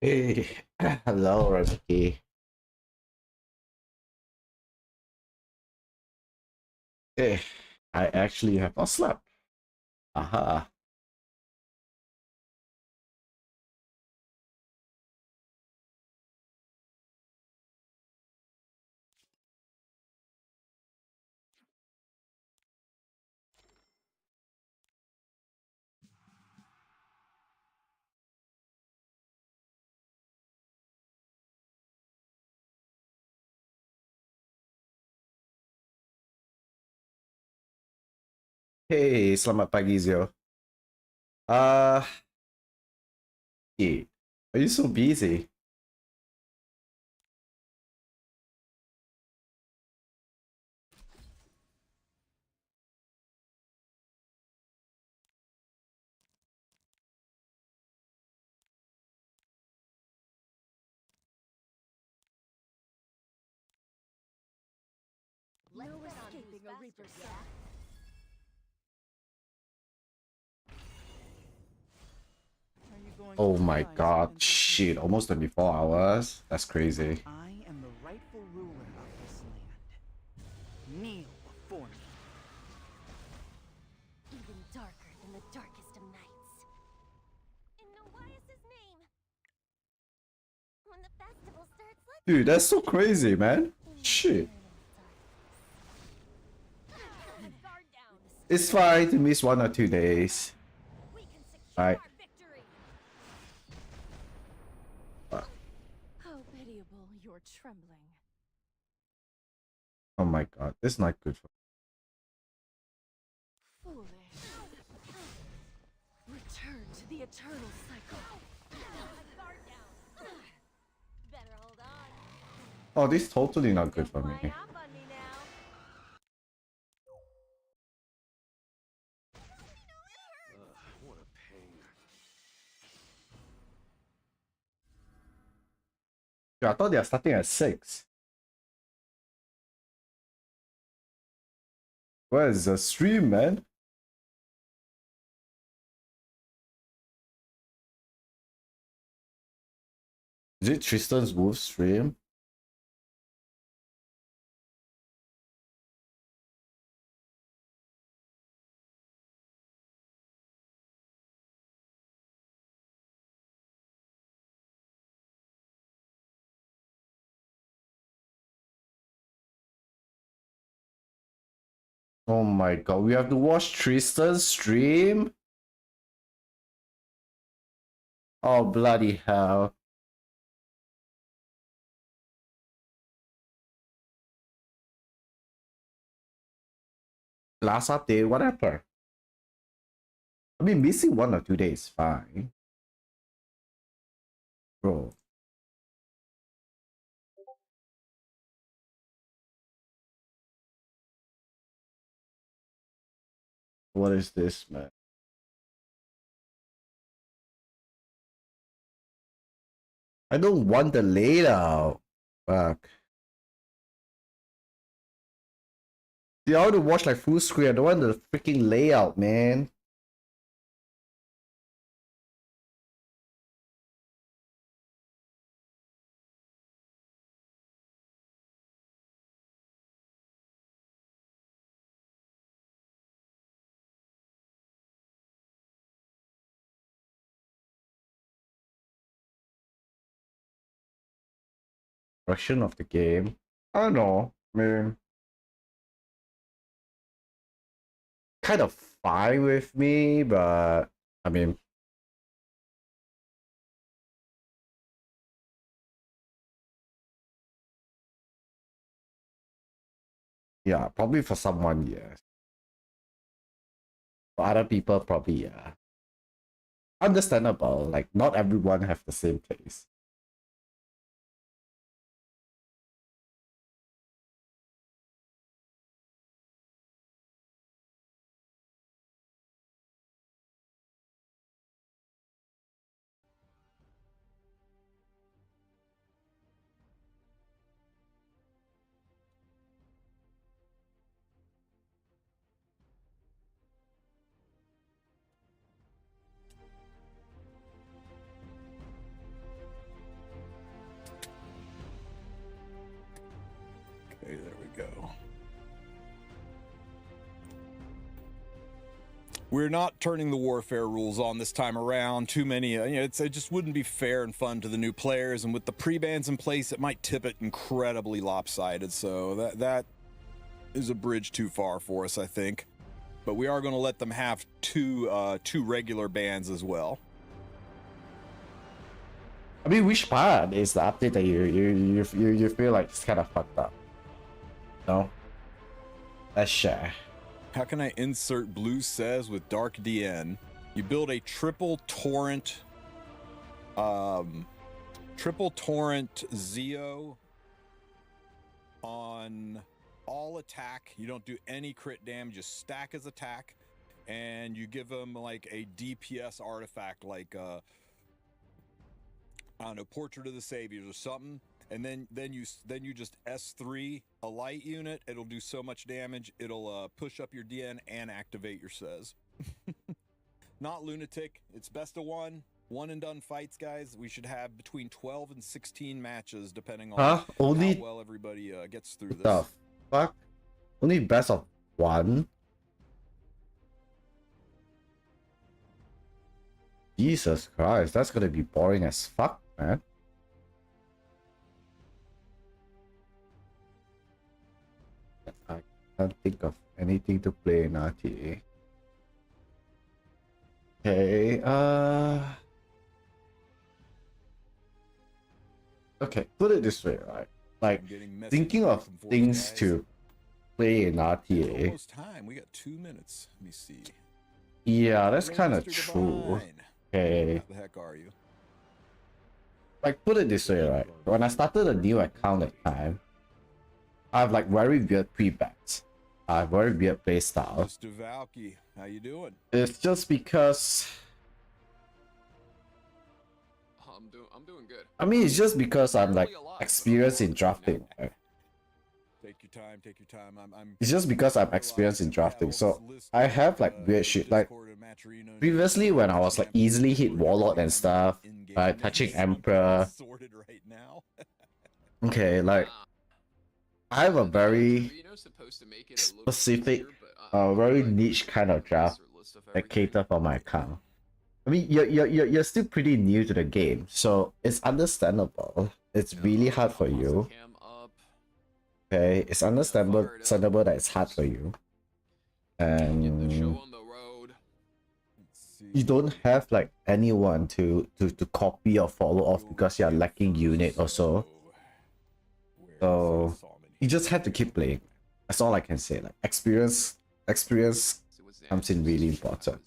Hey, hello, Rebecca. Hey, I actually have not slept. Aha. Hey, selamat pagi, Zio. Uh, yeah. Are you so busy? No escaping a Reaper's sack. Oh my god, shit, almost 24 hours? That's crazy. I am the rightful ruler of this land. Kneel before me. Even darker than the darkest of nights. In Novias' name. When the festival starts, let's Dude, that's so crazy, man. Shit. guard down. It's fine to miss 1 or 2 days. We can secure Right. our victory. Uh, How pitiable you're trembling. Oh my god, this is not good for Foolish. Return to the eternal cycle. Guard down. Better hold on. Oh, this is totally not good for me. Line up on me now. What a pain. Yeah, I thought they are starting at 6. Where is the stream, man? Is it Tristan's Wolf stream? Oh my god, we have to watch Tristan's stream? Oh, bloody hell. Last update, what happened? I mean, missing 1 or 2 days, fine. Bro. What is this, man? I don't want the layout. Fuck. See, I want to watch like full screen. I don't want the freaking layout, man. Version of the game. I don't know. I mean, kind of fine with me, but I mean, yeah, probably for someone, yes. For other people, probably, yeah. Understandable. Like, not everyone have the same taste. go. We're not turning the warfare rules on this time around. Too many, it just wouldn't be fair and fun to the new players. And with the pre-bans in place, it might tip it incredibly lopsided. So that is a bridge too far for us, I think. But we are going to let them have two regular bans as well. I mean, which part is the update that you feel like it's kind of fucked up? No? Let's share. How can I insert Blue Says with Dark DN? You build a triple torrent Zeo on all attack. You don't do any crit damage, just stack as attack, and you give them like a DPS artifact, like I don't know, Portrait of the Saviors or something. And then you just S3 a light unit. It'll do so much damage. It'll push up your DN and activate your Says. Not lunatic. It's best of one and done fights, guys. We should have between 12 and 16 matches, depending on how well everybody gets through this. The fuck? Only best of one? Jesus Christ, that's gonna be boring as fuck, man. I can't think of anything to play in RTA. Okay, okay, put it this way, right? Like, thinking of things to play in RTA. Almost time. We got 2 minutes. Let me see. Yeah, that's kind of true. Okay. What the heck are you? Like, put it this way, right? When I started a new account at time, I have like very weird pre-bets. I have very weird playstyle. Mr. Valky, how you doing? It's just because I'm doing good. I mean, it's just because I'm like experienced in drafting. Right? Take your time. Take your time. It's just because I'm experienced in drafting, so I have like weird shit. Like previously, when I was like easily hit Warlord and stuff, like touching Emperor. Okay, like I have a very specific, very niche kind of draft that cater for my account. I mean, you're still pretty new to the game, so it's understandable. It's really hard for you. Okay, it's understandable that it's hard for you, and you don't have like anyone to copy or follow off because you're lacking unit or so. So you just have to keep playing. That's all I can say. Like experience comes in really important.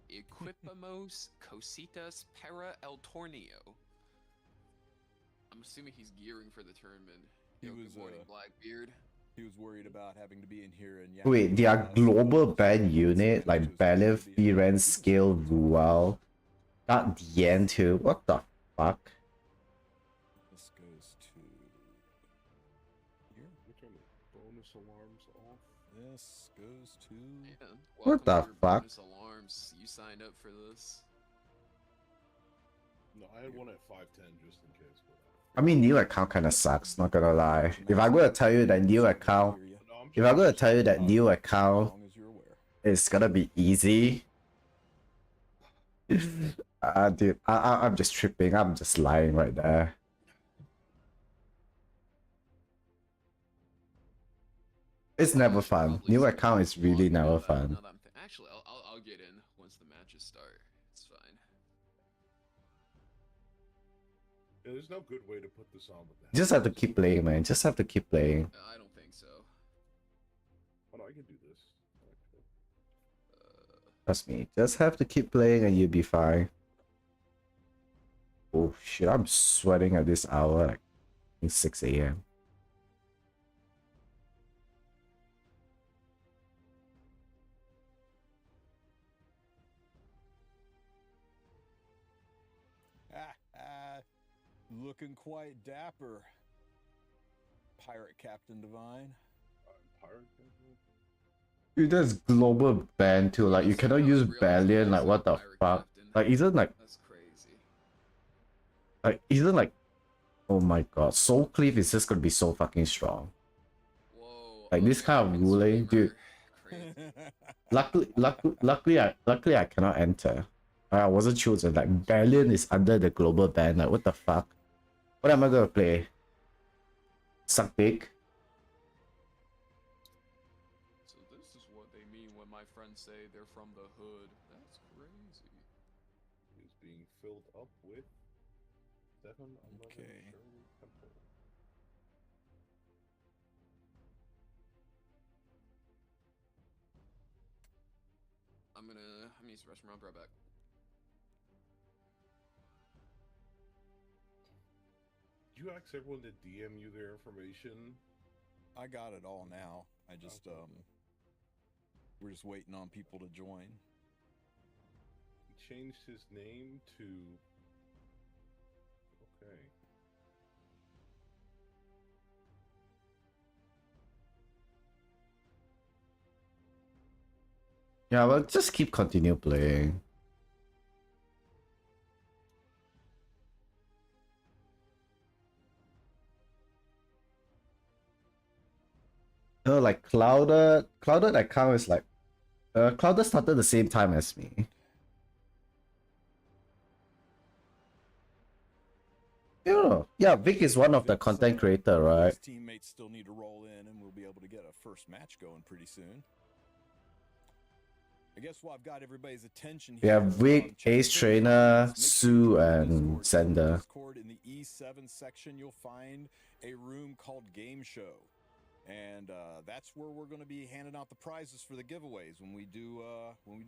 Equipamos Cositas para el Torneo. I'm assuming he's gearing for the tournament. He was good morning, Blackbeard. He was worried about having to be in here and wait, their global ban unit like Balif, Biren, Scale, Ruel, got DN too. What the fuck? This goes to here. Bonus alarms off. This goes to What the fuck? Bonus alarms. You signed up for this. No, I had one at 510 just in case. But... I mean, new account kind of sucks, not gonna lie. If I'm gonna tell you that new account, is gonna be easy, dude, I'm just tripping. I'm just lying right there. It's never fun. New account is really never fun. Actually, I'll get in once the matches start. It's fine. Yeah, there's no good way to put this on with that. You just have to keep playing, man. Just have to keep playing. I don't think so. Oh no, I can do this. Trust me. Just have to keep playing and you'll be fine. Oh shit, I'm sweating at this hour, like 6 AM. Looking quite dapper, Pirate Captain Divine. Pirate Captain? Dude, there's global ban too. Like you cannot use Ballion. Like what the fuck? Like isn't like That's crazy. like isn't like, oh my god, Soul Cleave is just gonna be so fucking strong. Like this kind of ruling, dude. Luckily, I cannot enter. I wasn't chosen. Like Berlin is under the global ban. Like what the fuck? What am I gonna play? Suck dick? So this is what they mean when my friends say they're from the hood. That's crazy. Is being filled up with 7-Eleven Okay. Shirley Temple. I'm gonna use the restroom. I'll be right back. Did you ask everyone to DM you their information? I got it all now. I just we're just waiting on people to join. He changed his name to. Okay. Yeah, well, just continue playing. No, like Clouded account is like, Clouded started the same time as me. Yeah, Vic is one of the content creator, right? His teammates still need to roll in, and we'll be able to get a first match going pretty soon. I guess while I've got everybody's attention We here, have Vic, Ace Trainer, Sue, and Sender. Discord in the E7 section, you'll find a room called Game Show. And that's where we're going to be handing out the prizes for the giveaways. When we do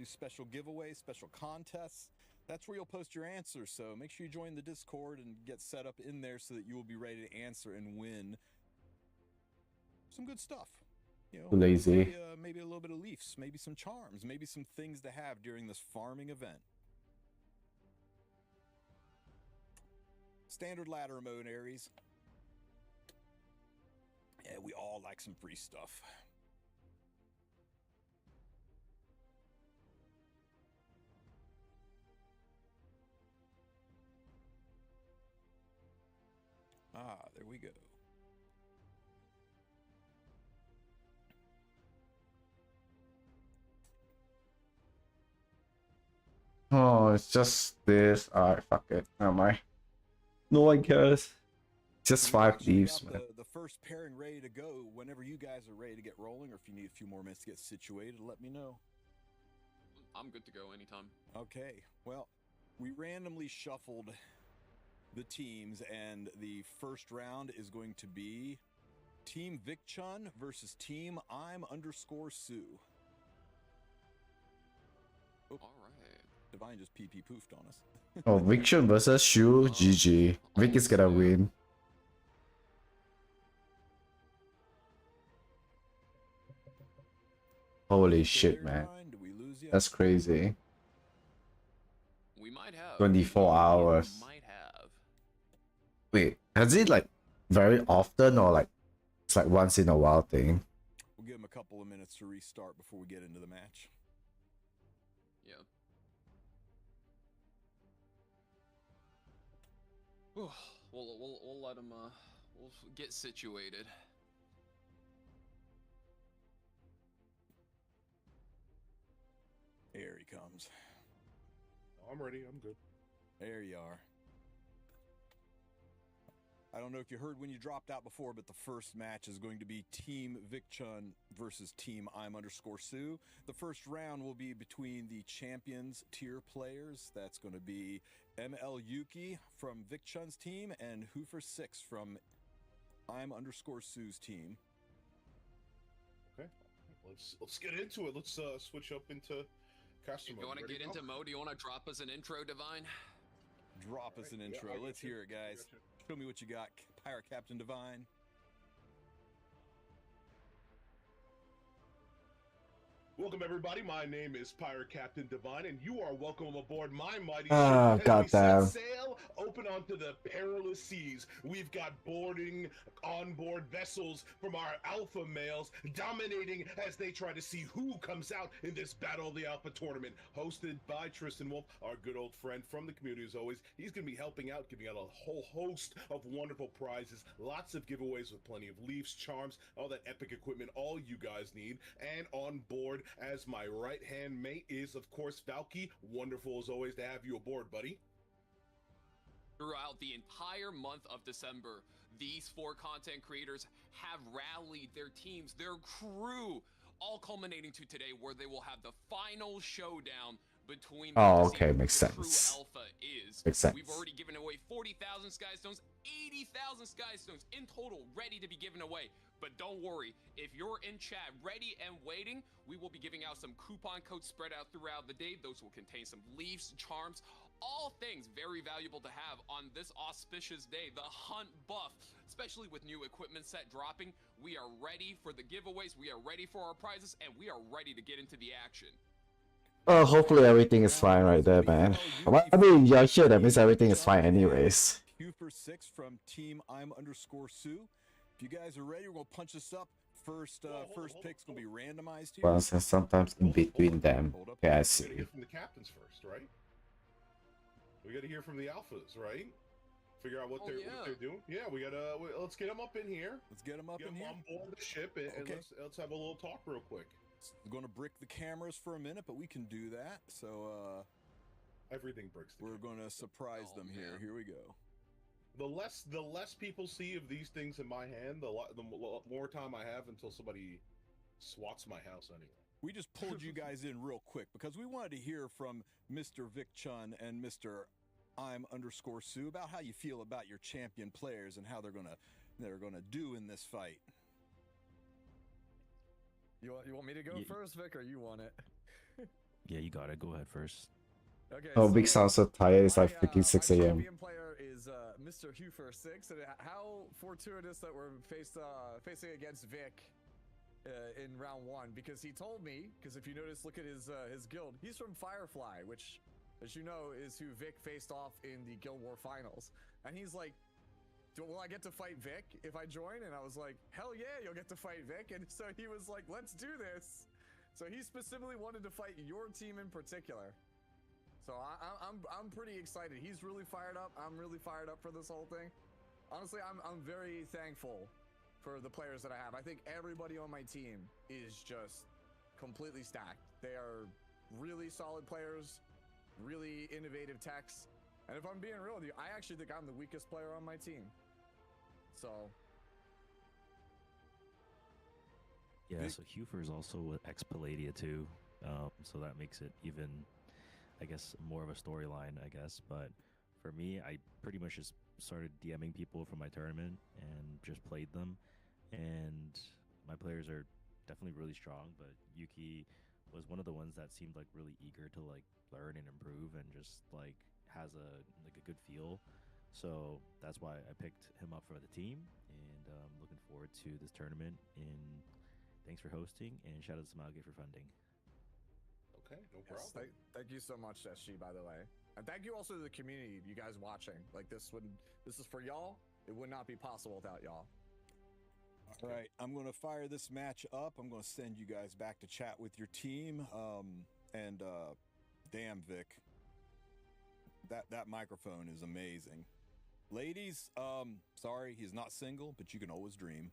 special giveaways, special contests, that's where you'll post your answers. So make sure you join the Discord and get set up in there so that you will be ready to answer and win some good stuff. You know, Lazy. Maybe a little bit of Leafs, maybe some charms, maybe some things to have during this farming event. Standard ladder mode, Aries. Yeah, we all like some free stuff. Ah, there we go. Oh, it's just this. Alright, fuck it. Never mind. No one cares. Just 5 leaves, man. The first pairing ready to go whenever you guys are ready to get rolling, or if you need a few more minutes to get situated, let me know. I'm good to go anytime. Okay, well, we randomly shuffled the teams, and the first round is going to be Team VicChun versus Team I'm_Sue. All right. Divine just pee poofed on us. Oh, Viction versus Shu, GG. Vic is gonna win. Holy shit, man. Did we lose yet? That's crazy. We might have 24 hours. Might have. Wait, has it like very often or like it's like once in a while thing? We'll give him a couple of minutes to restart before we get into the match. Yeah. We'll let him we'll get situated. Here he comes. I'm ready. I'm good. There you are. I don't know if you heard when you dropped out before, but the first match is going to be Team VicChun versus Team I'm_Sue. The first round will be between the champions tier players. That's going to be ML Yuki from VicChun's team and Hoofer6 from I'm_Sue's team. Okay, let's get into it. Let's switch up into custom If you want to Ready get now? into mode, you want to drop us an intro, Divine? Drop us an intro. I Let's got you. hear it, guys. I got you. Show me what you got, Pirate Captain Divine. Welcome everybody, my name is Pirate Captain Divine, and you are welcome aboard my mighty Ah, ship as we set goddamn. sail open onto the perilous seas. We've got boarding onboard vessels from our alpha males dominating as they try to see who comes out in this Battle of the Alpha tournament, hosted by Tristan Wolf, our good old friend from the community as always. He's going to be helping out, giving out a whole host of wonderful prizes, lots of giveaways with plenty of leaves, charms, all that epic equipment all you guys need, and on board as my right-hand mate is, of course, Valky. Wonderful as always to have you aboard, buddy. Throughout the entire month of December, these 4 content creators have rallied their teams, their crew, all culminating to today where they will have the final showdown between Oh, them to see okay, who makes the true sense. alpha is. Makes sense. We've already given away 40,000 Sky Stones, 80,000 Sky Stones in total ready to be given away. But don't worry, if you're in chat ready and waiting, we will be giving out some coupon codes spread out throughout the day. Those will contain some leaves, charms, all things very valuable to have on this auspicious day, the Hunt Buff, especially with new equipment set dropping. We are ready for the giveaways, we are ready for our prizes, and we are ready to get into the action. Oh, hopefully everything is fine right there, man. Well, I mean, you're here, that means everything is fine anyways. Q46 from Team I'm_Sue. If you guys are ready, we're gonna punch this up. First pick's gonna be randomized here. Well, so sometimes in between them. Okay, I We gotta see. hear from the captains first, right? We gotta hear from the alphas, right? Figure out what they're doing. Yeah, let's get them up in here. Let's get them up Get in them here. on board the ship, and Okay. let's have a little talk real quick. We're gonna brick the cameras for a minute, but we can do that. So Everything breaks. The we're camera. gonna surprise them here. man. Here we go. The less people see of these things in my hand, the more time I have until somebody swats my house anyway. We just pulled you guys in real quick because we wanted to hear from Mr. Vic Chun and Mr. I'm_Sue about how you feel about your champion players and how they're gonna do in this fight. You want me to go first, Vic, or you want it? Yeah, you got it. Go ahead first. Okay. Oh, Big sounds so tired. It's like my, freaking 6 My a.m. champion player is Mr. Hufer6, and how fortuitous that we're facing against Vic in round 1, because he told me, because if you notice, look at his guild. He's from Firefly, which, as you know, is who Vic faced off in the Guild War finals, and he's like, will I get to fight Vic if I join? And I was like, hell yeah, you'll get to fight Vic. And so he was like, let's do this. So he specifically wanted to fight your team in particular. So I'm pretty excited. He's really fired up. I'm really fired up for this whole thing. Honestly, I'm very thankful for the players that I have. I think everybody on my team is just completely stacked. They are really solid players, really innovative techs. And if I'm being real with you, I actually think I'm the weakest player on my team. So Yeah, so Hufer is also with ex-Palladia too, so that makes it even, I guess, more of a storyline, I guess. But for me, I pretty much just started DMing people from my tournament and just played them. And my players are definitely really strong, but Yuki was one of the ones that seemed like really eager to like learn and improve and just like has a good feel. So that's why I picked him up for the team, and looking forward to this tournament. And thanks for hosting, and shout out to Smilegate for funding. Okay, no yes, problem. thank you so much, SG, by the way. And thank you also to the community, you guys watching. Like this is for y'all. It would not be possible without y'all. All right, I'm going to fire this match up. I'm going to send you guys back to chat with your team. Damn, Vic. That microphone is amazing. Ladies, sorry, he's not single, but you can always dream.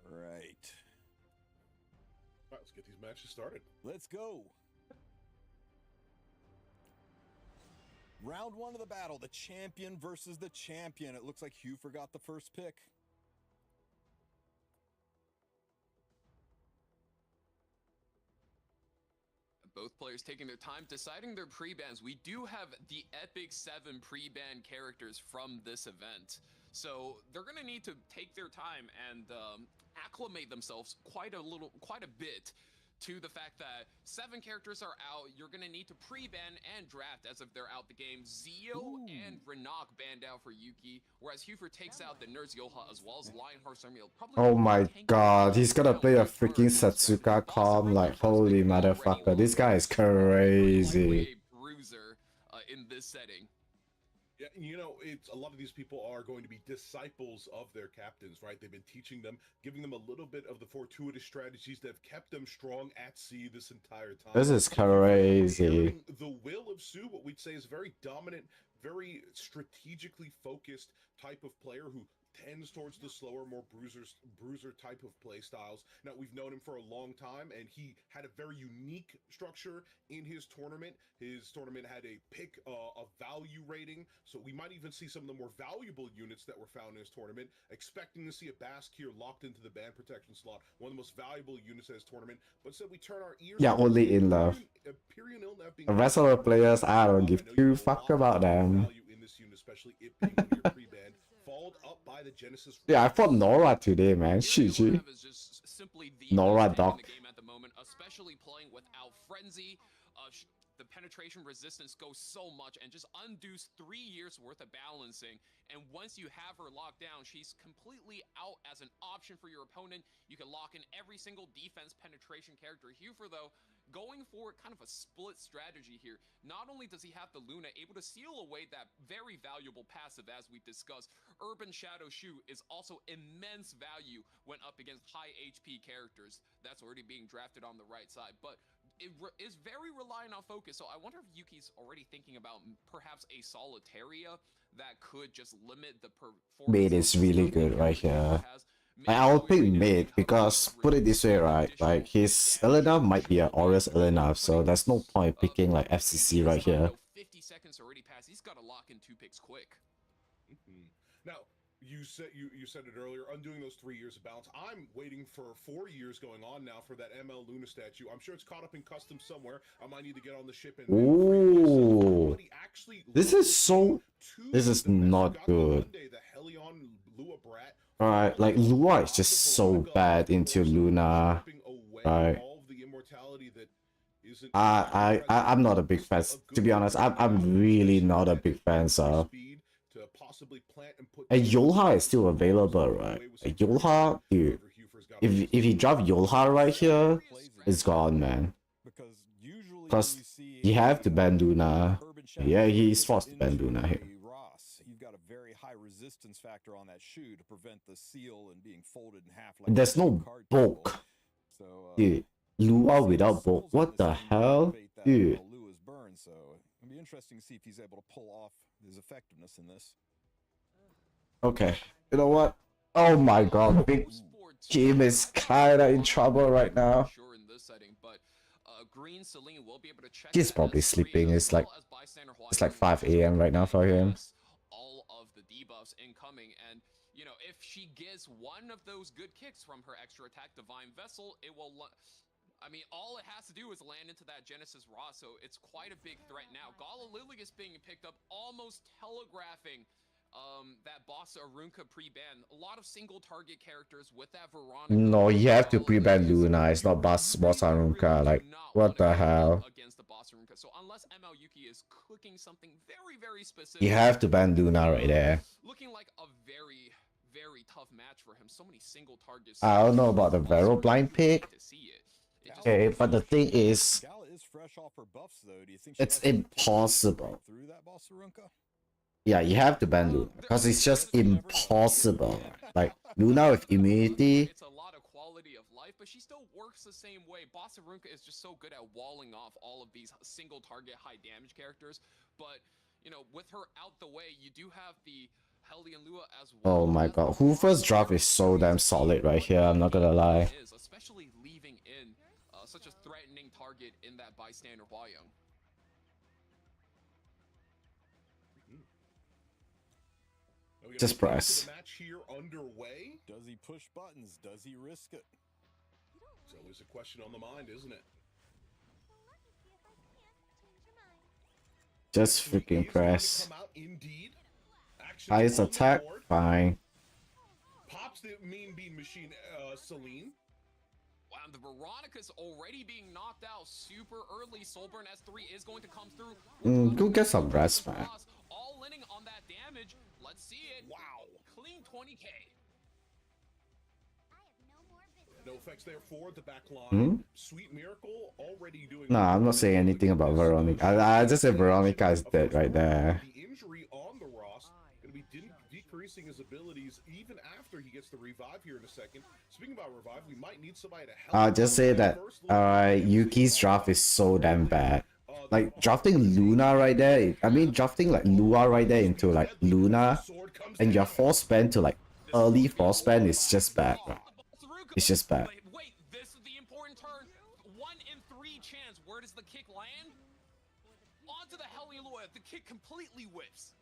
All right. All right, let's get these matches started. Let's go. Round 1 of the battle, the champion versus the champion. It looks like Hugh forgot the first pick. Both players taking their time deciding their pre-bans. We do have the Epic 7 pre-ban characters from this event. So they're going to need to take their time and acclimate themselves quite a bit to the fact that 7 characters are out. You're gonna need to pre-ban and draft as if they're out the game. Zio and Renok banned out for Yuki, whereas Hufer takes out the Nurse Yoha as well as Lionheart Samuel. Oh my god, he's gonna play a freaking Setsuka com, like holy motherfucker, this guy is crazy. Bruiser in this setting. Yeah, you know, it's a lot of these people are going to be disciples of their captains, right? They've been teaching them, giving them a little bit of the fortuitous strategies that have kept them strong at sea this entire time. This is crazy. The will of Sue, what we'd say is very dominant, very strategically focused type of player who tends towards the slower, more bruiser type of play styles. Now, we've known him for a long time, and he had a very unique structure in his tournament. His tournament had a pick, a value rating, so we might even see some of the more valuable units that were found in his tournament, expecting to see a Bask here locked into the band protection slot, one of the most valuable units in his tournament, but so we turn our ears... Yeah, only inlove. The rest of the players, I don't give two fuck about them. Especially it being one of your pre-banned, followed up by the Genesis. Yeah, I fought Nora today, man. GG. Nora dog. At the moment, especially playing without Frenzy. The penetration resistance goes so much and just undoes 3 years worth of balancing. And once you have her locked down, she's completely out as an option for your opponent. You can lock in every single defense penetration character. Hufer, though, going for kind of a split strategy here. Not only does he have the Luna able to seal away that very valuable passive, as we discussed, Urban Shadow Shoe is also immense value when up against high HP characters. That's already being drafted on the right side, but it is very reliant on focus. So I wonder if Yuki's already thinking about perhaps a Solitaria that could just limit the performance. Mid is really good right here. I'll pick mid because, put it this way, right, like his Elena might be an Aureus Elena, so there's no point picking like FCC right here. 50 seconds already passed. He's got to lock in 2 picks quick. Now, you said it earlier, undoing those 3 years of balance. I'm waiting for 4 years going on now for that ML Luna statue. I'm sure it's caught up in custom somewhere. I might need to get on the ship and... Ooh. This is not good. Alright, like Lua is just so bad into Luna. Right. I'm not a big fan. To be honest, I'm really not a big fan of. And Yolha is still available, right? Like, Yolha, dude. If you drop Yolha right here, it's gone, man. Plus, you have to ban Luna. Yeah, he's forced to ban Luna here. You've got a very high resistance factor on that shoe to prevent the seal and being folded in half. Like there's no bulk. So, dude, Lua without bulk. What the hell? Dude. So it'll be interesting to see if he's able to pull off his effectiveness in this. Okay, you know what? Oh my god, Big Jim is kinda in trouble right now. He's probably sleeping. It's like 5 AM right now for him. All of the debuffs incoming, and you know, if she gets one of those good kicks from her extra attack Divine Vessel, it will, I mean, all it has to do is land into that Genesis Raw, so it's quite a big threat now. Gala Lilius being picked up, almost telegraphing that Boss Arunca pre-ban. A lot of single target characters with that Veronica. No, you have to pre-ban Luna. It's not Boss Arunca. Like, what the hell? Against the Boss Arunca. So unless ML Yuki is cooking something very, very specific, you have to ban Luna right there. Looking like a very, very tough match for him. So many single targets. I don't know about the Vero blind pick. Okay, but the thing is, it's impossible. Yeah, you have to ban Luna because it's just impossible. Like Luna with immunity. It's a lot of quality of life, but she still works the same way. Boss Arunca is just so good at walling off all of these single target high damage characters. But you know, with her out the way, you do have the Hellion Lua as well. Oh my god, Hoover's drop is so damn solid right here. I'm not gonna lie. Especially leaving in such a threatening target in that bystander Hwayoung. Just press. Match here underway. Does he push buttons? Does he risk it? It's always a question on the mind, isn't it? Just freaking press. Ice attack, fine. Pops the mean bean machine, Celine. Wow, meantime, the Veronica's already being knocked out super early. Soulburn S3 is going to come through. Go get some rest, man. All inning on that damage. Let's see it. Wow. Clean 20k. No effects there for the back line. Sweet Miracle already doing. Nah, I'm not saying anything about Veronica. I just said Veronica is dead right there. The injury on the Ross going to be decreasing his abilities even after he gets the revive here in a second. Speaking about revive, we might need somebody to help. I'll just say that Yuki's draft is so damn bad. Like drafting Luna right there. I mean, drafting like Lua right there into like Luna, and your force spend to like early force spend is just bad, bro. It's just bad. Wait, this is the important turn. 1 in 3 chance. Where does the kick land? Onto the Hellion Lua. The kick completely whips.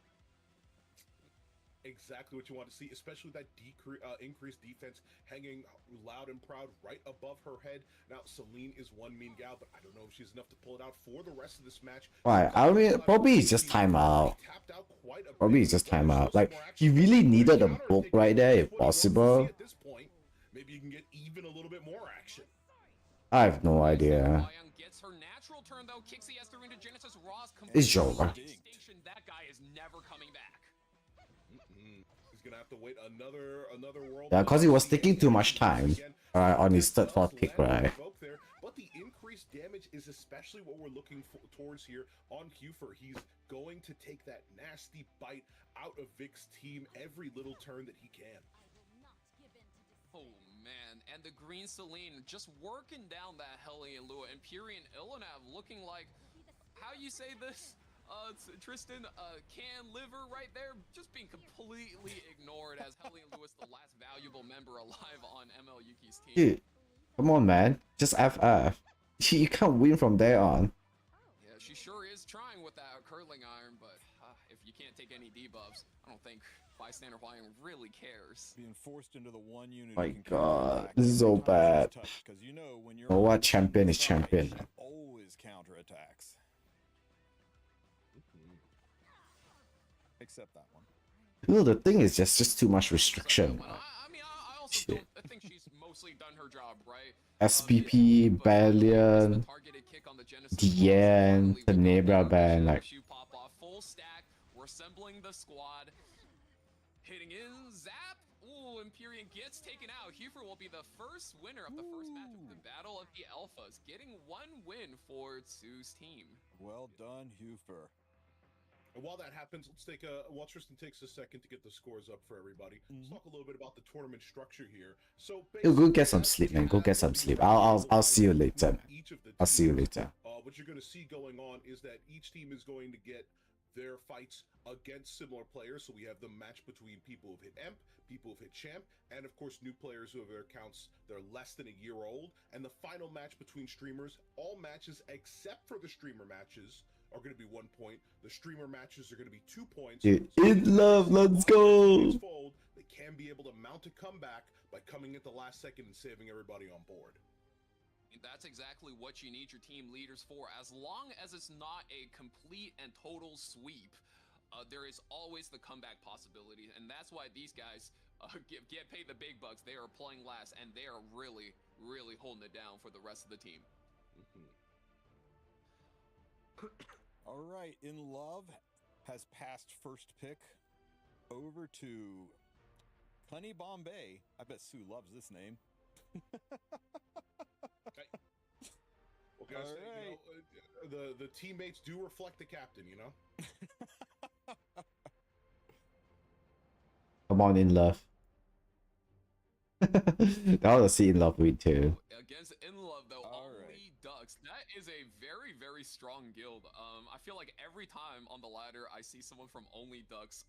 Exactly what you want to see, especially that increased defense hanging loud and proud right above her head. Now, Celine is one mean gal, but I don't know if she's enough to pull it out for the rest of this match. Why? I mean, probably it's just timeout. Probably it's just timeout. Like, he really needed a book right there, if possible. Maybe you can get even a little bit more action. I have no idea. It's Joker. That guy is never coming back. He's gonna have to wait another world. Yeah, because he was taking too much time on his third, fourth kick, right? But the increased damage is especially what we're looking towards here on Hufer. He's going to take that nasty bite out of Vic's team every little turn that he can. Oh man, and the green Celine just working down that Hellion Lua. Empyrean Ilanav looking like, how you say this? Tristan, can liver right there, just being completely ignored as Hellion Lewis, the last valuable member alive on ML Yuki's team. Dude, come on, man. Just FF. You can't win from there on. Yeah, she sure is trying with that curling iron, but if you can't take any debuffs, I don't think Bystander Volume really cares. Being forced into the one unit. My god, this is so bad. You know, when you're oh, what champion is champion? Always counterattacks. Except that one. You know, the thing is just too much restriction. I mean, I also don't, I think she's mostly done her job, right? SPP, Balian, DN, Tenebra ban, like. Pop off full stack. We're assembling the squad. Hitting in, zap. Ooh, Empyrean gets taken out. Hufer will be the first winner of the first match of the Battle of the Alphas, getting 1 win for Tsu's team. Well done, Hufer. And while that happens, let's take while Tristan takes a second to get the scores up for everybody. Let's talk a little bit about the tournament structure here. So go get some sleep, man. Go get some sleep. I'll see you later. I'll see you later. What you're going to see going on is that each team is going to get their fights against similar players. So we have the match between people who've hit Emp, people who've hit Champ, and of course new players who have their accounts that are less than a year old. And the final match between streamers, all matches except for the streamer matches are going to be 1 point. The streamer matches are going to be 2 points. Dude, inlove, let's go. They can be able to mount a comeback by coming at the last second and saving everybody on board. That's exactly what you need your team leaders for. As long as it's not a complete and total sweep, there is always the comeback possibility. And that's why these guys get paid the big bucks. They are playing last, and they are really, really holding it down for the rest of the team. All right, inlove has passed first pick over to Honey Bombay. I bet Sue loves this name. Well, guys, right. You know, the teammates do reflect the captain, you know? Come on, inlove. That was a see inlove win too. Against inlove though, only Ducks. That is a very, very strong guild. I feel like every time on the ladder I see someone from Only Ducks,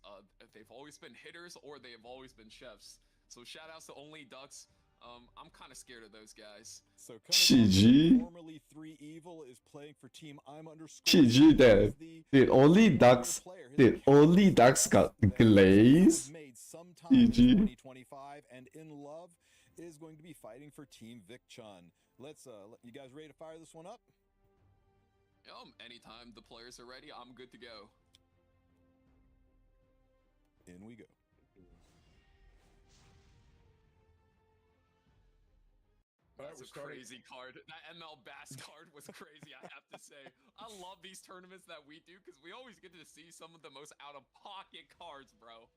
they've always been hitters or they have always been chefs. So shout outs to Only Ducks. I'm kind of scared of those guys. So GG. Formerly 3 Evil is playing for team I'm underscore. GG there. Dude, Only Ducks. Dude, Only Ducks got glaze. GG. 2025 and inlove is going to be fighting for Team Vic Chun. Let's you guys ready to fire this one up? Anytime the players are ready, I'm good to go. In we go. Alright, That's a crazy card. That ML Bass card was crazy, I have to say. I love these tournaments that we do because we always get to see some of the most out-of-pocket cards, bro.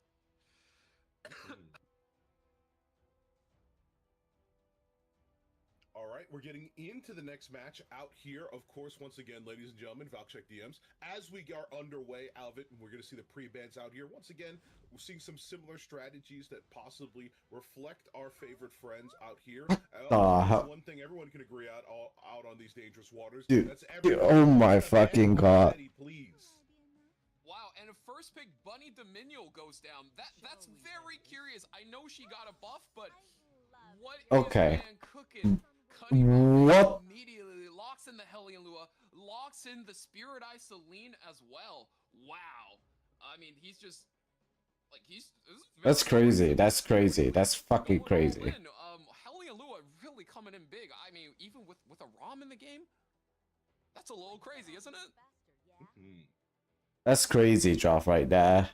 All right, we're getting into the next match out here. Of course, once again, ladies and gentlemen, FLOWCHART DMs, as we are underway out of it, and we're going to see the pre-bans out here. Once again, we're seeing some similar strategies that possibly reflect our favorite friends out here. One thing everyone can agree out on these dangerous waters. Dude, that's oh my fucking god. Please. Wow, and a first pick Bunny Dominion goes down. That's very curious. I know she got a buff, but what is Okay. man cooking? What? Immediately locks in the Hellion Lua, locks in the Spirit Eye Celine as well. Wow. I mean, he's just like That's crazy. That's crazy. That's fucking crazy. Hellion Lua really coming in big. I mean, even with a ROM in the game, that's a little crazy, isn't it? That's crazy, Joff, right there.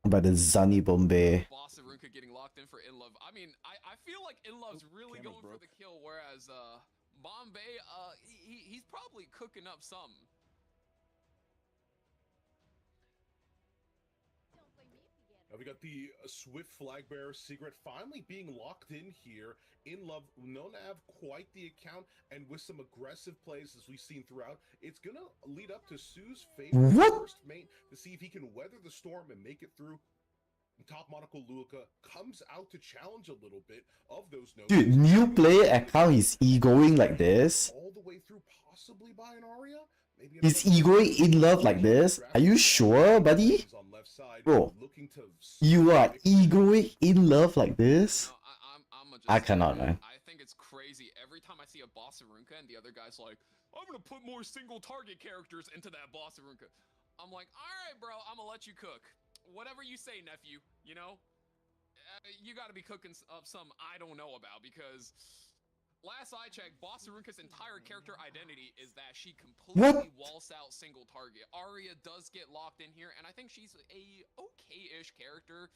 By the Zani Bombay. Boss Arunka getting locked in for inlove. I mean, I feel like inlove's really going for the kill, whereas Bombay, he's probably cooking up something. We got the Swift Flag Bearer secret finally being locked in here. inlove, known to have quite the account, and with some aggressive plays as we've seen throughout, it's gonna lead up to Sue's favorite first mate to see if he can weather the storm and make it through. Top Monaco Luca comes out to challenge a little bit of those notes. Dude, new player account is egoing like this. All the way through, possibly by an Aria. Is egoing inlove like this? Are you sure, buddy? Bro, you are egoing inlove like this? I cannot, man. I think it's crazy. Every time I see a boss Arunka and the other guy's like, I'm gonna put more single target characters into that boss Arunka. I'm like, alright, bro, I'm gonna let you cook. Whatever you say, nephew, you know? You gotta be cooking up some I don't know about, because last I checked, Boss Arunka's entire character identity is that she completely walls out single target. Aria does get locked in here, and I think she's a okay-ish character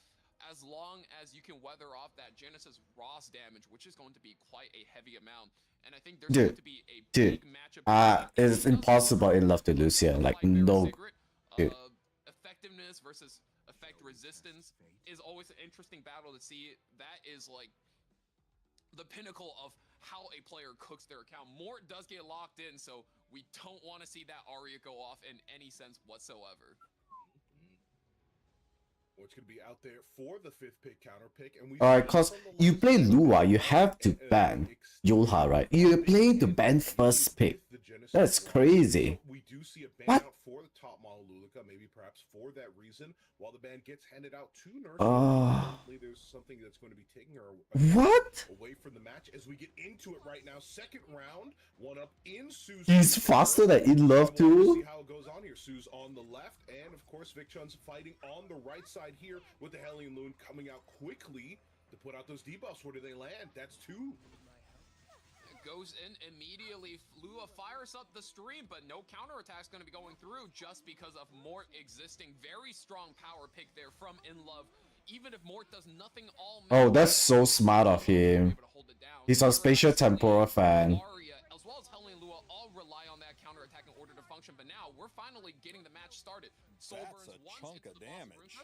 as long as you can weather off that Genesis Ross damage, which is going to be quite a heavy amount. And I think there's going to be a big matchup. It's impossible inlove to lose here. Like, no. Dude. Effectiveness versus effect resistance is always an interesting battle to see. That is like the pinnacle of how a player cooks their account. Mort does get locked in, so we don't want to see that Aria go off in any sense whatsoever. What's going to be out there for the 5th pick counter pick, and we alright, cause you play Lua, you have to ban Yulha, right? You're playing to ban first pick. That's crazy. We do see a ban out for the top model Luluka, maybe perhaps for that reason, while the ban gets handed out to Nurse. There's something that's going to be taking her away from the match as we get into it right now. Second round, one up in Sue's. He's faster than inlove too. See how it goes on here. Sue's on the left, and of course Vic Chun's fighting on the right side here with the Hellion Loon coming out quickly to put out those debuffs. Where do they land? That's 2. Goes in immediately. Lua fires up the stream, but no counterattack's going to be going through just because of Mort existing. Very strong power pick there from inlove. Even if Mort does nothing all match, oh, that's so smart of him. He's a spatial temporal fan. Aria, as well as Hellion Lua, all rely on that counterattack in order to function. But now we're finally getting the match started. That's a chunk of damage.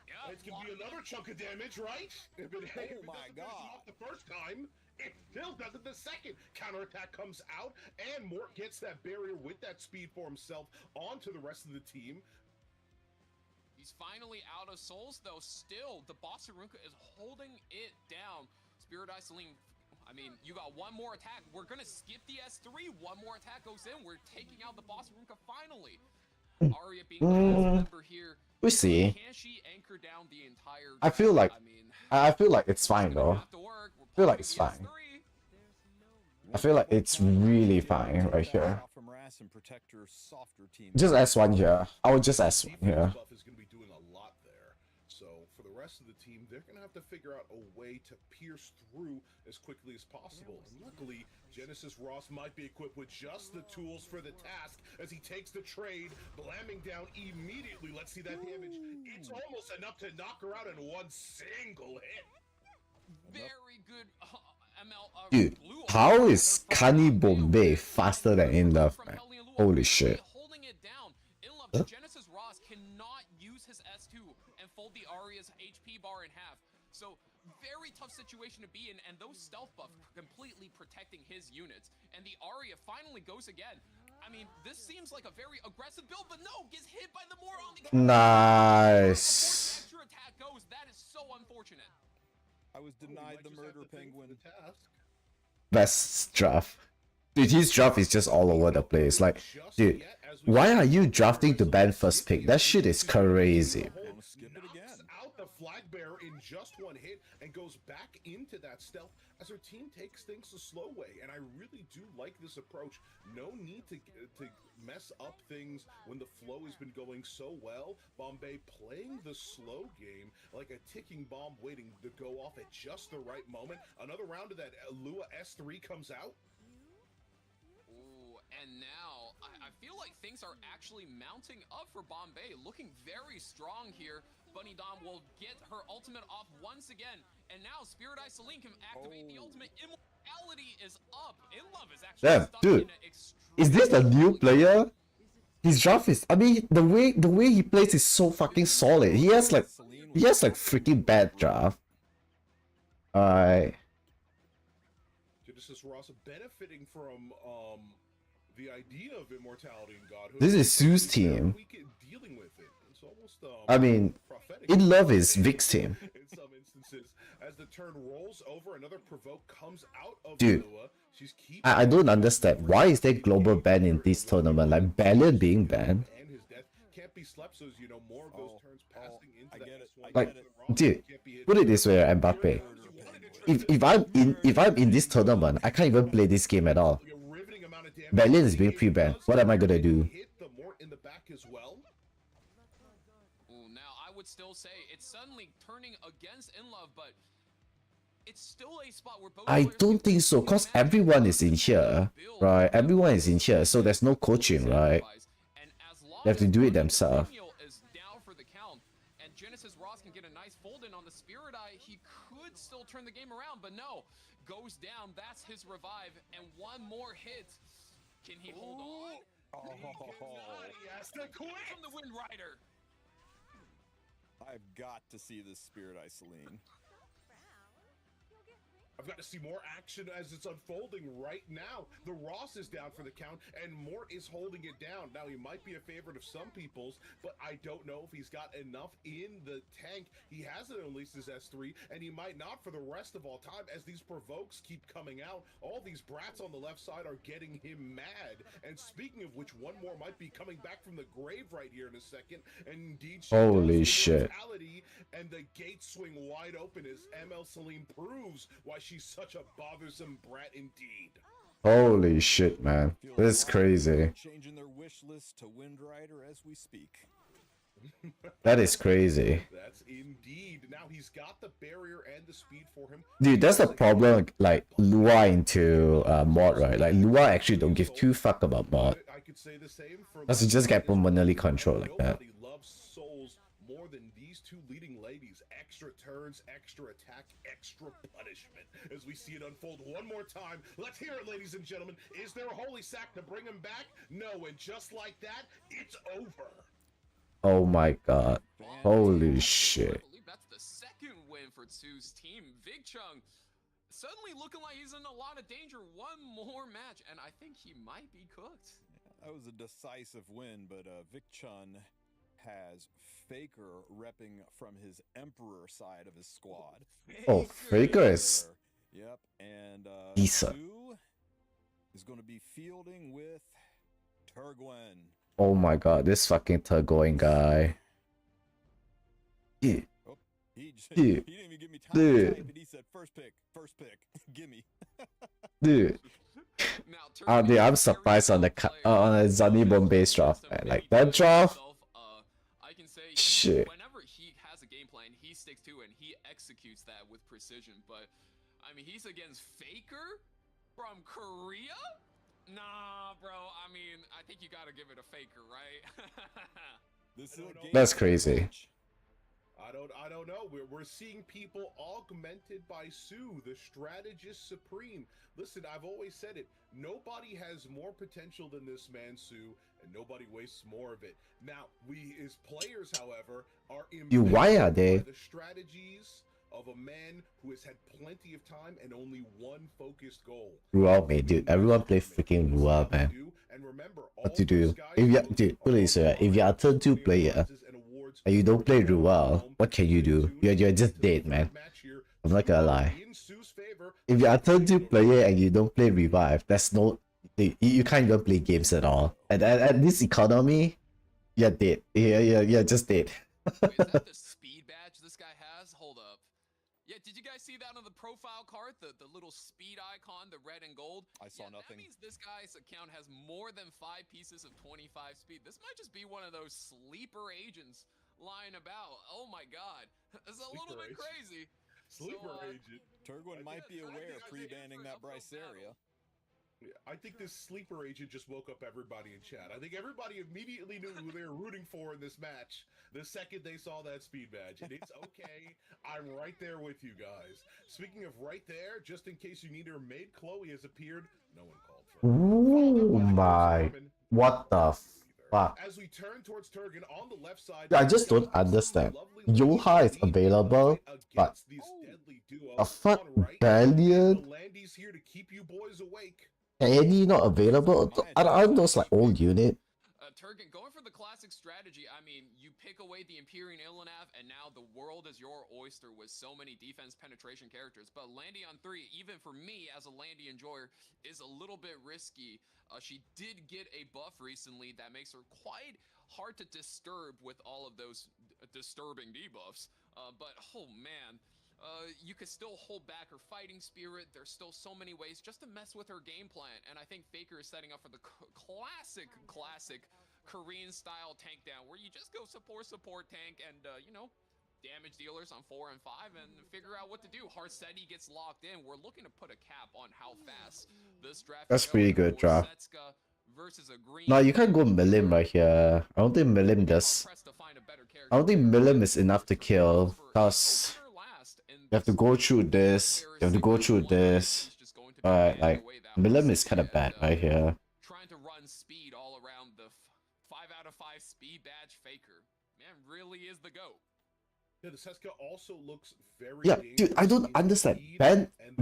Yeah, it's gonna be another chunk of damage, right? Oh my god! The first time, it still does it the second. Counterattack comes out, and Mort gets that barrier with that speed for himself onto the rest of the team. He's finally out of souls, though. Still, the boss Arunka is holding it down. Spirit Eye Celine, I mean, you got one more attack. We're gonna skip the S3. One more attack goes in. We're taking out the boss Arunka finally. Aria being the last member here. We see. Can she anchor down the entire? I feel like I feel like it's fine though. I feel like it's fine. I feel like it's really fine right here. Just S1 here. I would just S1 here. So for the rest of the team, they're going to have to figure out a way to pierce through as quickly as possible. And luckily, Genesis Ross might be equipped with just the tools for the task as he takes the trade, blamming down immediately. Let's see that damage. It's almost enough to knock her out in one single hit. very good ML. Dude, blue how uppercut is from Kani Bombay Bombay with faster than good inlove, from man? Helly and Lua Holy really shit. holding it down. Inlove, Huh? Genesis Ross cannot use his S2 and fold the Arya's HP bar in half. So very tough situation to be in, and those stealth buffs completely protecting his units. And the Arya finally goes again. I mean, this seems like a very aggressive build, but no, gets hit by the more on the Nice. extra attack goes. That is so unfortunate. I was denied the murder penguin. Best draft. Dude, his draft is just all over the place. Like, dude, why are you drafting to ban first pick? That shit is crazy. Skip it again. Out the flag bearer in just one hit and goes back into that stealth as her team takes things the slow way. And I really do like this approach. No need to mess up things when the flow has been going so well. Bombay playing the slow game like a ticking bomb waiting to go off at just the right moment. Another round of that Lua S3 comes out. Ooh, and now I feel like things are actually mounting up for Bombay, looking very strong here. Bunny Dom will get her ultimate off once again, and now Spirit Eye Celine can activate the ultimate. Immortality is up. Inlove is actually Damn, stuck dude. in an Is this a extremely new player? His draft is, I mean, the way he plays is so fucking solid. He has like freaking bad draft. Alright. Genesis Ross benefiting from the idea of immortality and godhood. This is Sue's team. Dealing with it. It's almost I mean, prophetic. inlove is Vic's team. In some instances, as the turn rolls over, another provoke comes out of Dude, Lua. She's keeping I don't understand. Why is there global ban in this tournament? Like, Ballion being banned? and his death can't be slept, so as you know, more of those turns passing into I that get it, S1 I Like, get Ross dude, can't be hit. put it this way, Mbappe. If I'm in this tournament, I can't even play this game at all. A riveting amount of damage. Ballion is being pre-banned. What am I gonna do? Hit the more in the back as well. Ooh, now I would still say it's suddenly turning against Inlove, but it's still a spot where both I players don't can think so, really cause match everyone is in here, build. right? Everyone is in here, so there's no coaching, right? And as long They have to as do it Bunny themselves. Daniel is down for the count, and Genesis Ross can get a nice fold in on the Spirit Eye, he could still turn the game around, but no, goes down. That's his revive, and one more hit. Can he hold on? He has to quit. From the Wind Rider. I've got to see this Spirit Eye Celine. I've got to see more action as it's unfolding right now. The Ross is down for the count, and Mort is holding it down. Now, he might be a favorite of some people's, but I don't know if he's got enough in the tank. He hasn't unleashed his S3, and he might not for the rest of all time as these provokes keep coming out. All these brats on the left side are getting him mad. And speaking of which, one more might be coming back from the grave right here in a second. And indeed, she Holy does. shit. Immortality, and the gates swing wide open as ML Celine proves why she's such a bothersome brat indeed. Holy shit, man. This is crazy. Changing their wish list to Wind Rider as we speak. That is crazy. That's indeed. Now he's got the barrier and the speed for him. Dude, that's the problem, like, Lua into mod, right? Like, Lua actually don't give two fuck about mod. I could say the same for Because you just get permanently controlled like that. Nobody loves souls more than these two leading ladies. Extra turns, extra attack, extra punishment. As we see it unfold one more time. Let's hear it, ladies and gentlemen. Is there a holy sack to bring him back? No, and just like that, it's over. Oh my god. Holy shit. I believe that's the second win for Tsu's team. Vigchung suddenly looking like he's in a lot of danger. One more match, and I think he might be cooked. That was a decisive win, but Vic Chun has Faker repping from his Emperor side of his squad. Oh, Faker is Yep, and decent. Sue is going to be fielding with Turgwen. Oh my god, this fucking Turgoing guy. Dude, Oh, he Dude. didn't even give me time Dude. to type it. He said first pick, gimme. dude. Now, Dude, I'm surprised on the on a Zani Bombay draft, man. Like, that draft, I can say shit. whenever he has a game plan, he sticks to it and he executes that with precision. But I mean, he's against Faker from Korea. Nah, bro. I mean, I think you gotta give it a Faker, right? This is a game That's crazy. I don't know. We're seeing people augmented by Sue, the strategist supreme. Listen, I've always said it. Nobody has more potential than this man, Sue, and nobody wastes more of it. Now, we as players, however, are Dude, why are they? by the strategies of a man who has had plenty of time and only one focused goal. Ruel, mate, dude. Everyone play freaking Ruel, man. And remember, What to do? If you, dude, please, if you're a turn 2 player and you don't play Ruel, what can you do? You're just dead, man. I'm not gonna lie. If you're a turn 2 player and you don't play Revive, that's no... You can't even play games at all. And at this economy, you're dead. You're just dead. Wait, is that the speed badge this guy has? Hold up. Yeah, did you guys see that on the profile card? The little speed icon, the red and gold? I saw nothing. That means this guy's account has more than 5 pieces of 25 speed. This might just be one of those sleeper agents lying about. Oh my god. It's a little bit crazy. Sleeper agent. Turgwin might be aware pre-banning that Bryce area. I think this sleeper agent just woke up everybody in chat. I think everybody immediately knew who they were rooting for in this match the second they saw that speed badge. And it's okay. I'm right there with you guys. Speaking of right there, just in case you need her maid, Chloe has appeared. No one called for her. Oh my... What the fuck? As we turn towards Turgan on the left side, I just don't understand. Yoha is available, but a fuck Valiant? Landy's here to keep you boys awake. Any not available? Aren't those like old unit? Turgan, going for the classic strategy, I mean, you pick away the Empyrean Illinav, and now the world is your oyster with so many defense penetration characters. But Landy on 3, even for me as a Landy enjoyer, is a little bit risky. She did get a buff recently that makes her quite hard to disturb with all of those disturbing debuffs. But, oh man. You could still hold back her fighting spirit. There's still so many ways just to mess with her game plan. And I think Faker is setting up for the classic Korean-style tank down, where you just go support tank and, you know, damage dealers on 4 and 5 and figure out what to do. Harsetti gets locked in. We're looking to put a cap on how fast this draft. That's pretty good draft. No, you can't go Milim right here. I don't think Milim does. I don't think Milim is enough to kill, because you have to go through this, you have to go through this. Like, Milim is kind of bad right here. Trying to run speed all around the 5 out of 5 speed badge Faker. Man, really is the GOAT. Yeah, the Seska also looks very dude, I don't understand.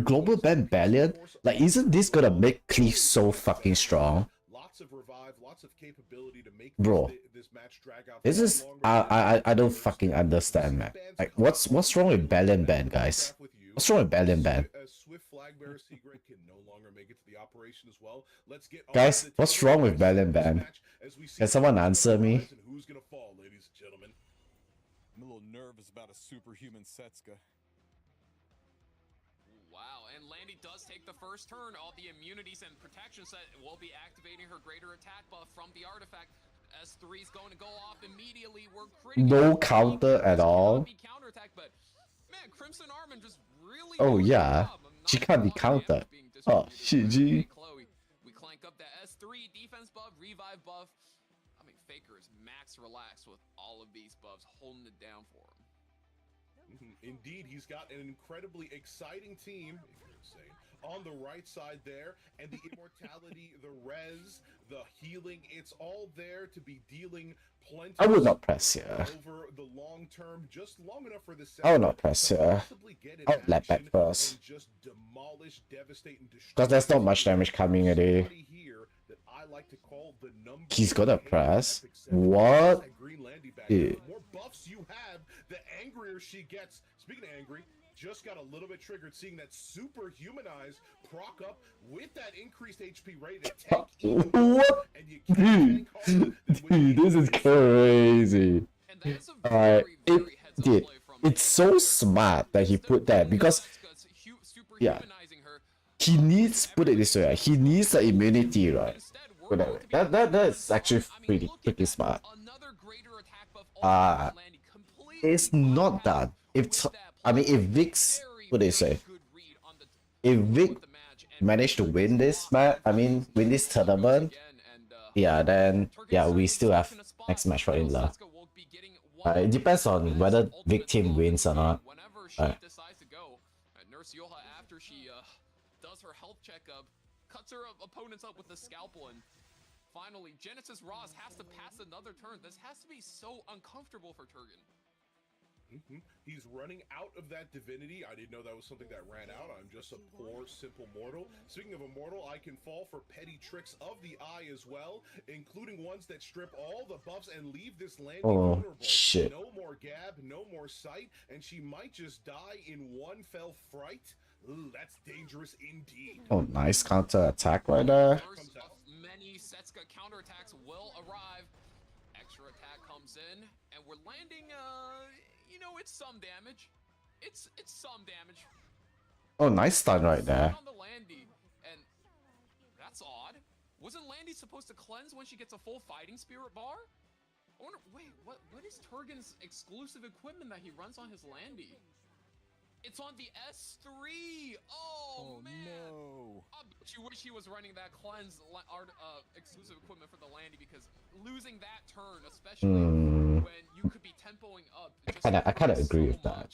Global ban Valiant? Like, isn't this gonna make Cleave so fucking strong? Lots of revive, lots of capability to make bro, this match drag out. This is I don't fucking understand, man. Like, what's wrong with Valiant ban, guys? What's wrong with Valiant ban? Swift flag bearer Secret can no longer make it to the operation as well. Let's get guys, what's wrong with Valiant ban? Can someone answer me? Who's gonna fall, ladies and gentlemen? I'm a little nervous about a superhuman Setska. Wow, and Landy does take the first turn. All the immunities and protection set will be activating her greater attack buff from the artifact. S3 is going to go off immediately. We're no counter at all. But man, Crimson Armin just really oh yeah, she can't be countered. Oh, GG. We clank up that S3 defense buff, revive buff. I mean, Faker is max relaxed with all of these buffs holding it down for him. Indeed, he's got an incredibly exciting team, if you're insane, on the right side there, and the immortality, the res, the healing, it's all there to be dealing plenty. I would not press here. Over the long term, just long enough for the I would not press here. I would let back first. Just demolish, devastate, and destroy. Because there's not much damage coming at it. He's gonna press. What? The more buffs you have, the angrier she gets. Speaking of angry, just got a little bit triggered seeing that superhumanized proc up with that increased HP rate to tank. What? Dude, this is crazy. Alright, dude, it's so smart that he put that, because yeah, he needs, put it this way, he needs the immunity, right? That's actually pretty smart. It's not that. If Vix, what do you say? If Vic managed to win this match, win this tournament, yeah, then yeah, we still have next match for inlove. It depends on whether Vic team wins or not. Whenever she decides to go, Nurse Yoha, after she does her health checkup, cuts her opponents up with the scalpel, and finally Genesis Ross has to pass another turn. This has to be so uncomfortable for Turgan. He's running out of that divinity. I didn't know that was something that ran out. I'm just a poor, simple mortal. Speaking of a mortal, I can fall for petty tricks of the eye as well, including ones that strip all the buffs and leave this landing vulnerable. Shit. No more gab, no more sight, and she might just die in one fell fright. Ooh, that's dangerous indeed. Oh, nice counter attack right there. First of many Setsuka counterattacks will arrive. Extra attack comes in, and we're landing, you know, it's some damage. It's some damage. Oh, nice stun right there. On the Landy, and that's odd. Wasn't Landy supposed to cleanse when she gets a full fighting spirit bar? I wonder, wait, what is Turgan's exclusive equipment that he runs on his Landy? It's on the S3. Oh man. No. I bet you wish he was running that cleanse exclusive equipment for the Landy, because losing that turn, especially when you could be tempoing up. I kind of agree with that.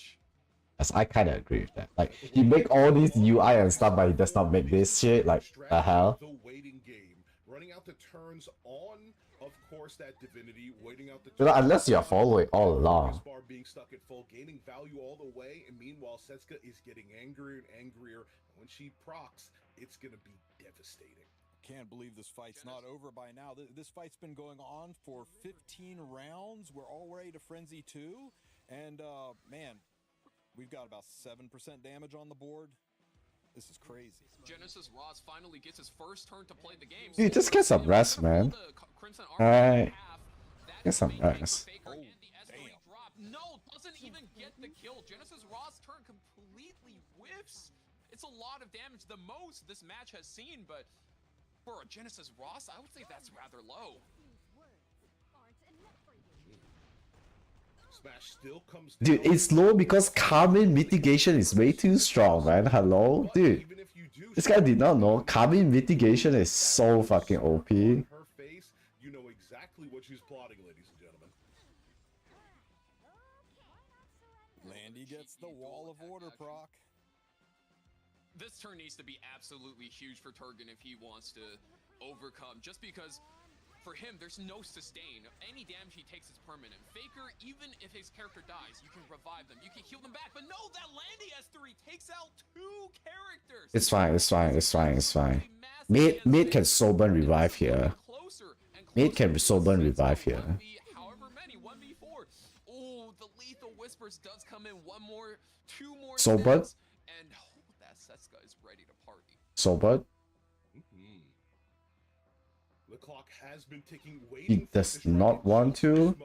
Yes, I kind of agree with that. Like, he make all these UI and stuff, but he does not make this shit. Like, the hell? The waiting game, running out the turns on, of course, that divinity, waiting out the You know, unless you're following all along. bar being stuck at full, gaining value all the way, and meanwhile, Setsuka is getting angrier and angrier. When she procs, it's gonna be devastating. Can't believe this fight's not over by now. This fight's been going on for 15 rounds. We're already to Frenzy 2. And, man, we've got about 7% damage on the board. This is crazy. Genesis Ross finally gets his first turn to play the game. Dude, just get some rest, man. Alright. Get some rest. Oh, damn. No, doesn't even get the kill. Genesis Ross' turn completely whiffs. It's a lot of damage, the most this match has seen, but for a Genesis Ross, I would say that's rather low. Smash still comes Dude, it's low because Carmine mitigation is way too strong, man. Hello? Dude, this guy did not know Carmine mitigation is so fucking OP. Her face, you know exactly what she's plotting, ladies and gentlemen. Landy gets the wall of order proc. This turn needs to be absolutely huge for Turgan if he wants to overcome, just because for him there's no sustain. Any damage he takes is permanent. Faker, even if his character dies, you can revive them, you can heal them back, but no, that Landy S3 takes out 2 characters. It's fine, it's fine, it's fine, it's fine. Mid can Soban revive here. Mid can Soban revive here. However many, 1v4. Oh, the lethal whispers does come in 2 more Soban? steps, and that Setsuka is ready to party. Soban? The clock has been ticking, He does not want to.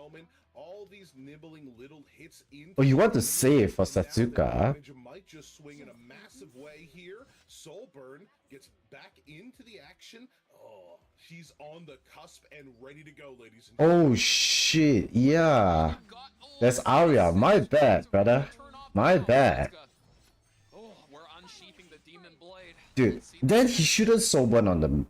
All these nibbling little hits into Oh, you want to save for Setsuka? might just swing in a massive way here. Soulburn gets back into the action. Oh, she's on the cusp and ready to go, ladies and gentlemen. Oh shit, yeah. That's Arya. My bad, brother. My bad. Oh, we're unsheathing the demon blade. Dude, then he shouldn't Soban on the...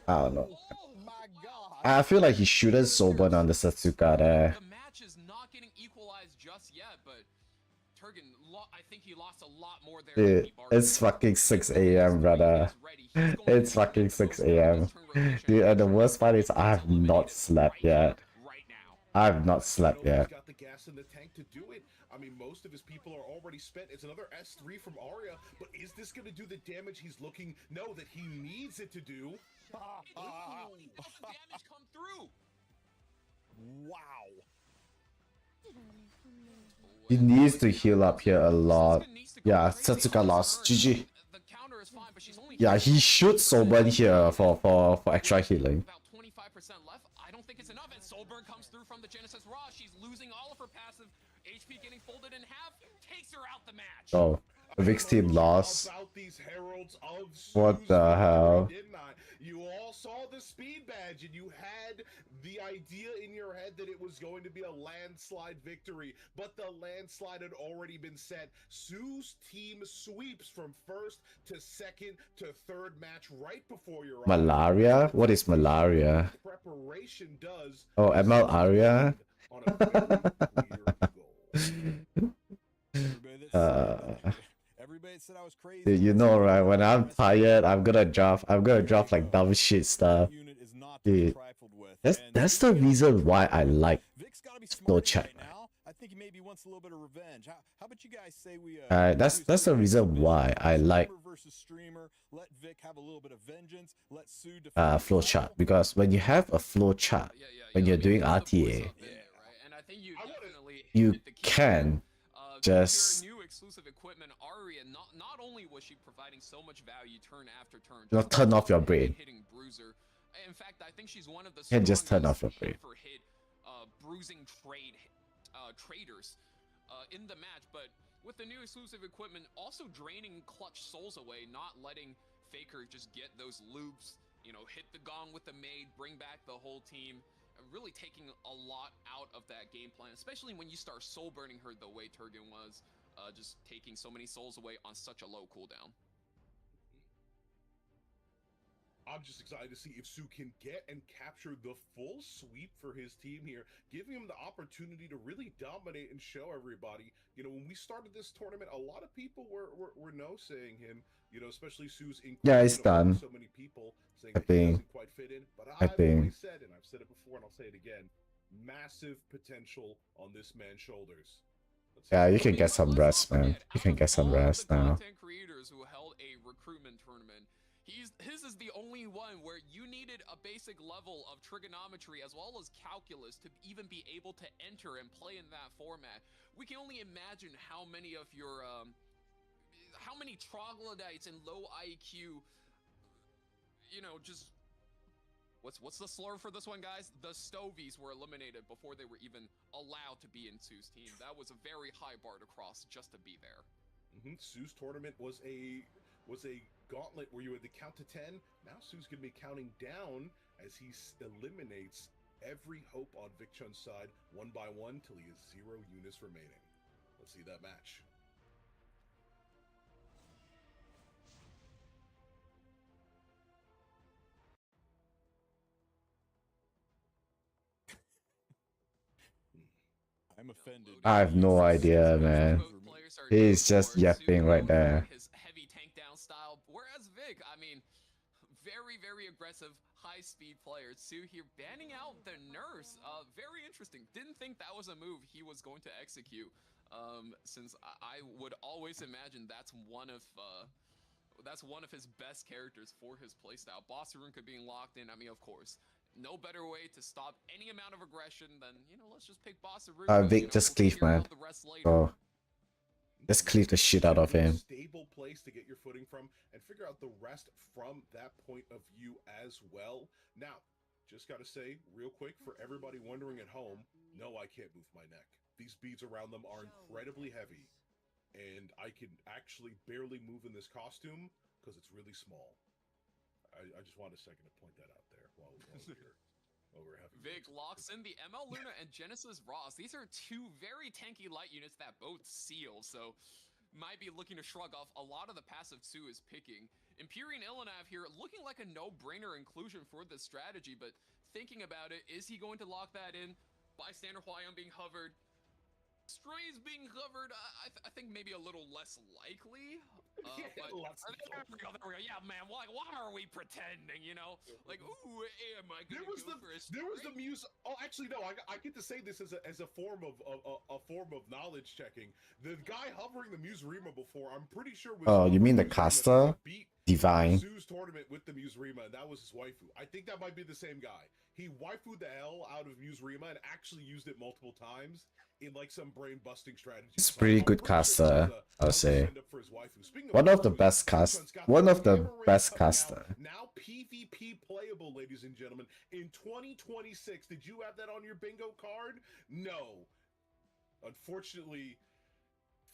I don't know. Oh my god. I feel like he shouldn't Soban on the Setsuka there. The match is not getting equalized just yet, but Turgan, I think he lost a lot more there. Dude, it's fucking 6 AM, brother. It's fucking 6 AM. Dude, and the worst part is I have not slept yet. I have not slept yet. Got the gas in the tank to do it. I mean, most of his people are already spent. It's another S3 from Arya, but is this going to do the damage he's looking? No, that he needs it to do. Damage come through. Wow. He needs to heal up here a lot. Yeah, Setsuka lost. GG. The counter is fine, but she's only Yeah, he should Soban here for extra healing. about 25% left. I don't think it's enough, and Soulburn comes through from the Genesis Raw. She's losing all of her passive. HP getting folded in half, takes her out the match. Oh, Vic's team lost. About these heralds of What the hell? didn't I? You all saw saw the speed badge and you had the idea in your head that it was going to be a landslide victory, but the landslide had already been set. Sue's team sweeps from first to second to third match right before your eyes. Malaria? What is malaria? Preparation does. Oh, ML Aria? On a very clear goal. Everybody said I was crazy. Dude, you know, right? When I'm tired, I'm gonna drop like dumb shit stuff. Dude, that's the reason why I like FLOWCHART. I think he maybe wants a little bit of revenge. How about you guys say we that's the reason why I like let Vic have a little bit of vengeance, let Sue FLOWCHART, because when you have a FLOWCHART, when you're doing RTA, you can just exclusive equipment, Aria, not only was she providing so much value turn after turn, turn off your brain. Hitting Bruiser. In fact, I think she's one of the You can just turn off your brain. hit for hit bruising traders in the match. But with the new exclusive equipment, also draining clutch souls away, not letting Faker just get those loops, you know, hit the gong with the maid, bring back the whole team. Really taking a lot out of that game plan, especially when you start soul burning her the way Turgan was. Just taking so many souls away on such a low cooldown. I'm just excited to see if Sue can get and capture the full sweep for his team here, giving him the opportunity to really dominate and show everybody. You know, when we started this tournament, a lot of people were no-saying him, you know, especially Sue's Yeah, it's done. So many people saying that he doesn't quite fit in. But I've always said, and I've said it before and I'll say it again, massive potential on this man's shoulders. Yeah, you can get some rest, man. You can get some rest now. Content creators who held a recruitment tournament, his is the only one where you needed a basic level of trigonometry as well as calculus to even be able to enter and play in that format. We can only imagine how many of your how many troglodytes and low IQ, you know, just what's the slur for this one, guys? The Stovies were eliminated before they were even allowed to be in Sue's team. That was a very high bar to cross just to be there. Sue's tournament was a gauntlet where you had to count to 10. Now Sue's gonna be counting down as he eliminates every hope on Vic Chun's side one by one till he has 0 units remaining. Let's see that match. I'm offended. I have no idea, man. He's just yapping right there. His heavy tank down style, whereas Vic, I mean, very aggressive, high-speed player. Sue here banning out the nurse. Very interesting. Didn't think that was a move he was going to execute. Since I would always imagine that's one of his best characters for his playstyle. Boss Ruka being locked in. I mean, of course, no better way to stop any amount of aggression than, you know, let's just pick Boss Ruka. Vic, just cleave, man. Oh. Just cleave the shit out of him. Stable place to get your footing from and figure out the rest from that point of view as well. Now, just got to say real quick for everybody wondering at home, no, I can't move my neck. These beads around them are incredibly heavy, and I can actually barely move in this costume because it's really small. I just wanted a second to point that out there while we're having Vic locks in the ML Luna and Genesis Ross. These are two very tanky light units that both seal, so might be looking to shrug off a lot of the passive Sue is picking. Empyrean Ilanav here looking like a no-brainer inclusion for this strategy, but thinking about it, is he going to lock that in? Bystander Hwayong being hovered. Strays being covered, I think maybe a little less likely. But there we go. Yeah, man. Why are we pretending? You know, like, ooh, am I gonna there was the muse. Oh, actually, no. I get to say this as a form of knowledge checking. The guy hovering the Muse Rima before, I'm pretty sure. Oh, you mean the caster? Divine. Sue's tournament with the Muse Rima, and that was his waifu. I think that might be the same guy. He waifu'd the hell out of Muse Rima and actually used it multiple times in like some brain busting strategy. It's pretty good caster, I'll say. One of the best caster. Now PvP playable, ladies and gentlemen. In 2026, did you have that on your bingo card? No. Unfortunately,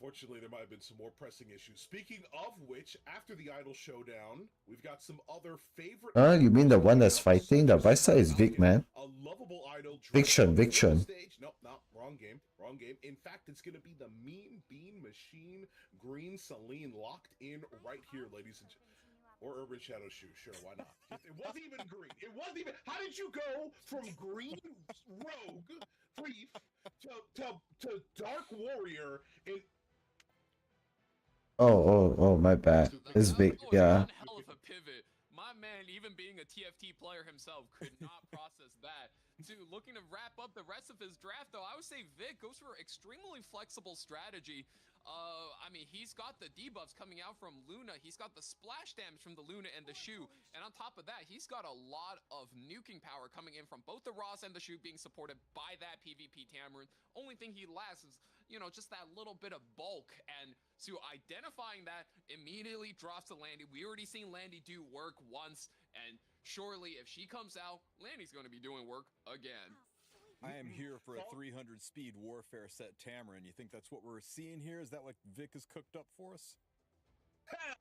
Unfortunately, there might have been some more pressing issues. Speaking of which, after the Idol Showdown, we've got some other favorite... You mean the one that's fighting? The right side is Vic, man. A lovable idol. Viction. Nope, wrong game. In fact, it's going to be the Mean Bean Machine Green Celine locked in right here, ladies and gentlemen. Or Urban Shadow Shoe, sure, why not? It wasn't even green. It wasn't even... How did you go from Green Rogue Brief to Dark Warrior in... Oh, my bad. It's Vic, yeah. One hell of a pivot. My man, even being a TFT player himself, could not process that. Dude, looking to wrap up the rest of his draft, though, I would say Vic goes for extremely flexible strategy. I mean, he's got the debuffs coming out from Luna. He's got the splash damage from the Luna and the Shoe. And on top of that, he's got a lot of nuking power coming in from both the Ross and the Shoe being supported by that PvP Tamarin. Only thing he lacks is, you know, just that little bit of bulk. And so identifying that immediately drops to Landy. We already seen Landy do work once. And surely if she comes out, Landy's going to be doing work again. I am here for a 300 speed warfare set Tamarin. You think that's what we're seeing here? Is that what Vic has cooked up for us?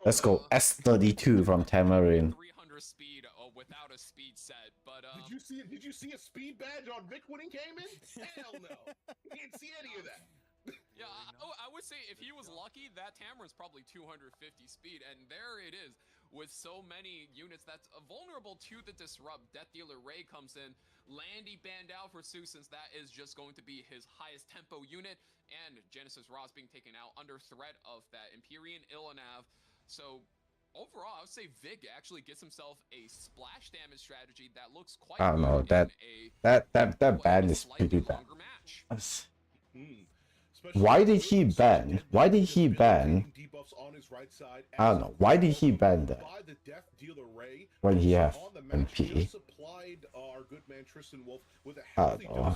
Let's go S32 from Tamarin. 300 speed without a speed set, but Did you see a speed badge on Vic when he came in? Hell no. You didn't see any of that. Yeah, I would say if he was lucky, that Tamarin's probably 250 speed, and there it is. With so many units that's vulnerable to the disrupt. Death Dealer Ray comes in. Landy banned out for Sue, since that is just going to be his highest tempo unit. And Genesis Ross being taken out under threat of that Empyrean Illanav. So overall, I would say Vic actually gets himself a splash damage strategy that looks quite I don't know, good that ban is pretty bad. Match. Why did he ban? Why did he ban? I don't know. Why did he ban that? When he have MP? I don't know.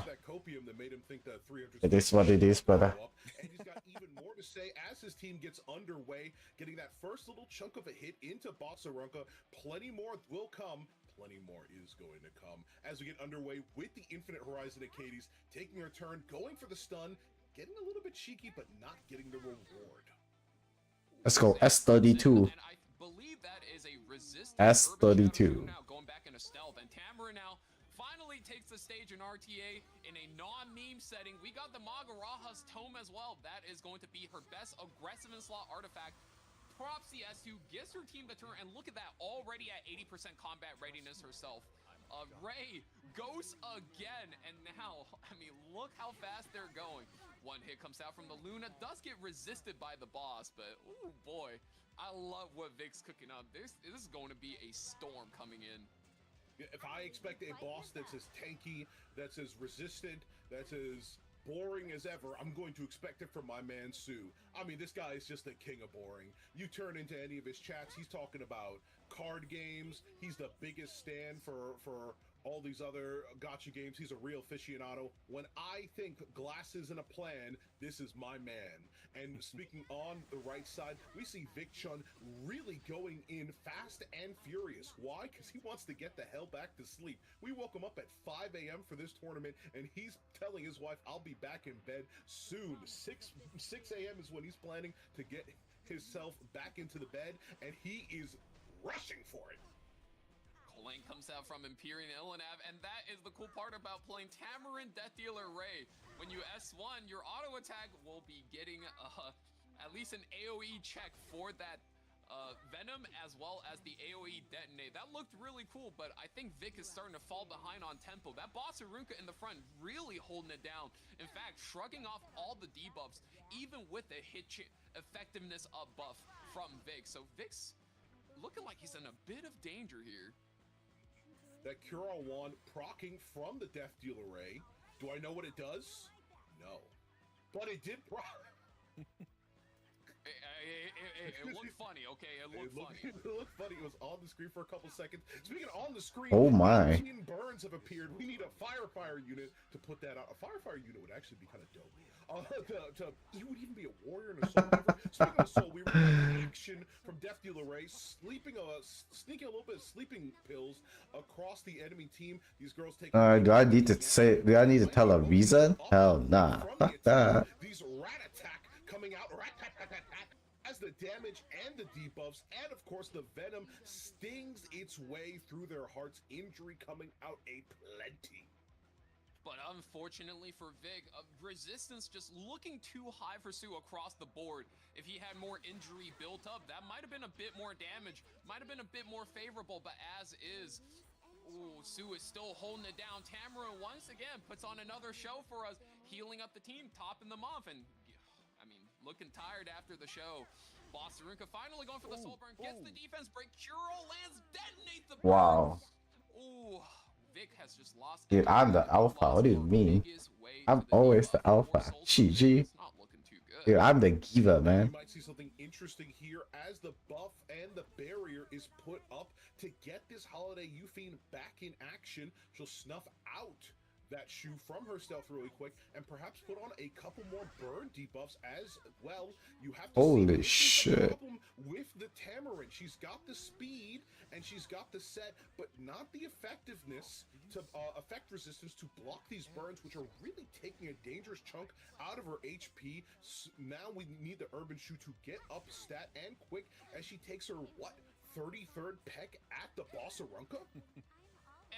It is what it is, brother. And he's got even more to say as his team gets underway, getting that first little chunk of a hit into Botsarunka. Plenty more will come. Plenty more is going to come as we get underway with the Infinite Horizon Acades taking her turn, going for the stun, getting a little bit cheeky, but not getting the reward. Let's go S32. And I believe that is a resistant S32. now going back into stealth, and Tamarin now finally takes the stage in RTA in a non-meme setting. We got the Magaraha's Tome as well. That is going to be her best aggressive in slot artifact. Props the S2, gives her team the turn, and look at that, already at 80% combat readiness herself. Ray goes again, and now, I mean, look how fast they're going. One hit comes out from the Luna, does get resisted by the boss, but ooh boy, I love what Vic's cooking up. This is going to be a storm coming in. If I expect a boss that's as tanky, that's as resistant, that's as boring as ever, I'm going to expect it from my man Sue. I mean, this guy is just the king of boring. You turn into any of his chats, he's talking about card games. He's the biggest stand for all these other gacha games. He's a real aficionado. When I think glasses and a plan, this is my man. And speaking on the right side, we see Vic Chun really going in fast and furious. Why? Because he wants to get the hell back to sleep. We woke him up at 5 a.m. for this tournament, and he's telling his wife, I'll be back in bed soon. 6 a.m. is when he's planning to get himself back into the bed, and he is rushing for it. Lane comes out from Empyrean Illanav, and that is the cool part about playing Tamarin Death Dealer Ray. When you S1, your auto attack will be getting at least an AoE check for that Venom, as well as the AoE detonate. That looked really cool, but I think Vic is starting to fall behind on tempo. That Botsarunka in the front really holding it down. In fact, shrugging off all the debuffs, even with the hit effectiveness buff from Vic. So Vic's looking like he's in a bit of danger here. That Cure wand procking from the Death Dealer Ray. Do I know what it does? No. But it did proc. It looked funny, okay? It looked funny. It looked funny. It was on the screen for a couple seconds. Speaking of on the screen, oh my. 18 burns have appeared. We need a Firefire unit to put that out. A Firefire unit would actually be kind of dope. You would even be a warrior and a soul weaver. Speaking of soul weaver, action from Death Dealer Ray, sneaking a little bit of sleeping pills across the enemy team. These girls take. Do I need to tell a reason? Hell nah. These rat attack coming out as the damage and the debuffs, and of course the venom stings its way through their hearts, injury coming out a plenty. But unfortunately for Vic, resistance just looking too high for Sue across the board. If he had more injury built up, that might have been a bit more damage, might have been a bit more favorable, but as is, ooh, Sue is still holding it down. Tamara once again puts on another show for us, healing up the team, topping them off, and I mean, looking tired after the show. Bossarunka finally going for the soul burn, gets the defense break, Kuro lands, detonate the burn. Wow. Ooh. Vic has just lost. Dude, I'm the alpha. What do you mean? I'm always the alpha. GG. Dude, I'm the giver, man. You might see something interesting here as the buff and the barrier is put up to get this Holiday Euphine back in action. She'll snuff out that shoe from her stealth really quick and perhaps put on a couple more burn debuffs as well. You have to Holy see shit. problem with the Tamarin. She's got the speed and she's got the set, but not the effectiveness to effect resistance to block these burns, which are really taking a dangerous chunk out of her HP. Now we need the Urban Shoe to get up stat and quick as she takes her, what, 33rd peck at the Bossarunka?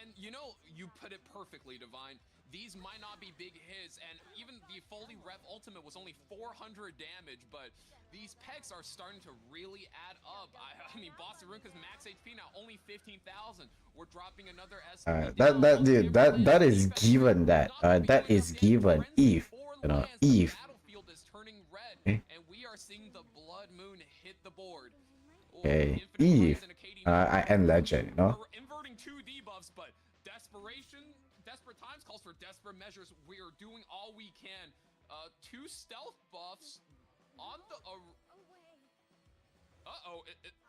And you know, you put it perfectly, Divine. These might not be big hits, and even the Foley Rep Ultimate was only 400 damage, but these pegs are starting to really add up. I mean, Bossarunka's max HP now only 15,000. We're dropping another SP. That is given that. That is given if, you know, if. Battlefield is turning red, and we are seeing the Blood Moon hit the board. Okay, if I end legend, you know. We're inverting two debuffs, but desperate times calls for desperate measures. We are doing all we can. Two stealth buffs on the.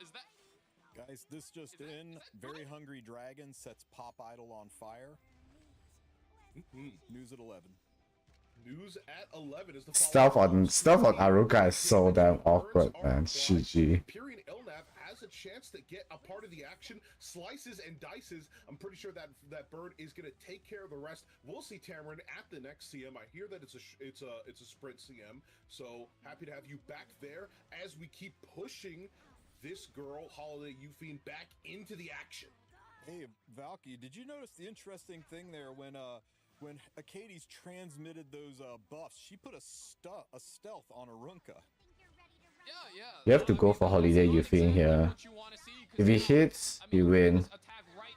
Is that? Guys, this just in. Very Hungry Dragon sets Pop Idol on fire. News at 11. News at 11 is the Stuff on Aruka is so damn awkward, man. GG. Pyrian Ilnav has a chance to get a part of the action, slices and dices. I'm pretty sure that bird is going to take care of the rest. We'll see Tamarin at the next CM. I hear that it's a sprint CM, so happy to have you back there as we keep pushing this girl Holiday Euphine back into the action. Hey, Valky, did you notice the interesting thing there when Acades transmitted those buffs? She put a stealth on Arunka. Yeah. You have to go for Holiday Euphine here. If he hits, you win.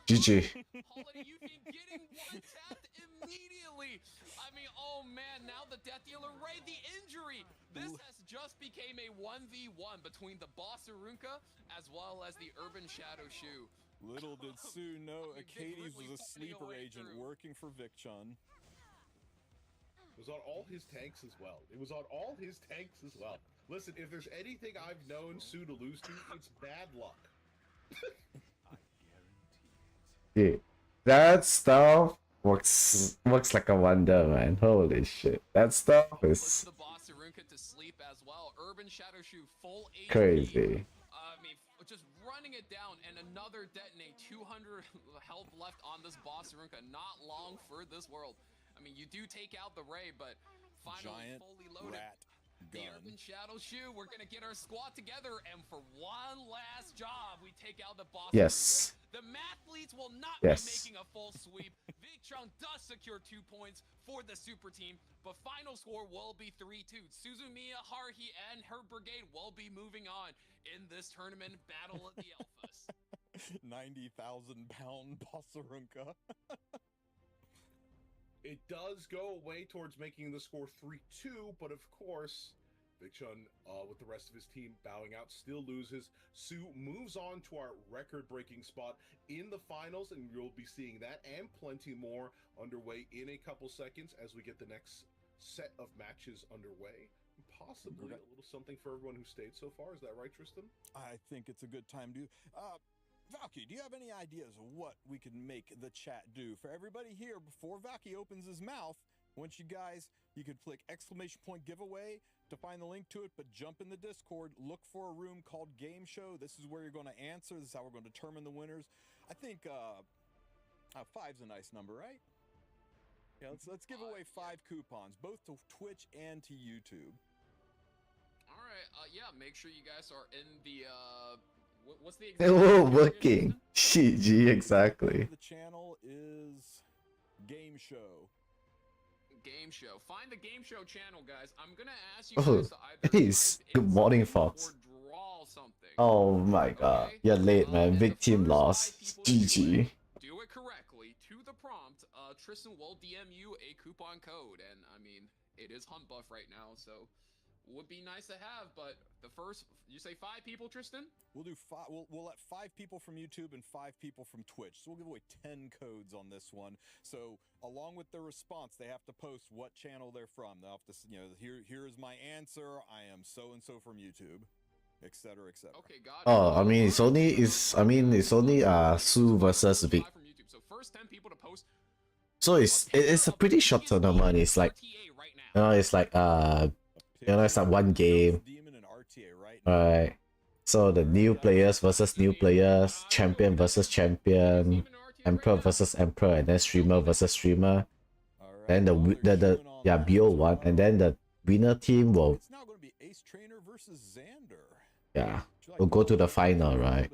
GG. Holiday Euphine getting one tapped immediately. I mean, oh man, now the Death Dealer Ray, the injury. This has just became a 1v1 between the Bossarunka as well as the Urban Shadow Shoe. Little did Sue know Acades was a sleeper agent working for Vicchun. It was on all his tanks as well. Listen, if there's anything I've known Sue to lose to, it's bad luck. Dude, that stuff works like a wonder, man. Holy shit. That stuff is the Bossarunka to sleep as well. Urban Shadow Shoe full HP. crazy. I mean, just running it down and another detonate. 200 health left on this Bossarunka. Not long for this world. I mean, you do take out the Ray, but finally Giant fully loaded. Rat The gun. Urban Shadow Shoe. We're gonna get our squad together, and for one last job, we take out the Bossarunka. Yes. The Mathletes will not Yes. be making a full sweep. Vicchun does secure 2 points for the super team, but final score will be 3-2. Suzumiya, Haruhi, and her brigade will be moving on in this tournament, Battle of the Alphas. 90,000-pound Bossarunka. It does go away towards making the score 3-2, but of course, Vicchun, with the rest of his team bowing out, still loses. Sue moves on to our record-breaking spot in the finals, and you'll be seeing that and plenty more underway in a couple seconds as we get the next set of matches underway. Possibly a little something for everyone who stayed so far. Is that right, Tristan? I think it's a good time to. Valky, do you have any ideas of what we could make the chat do? For everybody here, before Valky opens his mouth, once you could click ! giveaway to find the link to it, but jump in the Discord, look for a room called Game Show. This is where you're going to answer. This is how we're going to determine the winners. I think 5's a nice number, right? Yeah, let's give away 5 coupons, both to Twitch and to YouTube. Yeah, make sure you guys are in the what's the exact Oh, name working. again, Shit, G, exactly. The channel is Game Show. Game Show. Find the Game Show channel, guys. I'm gonna ask you Oh, guys to either peace. type in Good morning, something Fox. or draw something. Oh my god. Okay? You're late, man. And Big the team first loss. 5 people to GG. do it correctly to the prompt. Tristan will DM you a coupon code, and I mean, it is Hunt Buff right now, so would be nice to have. But the first, you say 5 people, Tristan? We'll do 5. We'll let 5 people from YouTube and 5 people from Twitch. So we'll give away 10 codes on this one. So along with their response, they have to post what channel they're from. They'll have to, here is my answer. I am so and so from YouTube, etc., etc. Okay, got it. Oh, I mean, it's only Sue versus Vic. From YouTube. So first 10 people to post. So it's a pretty short tournament. It's like, it's like it's like one game. Right. So the new players versus new players, champion versus champion, emperor versus emperor, and then streamer versus streamer. Then the BO1, and then the winner team will. It's now going to be Ace Trainer versus Xander. Yeah, we'll go to the final, right?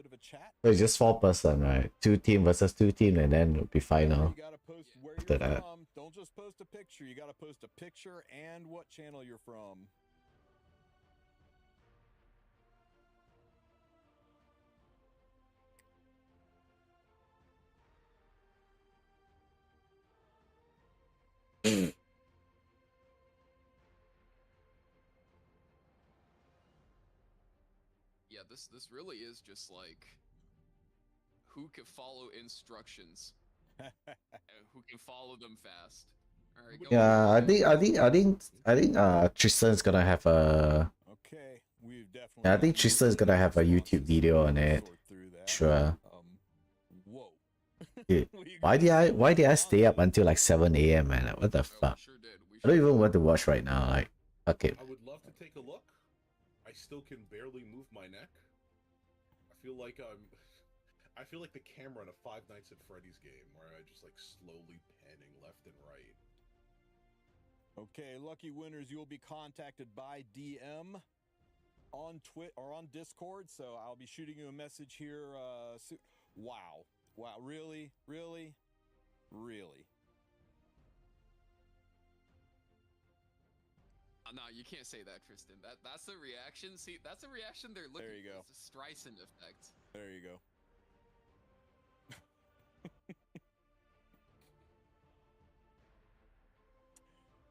So it's just 4 person, right? 2 team versus 2 team, and then it'll be final. You gotta post where After you're that. from. Don't just post a picture. You gotta post a picture and what channel you're from. Yeah, this really is just like who can follow instructions and who can follow them fast. All right, go Yeah, ahead. I think Tristan's gonna have a. Okay, we've definitely. Yeah, I think Tristan's gonna have a YouTube video on it. Sort through that. Sure. Whoa. Dude, why did I stay up until like 7 a.m. man? What the Oh, fuck? we sure did. We I don't sure even did. want to watch right now. Like, fuck it. I would love to take a look. I still can barely move my neck. I feel like the camera in a Five Nights at Freddy's game where I just like slowly panning left and right. Okay, lucky winners, you will be contacted by DM on Twitch or on Discord. So I'll be shooting you a message here. Soon. Wow, really. No, you can't say that, Tristan. That's the reaction. See, that's the reaction they're looking. There you go. It's a Streisand effect. There you go.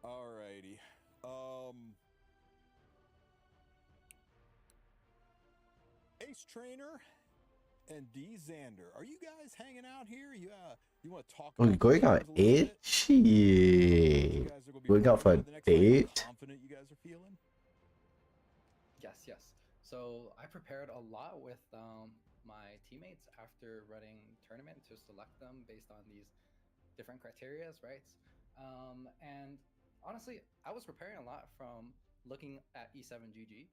Alrighty. Ace Trainer and D Xander. Are you guys hanging out here? You want to talk Oh, you're going out games a little eight? bit? Shit. You guys are gonna be Going out for ready a the next round? How date? confident you guys are feeling? Yes. So I prepared a lot with my teammates after running tournament to select them based on these different criterias, right? And honestly, I was preparing a lot from looking at E7GG,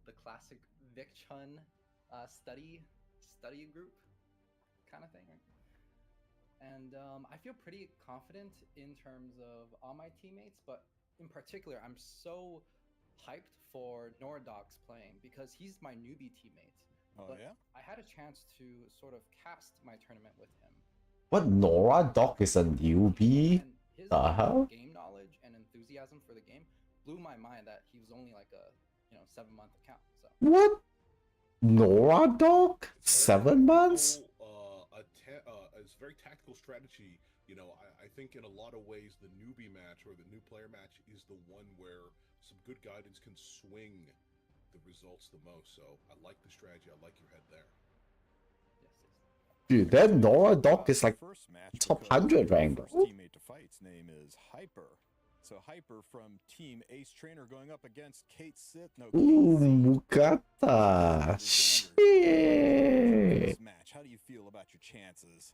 the classic Vic Chun study group kind of thing, right? And I feel pretty confident in terms of all my teammates, but in particular, I'm so hyped for Noradoc's playing because he's my newbie teammate. Oh But yeah. I had a chance to sort of cast my tournament with him. What, Nora Doc is a newbie? And his The hell? game knowledge and enthusiasm for the game blew my mind that he was only like a 7-month account. So What? Nora Doc? 7 months? It's very tactical strategy. I think in a lot of ways the newbie match or the new player match is the one where some good guidance can swing the results the most. So I like the strategy. I like your head there. yes. Dude, that Nora Doc is like First match top because 100 our ranked, First bro. teammate to fight's name is Hyper. So Hyper from Team Ace Trainer going up against Kate Sith. No, Ooh, Kate Mukata. Z. Shit. This match, how do you feel about your chances?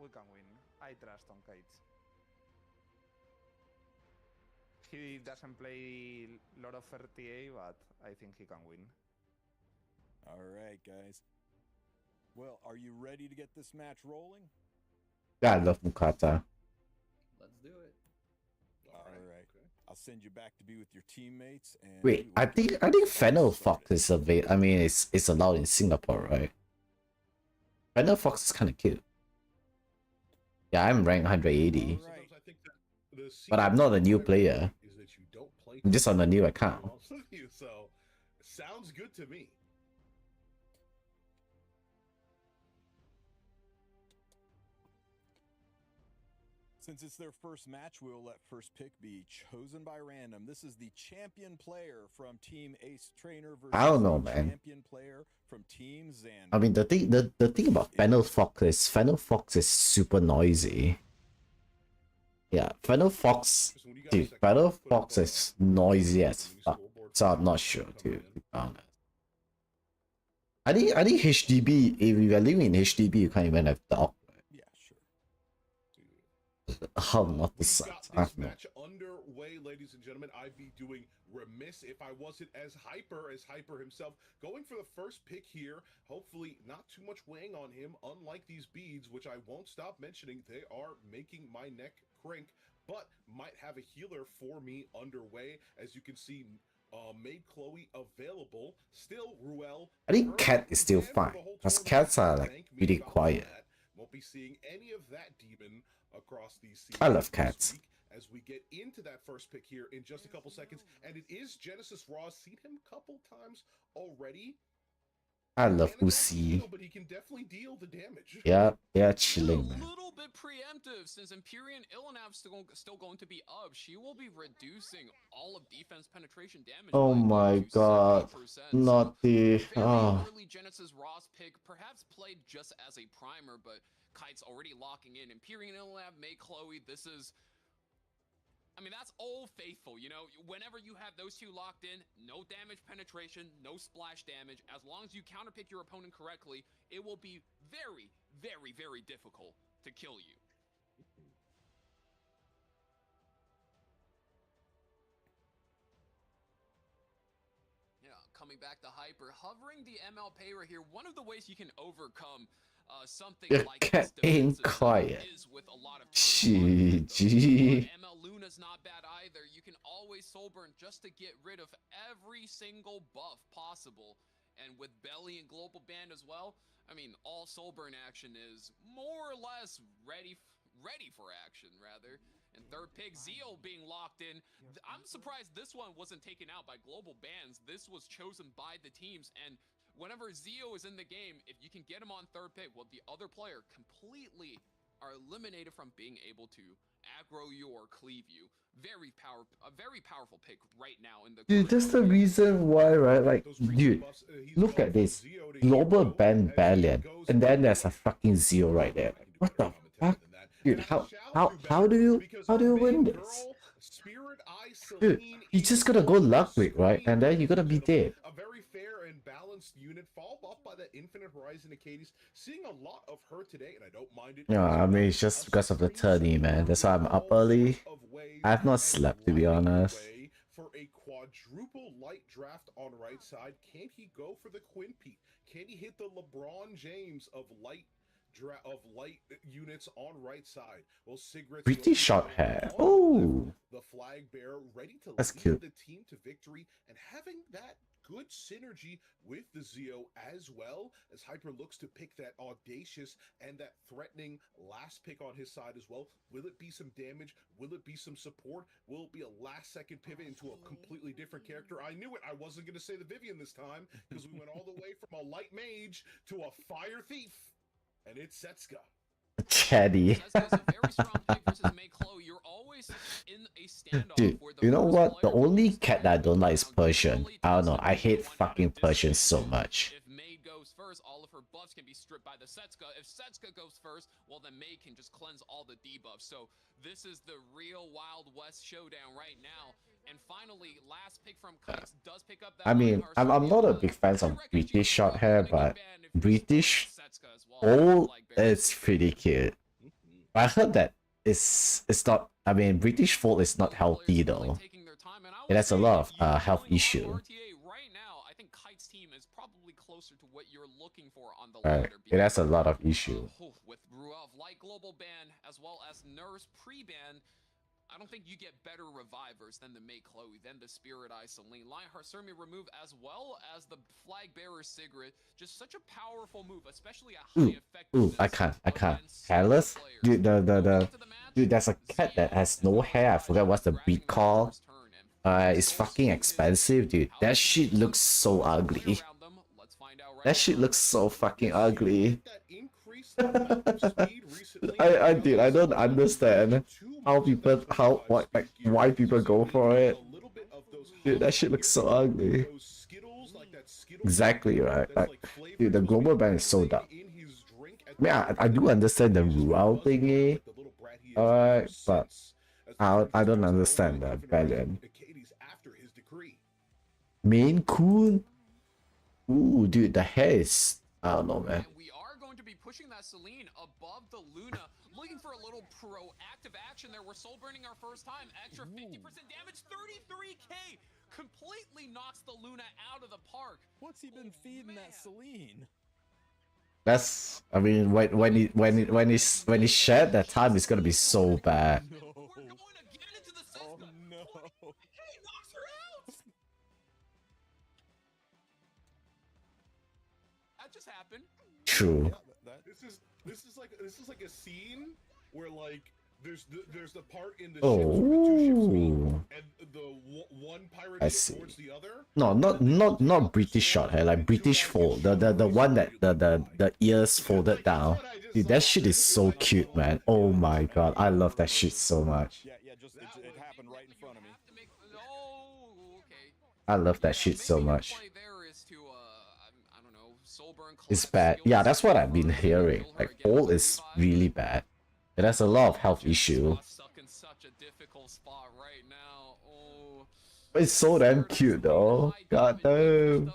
We can win. I trust on Kate. He doesn't play lot of RTA, but I think he can win. All right, guys. Well, are you ready to get this match rolling? Yeah, I love Mukata. Let's do it. All right. I'll send you back to be with your teammates. And Wait, I think Fennel Fox is I mean, it's allowed in Singapore, right? Fennel Fox is kind of cute. Yeah, I'm ranked 180, but I'm not a new player. I'm just on a new account. So, sounds good to me. Since it's their first match, we'll let first pick be chosen by random. This is the champion player from Team Ace Trainer versus I don't know, the man. champion player from Team Xander. I mean, the thing about Fennel Fox is super noisy. Yeah, Fennel Fox, dude, Fennel Fox is noisy as fuck. So I'm not sure, to be honest. I think HDB, if you are living in HDB, you can't even have dog. Yeah, sure. How not the We've size? got I this don't know. match underway, ladies and gentlemen. I'd be doing remiss if I wasn't as hyper himself. Going for the first pick here. Hopefully not too much weighing on him, unlike these beads, which I won't stop mentioning. They are making my neck crank, but might have a healer for me underway. As you can see, made Chloe available. Still, Ruel. I think Cat is still fine, because cats are like pretty quiet. Won't be seeing any of that demon across these seasons. I love cats. As we get into that first pick here in just a couple seconds, and it is Genesis Raw. Seen him a couple times already. I love Uzi. But he can definitely deal the damage. Yeah, they're chilling, man. A little bit preemptive since Empyrean Ilinav's still going to be up. She will be reducing all of defense penetration damage. Oh my god, not the Early Genesis Ross pick, perhaps played just as a primer, but Kite's already locking in. Empyrean Ilinav, May Chloe, this is... I mean, that's Old Faithful, you know? Whenever you have those two locked in, no damage penetration, no splash damage. As long as you counterpick your opponent correctly, it will be very, very, very difficult to kill you. Yeah, coming back to Hyper, hovering the ML Payra here, one of the ways you can overcome something the like cat this ain't quiet. is with a lot of GG. ML Luna's not bad either. You can always soul burn just to get rid of every single buff possible. And with Belly and Global Band as well, I mean, all soul burn action is more or less ready for action, rather. And third pick, Zeo being locked in. I'm surprised this one wasn't taken out by Global Bands. This was chosen by the teams, and whenever Zeo is in the game, if you can get him on third pick, well, the other player completely are eliminated from being able to aggro you or cleave you. A very powerful pick right now in the... Dude, that's the reason why, right? Like, dude, look at this. Global Band Valiant, and then there's a fucking Zeo right there. What the fuck? Dude, how do you win this? Dude, you just gotta go luck break, right? And then you gotta be dead. A very fair and balanced unit, followed up by the Infinite Horizon Acades. Seeing a lot of her today, and I don't mind it. Yeah, I mean, it's just because of the tourney, man. That's why I'm up early. I have not slept, to be honest. For a quadruple light draft on right side, can he go for the Quinpeat? Can he hit the LeBron James of light units on right side? Well, Sigrid Pretty short hair. Oh, the flag bearer ready to that's lead cute. the team to victory, and having that good synergy with the Zeo as well, as Hyper looks to pick that audacious and that threatening last pick on his side as well. Will it be some damage? Will it be some support? Will it be a last second pivot into a completely different character? I knew it. I wasn't going to say the Vivian this time, because we went all the way from a light mage to a fire thief. And it's Setsuka. Chatty. Dude, you know what? The only cat that I don't like is Persian. I don't know. I hate fucking Persian so much. If Maid goes first, all of her buffs can be stripped by the Setsuka. If Setsuka goes first, well, then Maid can just cleanse all the debuffs. So this is the real Wild West showdown right now. And finally, last pick from Kites does pick up that. I mean, I'm not a big fan of British short hair, but British old is pretty cute. I heard that it's not. I mean, British folk is not healthy though. It has a lot of health issue. Right now, I think Kite's team is probably closer to what you're looking for on the Right, ladder. it has a lot of issue. With Ruel, like Global Ban as well as Nurse pre-ban, I don't think you get better revivers than the May Chloe, than the Spirit Eye Celine. Lionheart Surmi remove as well as the Flag Bearer Sigrid. Just such a powerful move, especially at high effectiveness. I can't. Hairless? Dude, dude, there's a cat that has no hair. I forgot what's the breed called. It's fucking expensive, dude. That shit looks so ugly. That shit looks so fucking ugly. Dude, I don't understand how people, why people go for it. Dude, that shit looks so ugly. Exactly right. Like, dude, the global ban is so dumb. I mean, I do understand the rule thingy. Alright, but I don't understand the ban. Maine Coon? Ooh, dude, the hair is... I don't know, man. And we are going to be pushing that Celine above the Luna, looking for a little proactive action there. We're soul burning our first time. Extra 50% damage, 33k! Completely knocks the Luna out of the park. What's he been feeding that Celine? That's... I mean, when he's shared that time, it's gonna be so bad. We're going again into the Cessna. Oh no! Hey, knocks her out! That just happened. True. This is like a scene where like there's the part in the Oh. ships where the two ships meet, and the one pirate I ship see. boards the other. No, not British short hair, like British fold. The one that the ears folded down. Dude, that shit is so cute, man. Oh my god, I love that shit so much. Yeah, just it happened right in front of me. I love that shit so much. It's bad. Yeah, that's what I've been hearing. Like, all is really bad. It has a lot of health issue. But it's so damn cute though. God damn.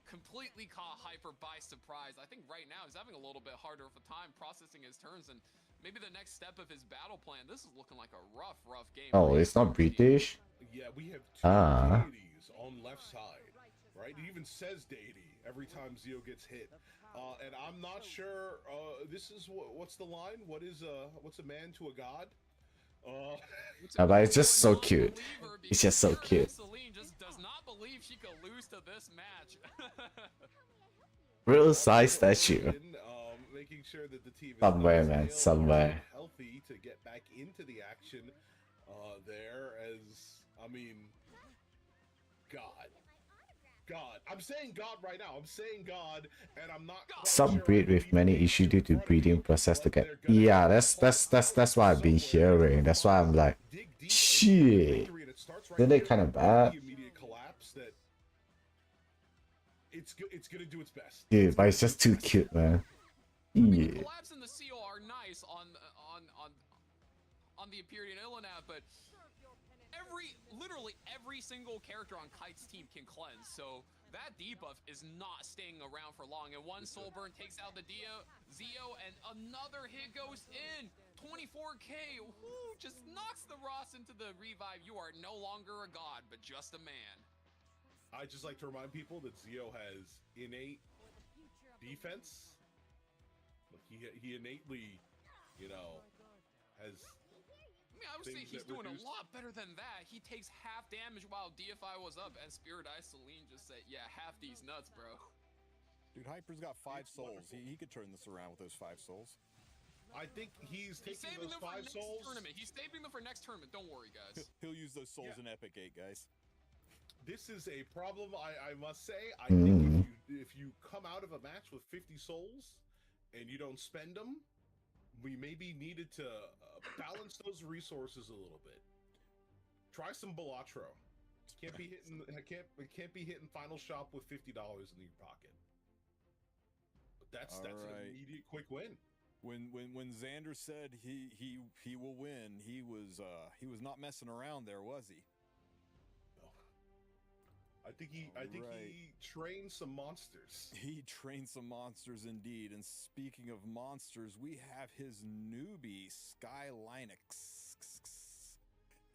Completely caught Hyper by surprise. I think right now he's having a little bit harder of a time processing his turns, and maybe the next step of his battle plan. This is looking like a rough game. Oh, it's not British? Yeah, we have two deities on left side, right? It even says deity every time Zio gets hit. And I'm not sure, this is, what's the line? What's a man to a god? But it's just so cute. It's just so cute. Celine just does not believe she could lose to this match. Real size statue. Making sure that the team is Somewhere, man, somewhere. healthy to get back into the action there, as I mean, God, I'm saying God right now. I'm saying God, and I'm not. Some breed with many issues due to breeding process to get. Yeah, that's what I've been hearing. That's why I'm like, shit. Then they kind of bad. It's gonna do its best. Dude, but it's just too cute, man. Yeah. The collapse and the seal are nice on the Imperial Illinav, but literally every single character on Kite's team can cleanse, so that debuff is not staying around for long. And one soul burn takes out the Zio, and another hit goes in. 24k, whoo, just knocks the Ross into the revive. You are no longer a god, but just a man. I just like to remind people that Zio has innate defense. Like he innately, has. I mean, I would say he's doing a lot better than that. He takes half damage while DFI was up, and Spirit Eye Celine just said, "Yeah, half these nuts, bro." Dude, Hyper's got 5 souls. He could turn this around with those 5 souls. I think he's taking those 5 souls. He's saving them for next tournament. Don't worry, guys. He'll use those souls in Epic 8, guys. This is a problem, I must say. I think if you come out of a match with 50 souls and you don't spend them, we maybe needed to balance those resources a little bit. Try some Balatro. Can't be hitting final shop with $50 in your pocket. But that's an immediate quick win. When Xander said he will win, he was not messing around there, was he? I think he trained some monsters. He trained some monsters indeed. And speaking of monsters, we have his newbie, Sky Linux.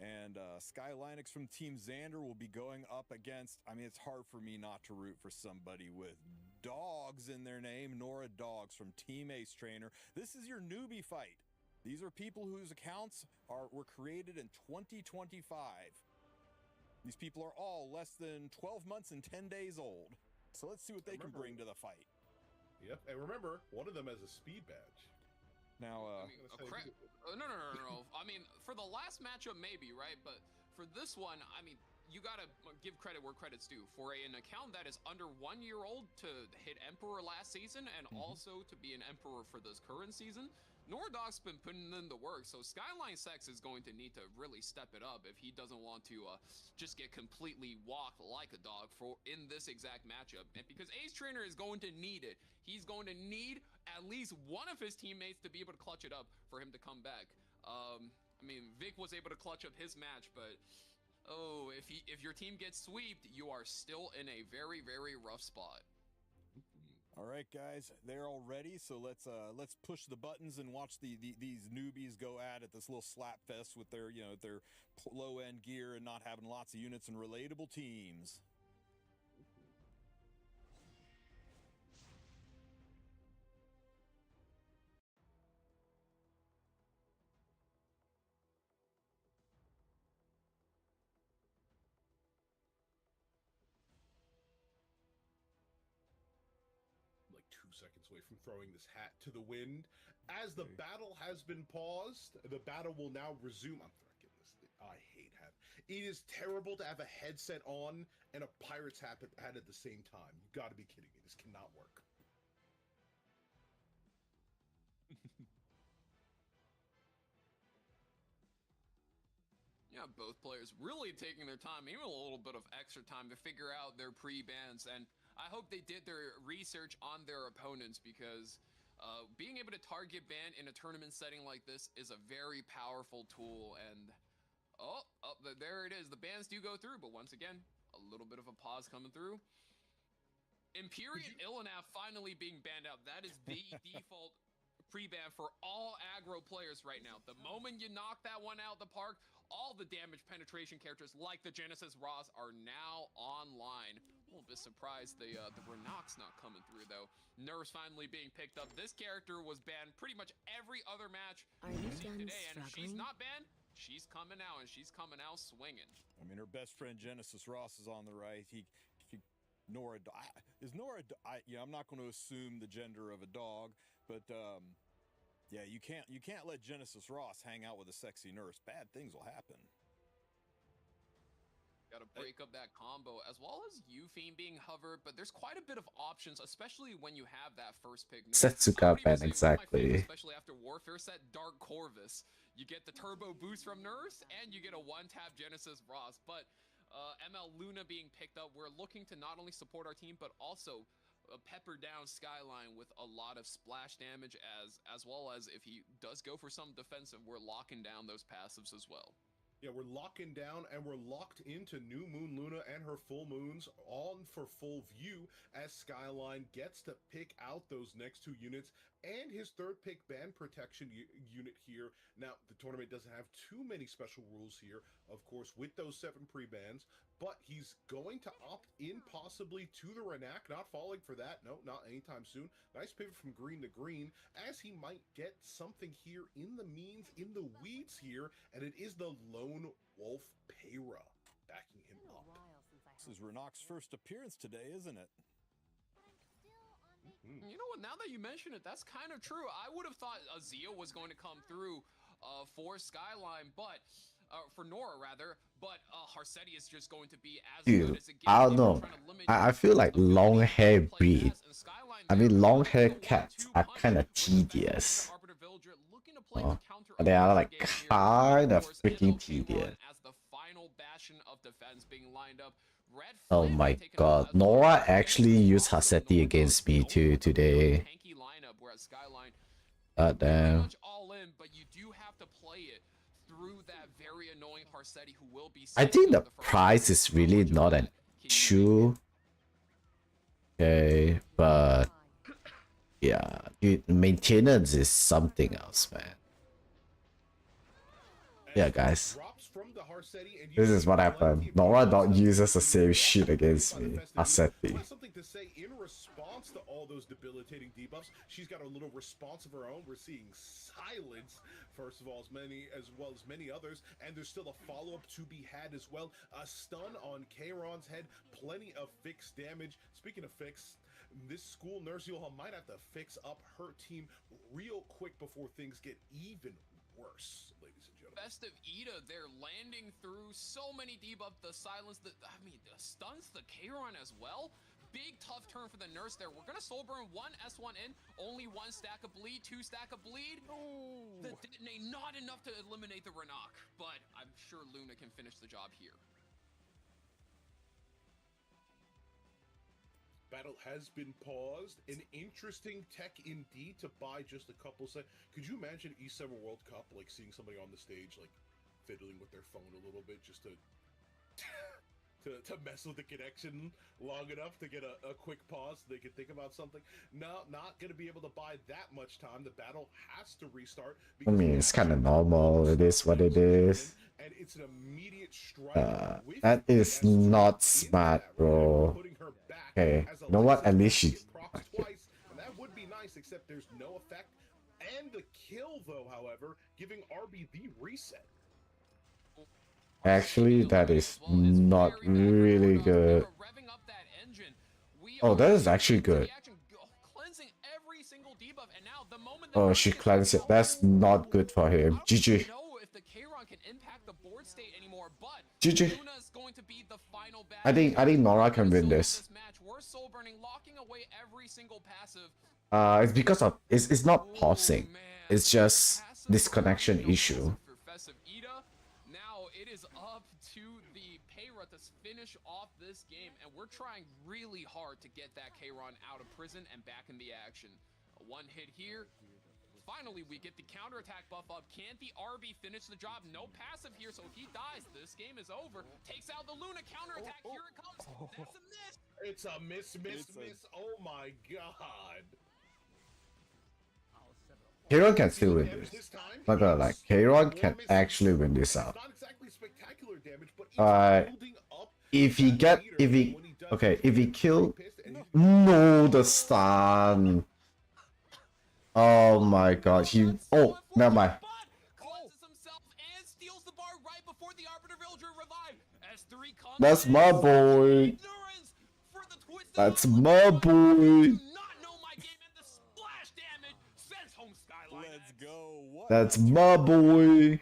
And Sky Linux from Team Xander will be going up against, I mean, it's hard for me not to root for somebody with dogs in their name. Nora Dogs from Team Ace Trainer. This is your newbie fight. These are people whose accounts were created in 2025. These people are all less than 12 months and 10 days old. So let's see what they can bring to the fight. Yep, and remember, one of them has a speed badge. Now, I mean, no. I mean, for the last matchup, maybe, right? But for this one, I mean, you gotta give credit where credit's due. For an account that is under 1 year old to hit Emperor last season and also to be an Emperor for this current season, Nordog's been putting in the work, so Skyline Sex is going to need to really step it up if he doesn't want to just get completely walked like a dog in this exact matchup. And because Ace Trainer is going to need it, he's going to need at least one of his teammates to be able to clutch it up for him to come back. I mean, Vic was able to clutch up his match, but oh, if your team gets sweeped, you are still in a very, very rough spot. all right, guys, they're all ready. So let's push the buttons and watch these newbies go at this little slap fest with their their low end gear and not having lots of units and relatable teams. Like 2 seconds away from throwing this hat to the wind. As the battle has been paused, the battle will now resume. I'm freaking this. I hate hat. It is terrible to have a headset on and a pirate's hat at the same time. You got to be kidding me. This cannot work. Yeah, both players really taking their time, even a little bit of extra time to figure out their pre-bans, and I hope they did their research on their opponents because being able to target ban in a tournament setting like this is a very powerful tool, and there it is. The bans do go through, but once again, a little bit of a pause coming through. Empyrean Illinaf finally being banned out. That is the default pre-ban for all aggro players right now. The moment you knock that one out the park, all the damage penetration characters like the Genesis Ross are now online. A little bit surprised the Renok's not coming through though. Nerves finally being picked up. This character was banned pretty much every other match we've seen today, and if she's not banned, she's coming out, and she's coming out swinging. I mean, her best friend Genesis Ross is on the right. Nora is Nora. I'm not going to assume the gender of a dog, but yeah, you can't let Genesis Ross hang out with a sexy nurse. Bad things will happen. Got to break up that combo, as well as Euphine being hovered, but there's quite a bit of options, especially when you have that first pick. Setsuka ban, exactly. Especially after Warfare set Dark Corvus. You get the turbo boost from Nurse, and you get a one-tap Genesis Ross, but ML Luna being picked up, we're looking to not only support our team, but also pepper down Skyline with a lot of splash damage, as well as if he does go for some defensive, we're locking down those passives as well. Yeah, we're locking down and we're locked into New Moon Luna and her full moons on for full view as Skyline gets to pick out those next two units and his third pick ban protection unit here. Now, the tournament doesn't have too many special rules here, of course, with those 7 pre-bans, but he's going to opt in possibly to the Renak, not falling for that. No, not anytime soon. Nice pivot from green to green, as he might get something here in the means, in the weeds here, and it is the Lone Wolf Payra backing him up. This is Renok's first appearance today, isn't it? You know what, now that you mention it, that's kind of true. I would have thought Azia was going to come through for Skyline, but for Nora rather, but Harsetti is just going to be as good as it gets. I don't know. I feel like long hair breed. I mean, long hair cats are kind of tedious. They are like kind of freaking tedious. As the final bastion of defense being lined up. Oh my god, Nora actually used Harsetti against me too today. God damn. I think the price is really not an issue. Okay, but yeah, dude, maintenance is something else, man. Yeah, guys. Drops from the Harsetti, and This is what happened. Nora not uses the same shit against me. Harsetti. Something to say in response to all those debilitating debuffs. She's got a little response of her own. We're seeing silence, first of all, as well as many others, and there's still a follow-up to be had as well. A stun on Kayron's head, plenty of fixed damage. Speaking of fix, this school nurse might have to fix up her team real quick before things get even worse, ladies and gentlemen. Festive Ida, they're landing through so many debuff, the silence, the stuns the Kayron as well. Big tough turn for the nurse there. We're gonna soul burn one S1 in, only one stack of bleed, two stack of bleed. Oh. The detonate, not enough to eliminate the Renok, but I'm sure Luna can finish the job here. Battle has been paused. An interesting tech indeed to buy just a couple seconds. Could you imagine E7 World Cup, like seeing somebody on the stage, like fiddling with their phone a little bit just to to mess with the connection long enough to get a quick pause so they can think about something? No, not going to be able to buy that much time. The battle has to restart. I mean, it's kind of normal. It is what it is. And it's an immediate strike. That is not smart, bro. Okay, you know what? At least she... Twice, and that would be nice, except there's no effect. And the kill, though, however, giving RB the reset. Actually, that is not really good. Oh, that is actually good. Oh, she cleansed it. That's not good for him. GG. GG. I think Nora can win this. It's because of it's not pausing. It's just disconnection issue. Now it is up to the Payra to finish off this game, and we're trying really hard to get that Kayron out of prison and back in the action. A one hit here. Finally, we get the counterattack buff up. Can't the RB finish the job? No passive here, so if he dies, this game is over. Takes out the Luna counterattack. Here it comes. That's a miss. It's a miss. Oh my god. Kayron can still win this. Not gonna lie, Kayron can actually win this out. If he kill, no, the stun. Oh my god, oh, never mind. That's my boy. That's my boy. That's my boy.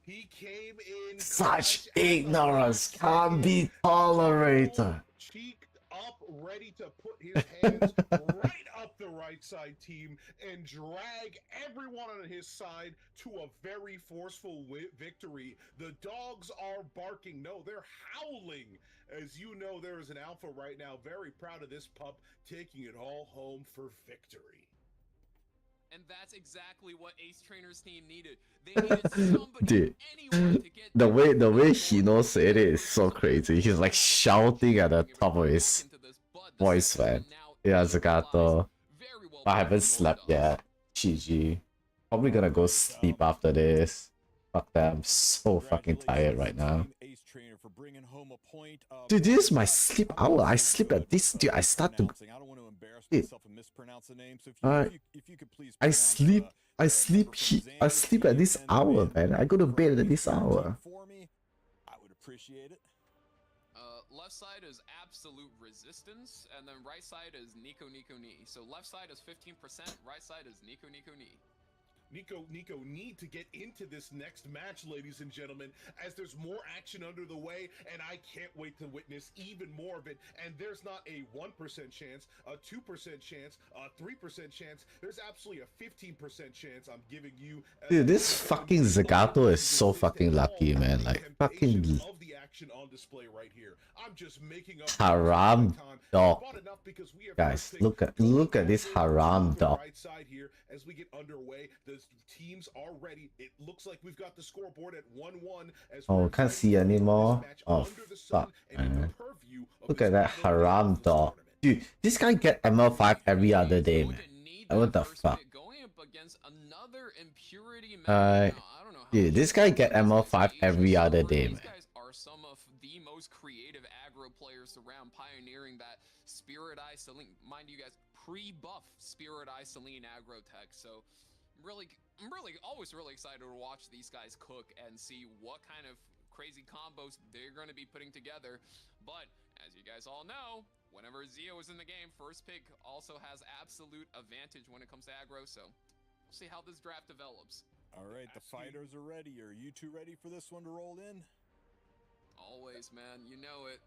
He came in. Such ignorance can't be tolerated. Cheeked up, ready to put his hands right up the right side team and drag everyone on his side to a very forceful victory. The dogs are barking. No, they're howling. As you know, there is an alpha right now. Very proud of this pup, taking it all home for victory. And that's exactly what Ace Trainer's team needed. They needed somebody, dude, anyone to get the way Hino said it is so crazy. He's like shouting at the top of his voice, man. Yeah, Zagato. I haven't slept yet. GG. Probably gonna go sleep after this. Fuck that, I'm so fucking tired right now. Dude, this is my sleep hour. I sleep at this. Dude, I start to... Dude. I sleep at this hour, man. I go to bed at this hour. I would appreciate it. Left side is absolute resistance, and then right side is Nico Ni. So left side is 15%, right side is Nico Ni. Nico need to get into this next match, ladies and gentlemen, as there's more action under the way, and I can't wait to witness even more of it. And there's not a 1% chance, a 2% chance, a 3% chance. There's absolutely a 15% chance I'm giving you. Dude, this fucking Zagato is so fucking lucky, man. Like, fucking... of the action on display right here. I'm just making up haram dog. Guys, look at this haram dog. Right side here as we get underway. The teams are ready. It looks like we've got the scoreboard at 1-1 as oh, can't see anymore. Oh fuck, man. Look at that haram dog. Dude, this guy get ML5 every other day, man. What the fuck? against another Impurity member. Now, I don't know how dude, this guy get ML5 every other day, man. These guys are some of the most creative aggro players around, pioneering that Spirit Eye Celine. Mind you guys, pre-buff Spirit Eye Celine aggro tech. So I'm really always really excited to watch these guys cook and see what kind of crazy combos they're going to be putting together. But as you guys all know, whenever Zio is in the game, first pick also has absolute advantage when it comes to aggro. So we'll see how this draft develops. All right, the fighters are ready. Are you two ready for this one to roll in? Always, man. You know it.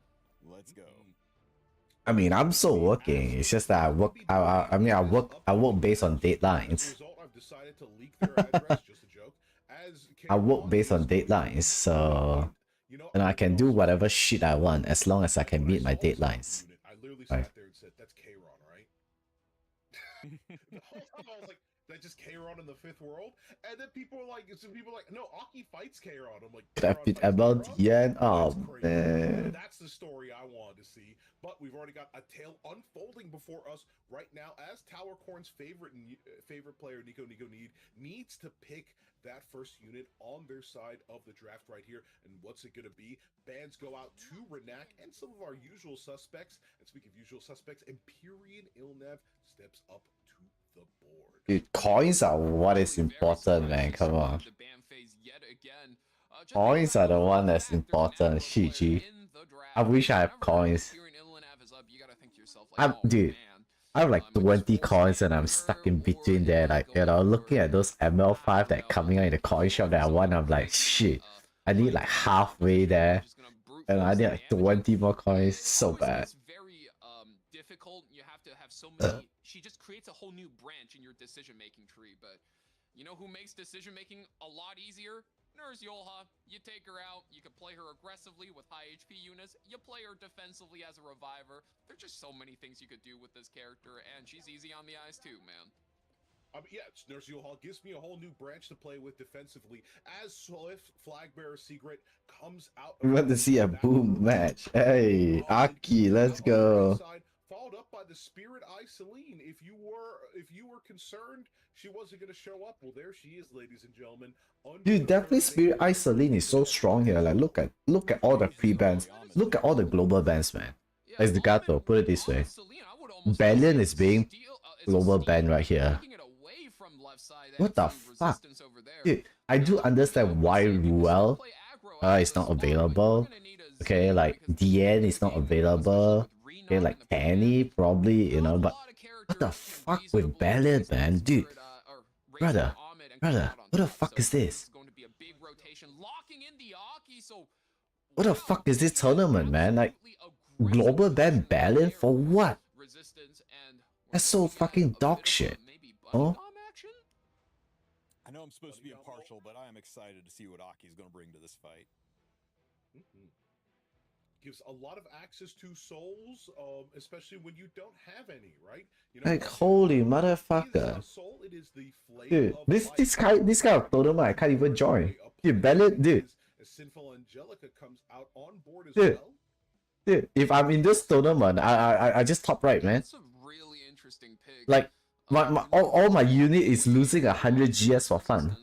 Let's go. I mean, I'm still working. It's just that I work. I mean, I work based on deadlines. I work based on deadlines, so and I can do whatever shit I want as long as I can meet my deadlines. I literally sat there and said, "That's K-Ron, right?" The whole time I was like, "That's just K-Ron in the fifth world." And then people are like, "No, Aki fights K-Ron." I'm like, Could I fit MLDN? Oh man. That's the story I wanted to see. But we've already got a tale unfolding before us right now as Towercorn's favorite player, Nico Need, needs to pick that first unit on their side of the draft right here. And what's it going to be? Bans go out to Renak and some of our usual suspects. And speaking of usual suspects, Empyrean Ilnev steps up to the board. Dude, coins are what is important, man. Come on. Coins are the one that's important. GG. I wish I have coins. Dude, I have like 20 coins and I'm stuck in between there. Like, you know, looking at those ML5 that coming out in the coin shop that I want, I'm like, shit. I need like halfway there. And I need like 20 more coins. So bad. Very difficult. You have to have so many. She just creates a whole new branch in your decision-making tree. But you know who makes decision-making a lot easier? Nurse Yolha. You take her out, you can play her aggressively with high HP units, you play her defensively as a reviver. There's just so many things you could do with this character, and she's easy on the eyes too, man. Yeah, Nurse Yolha gives me a whole new branch to play with defensively. As Swift Flagbearer Secret comes out. We want to see a boom match. Hey, Aki, let's go. Followed up by the Spirit Eye Celine. If you were concerned she wasn't gonna show up, well, there she is, ladies and gentlemen. Dude, definitely Spirit Eye Celine is so strong here. Like, look at all the pre-bans. Look at all the global bans, man. As the Gato, put it this way. Balian is being global ban right here. What the fuck? Dude, I do understand why Ruel is not available. Okay, like DN is not available. Okay, like Tanny probably, you know, but what the fuck with Ballad, man? Dude, brother, what the fuck is this? What the fuck is this tournament, man? Like, global ban Ballad for what? That's so fucking dog shit. Oh? I know I'm supposed to be impartial, but I am excited to see what Aki's going to bring to this fight. Gives a lot of access to souls, especially when you don't have any, right? You know, Like, holy motherfucker. Dude, this kind of tournament I can't even join. Dude, Ballad, dude. Sinful Angelica comes out on board as Dude. well. Dude, if I'm in this tournament, I just top right, man. That's a really interesting pick. Like, all my unit is losing 100 GS for fun.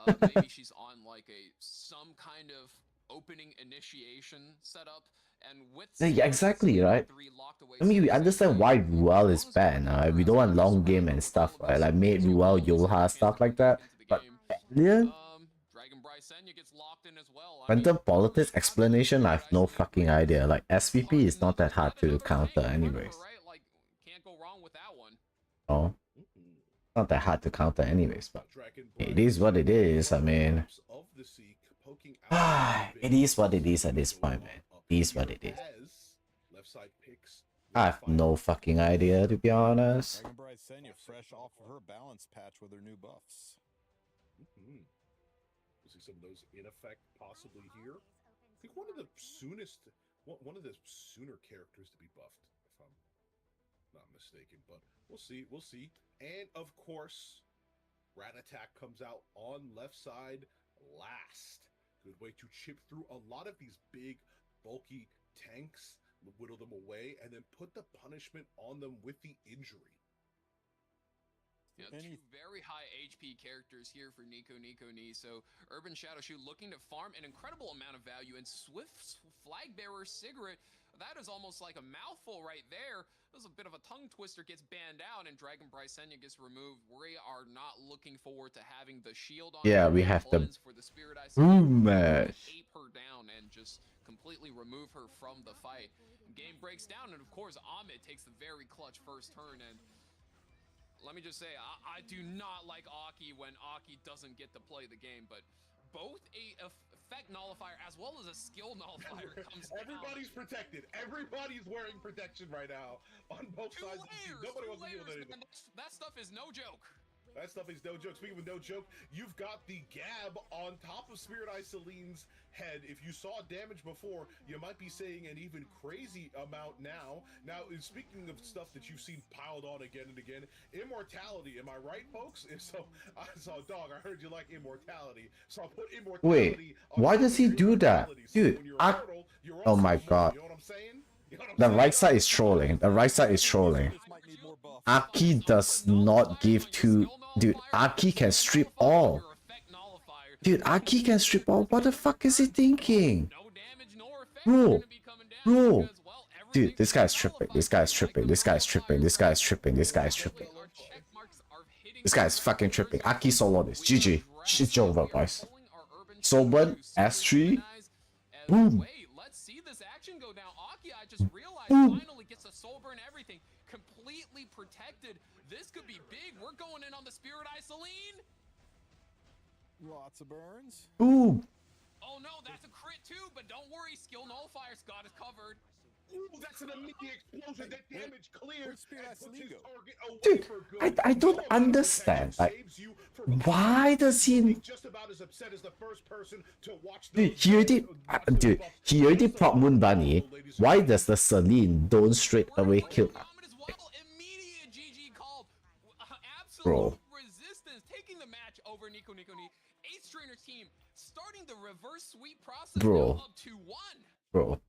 But maybe she's on like some kind of opening initiation setup, and with Yeah, exactly, right? I mean, we understand why Ruel is banned. We don't want long game and stuff, right? Like made Ruel, Yolha, stuff like that. But yeah, random politics explanation, I have no fucking idea. Like SVP is not that hard to counter, anyways. Oh, not that hard to counter, anyways. But it is what it is. I mean. It is what it is at this point, man. It is what it is. I have no fucking idea, to be honest. Dragon Bride Senya fresh off of her balance patch with her new buffs. We'll see some of those in effect possibly here. I think one of the sooner characters to be buffed, if I'm not mistaken, but we'll see. And of course, Rat Attack comes out on left side last. Good way to chip through a lot of these big, bulky tanks, whittle them away, and then put the punishment on them with the injury. You know, two very high HP characters here for Nico Ni. So Urban Shadow Shoe looking to farm an incredible amount of value, and Swift's Flag Bearer Cigarette, that is almost like a mouthful right there. There's a bit of a tongue twister, genya gets banned out, and Dragon Brysenia gets removed. We are not looking forward to having the shield on. Yeah, we have the for the Spirit boom match. Ape her down and just completely remove her from the fight. Game breaks down, and of course Ahmed takes the very clutch first turn. And let me just say, I do not like Aki when Aki doesn't get to play the game, but both a effect nullifier as well as a skill nullifier comes Everybody's protected. Everybody's wearing protection right now on both sides of the team. Nobody wants to deal with anything. That stuff is no joke. That stuff is no joke. Speaking of no joke, you've got the Gab on top of Spirit Eye Celine's head. If you saw damage before, you might be saying an even crazy amount now. Now, speaking of stuff that you've seen piled on again and again, immortality. Am I right, folks? So, dog, I heard you like immortality. So I'll put immortality. Wait, why does he do that? Dude, oh my god. You know what I'm saying? The right side is trolling. The right side is trolling. Aki does not give two. Dude, Aki can strip all. Dude, Aki can strip all. What the fuck is he thinking? Bro. Bro. Dude, this guy's tripping. This guy's tripping. This guy's tripping. This guy's tripping. This guy's tripping. This guy's fucking tripping. Aki solo this. GG. Shit's over, guys. Soben, S3. Boom. Let's see this action go down. Aki, I just realized, finally gets a soul burn, everything completely protected. This could be big. We're going in on the Spirit Eye Celine. Lots of burns. Ooh. Oh no, that's a crit too, but don't worry, skill nullifier's got us covered. Ooh, that's an immediate explosion. That damage clears. Dude, I don't understand. Like, why does he? Just about as upset as the first person to watch. Dude, he already proc Moon Bunny. Why does the Celine don't straight away kill? Immediate GG called. Bro. Resistance taking the match over Nico Ni. Ace Trainer's team starting the reverse sweep process. Bro. Up to 1. Bro.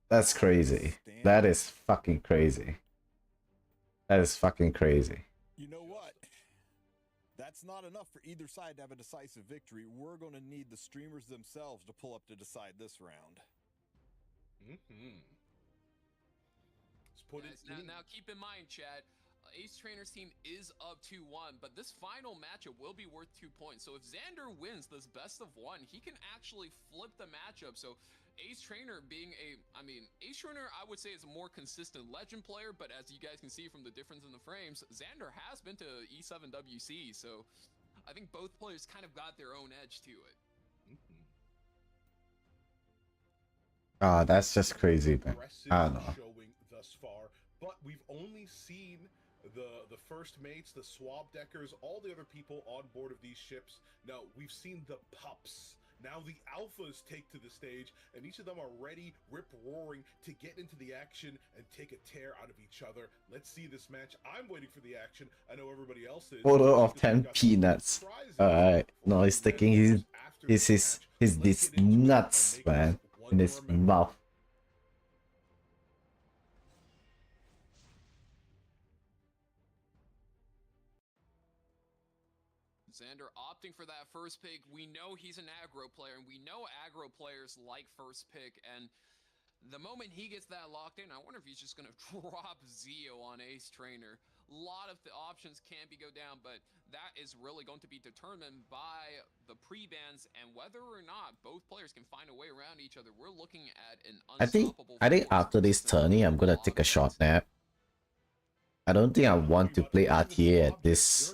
That's crazy. That is fucking crazy. That is fucking crazy. You know what? That's not enough for either side to have a decisive victory. We're going to need the streamers themselves to pull up to decide this round. Now keep in mind, Chad, Ace Trainer's team is up 2-1, but this final matchup will be worth 2 points. So if Xander wins this best of 1, he can actually flip the matchup. So Ace Trainer being Ace Trainer, I would say, is a more consistent legend player, but as you guys can see from the difference in the frames, Xander has been to E7WC, so I think both players kind of got their own edge to it. Ah, that's just crazy, man. I don't know. Showing thus far, but we've only seen the first mates, the swab deckers, all the other people on board of these ships. No, we've seen the pups. Now the alphas take to the stage, and each of them are ready, rip-roaring, to get into the action and take a tear out of each other. Let's see this match. I'm waiting for the action. I know everybody else is. Photo of 10 peanuts. Alright. No, he's sticking his these nuts, man, in his mouth. Xander opting for that first pick. We know he's an aggro player, and we know aggro players like first pick, and the moment he gets that locked in, I wonder if he's just going to drop Zio on Ace Trainer. A lot of the options can go down, but that is really going to be determined by the pre-bans and whether or not both players can find a way around each other. We're looking at an unstoppable... I think after this tourney, I'm going to take a short nap. I don't think I want to play RTA at this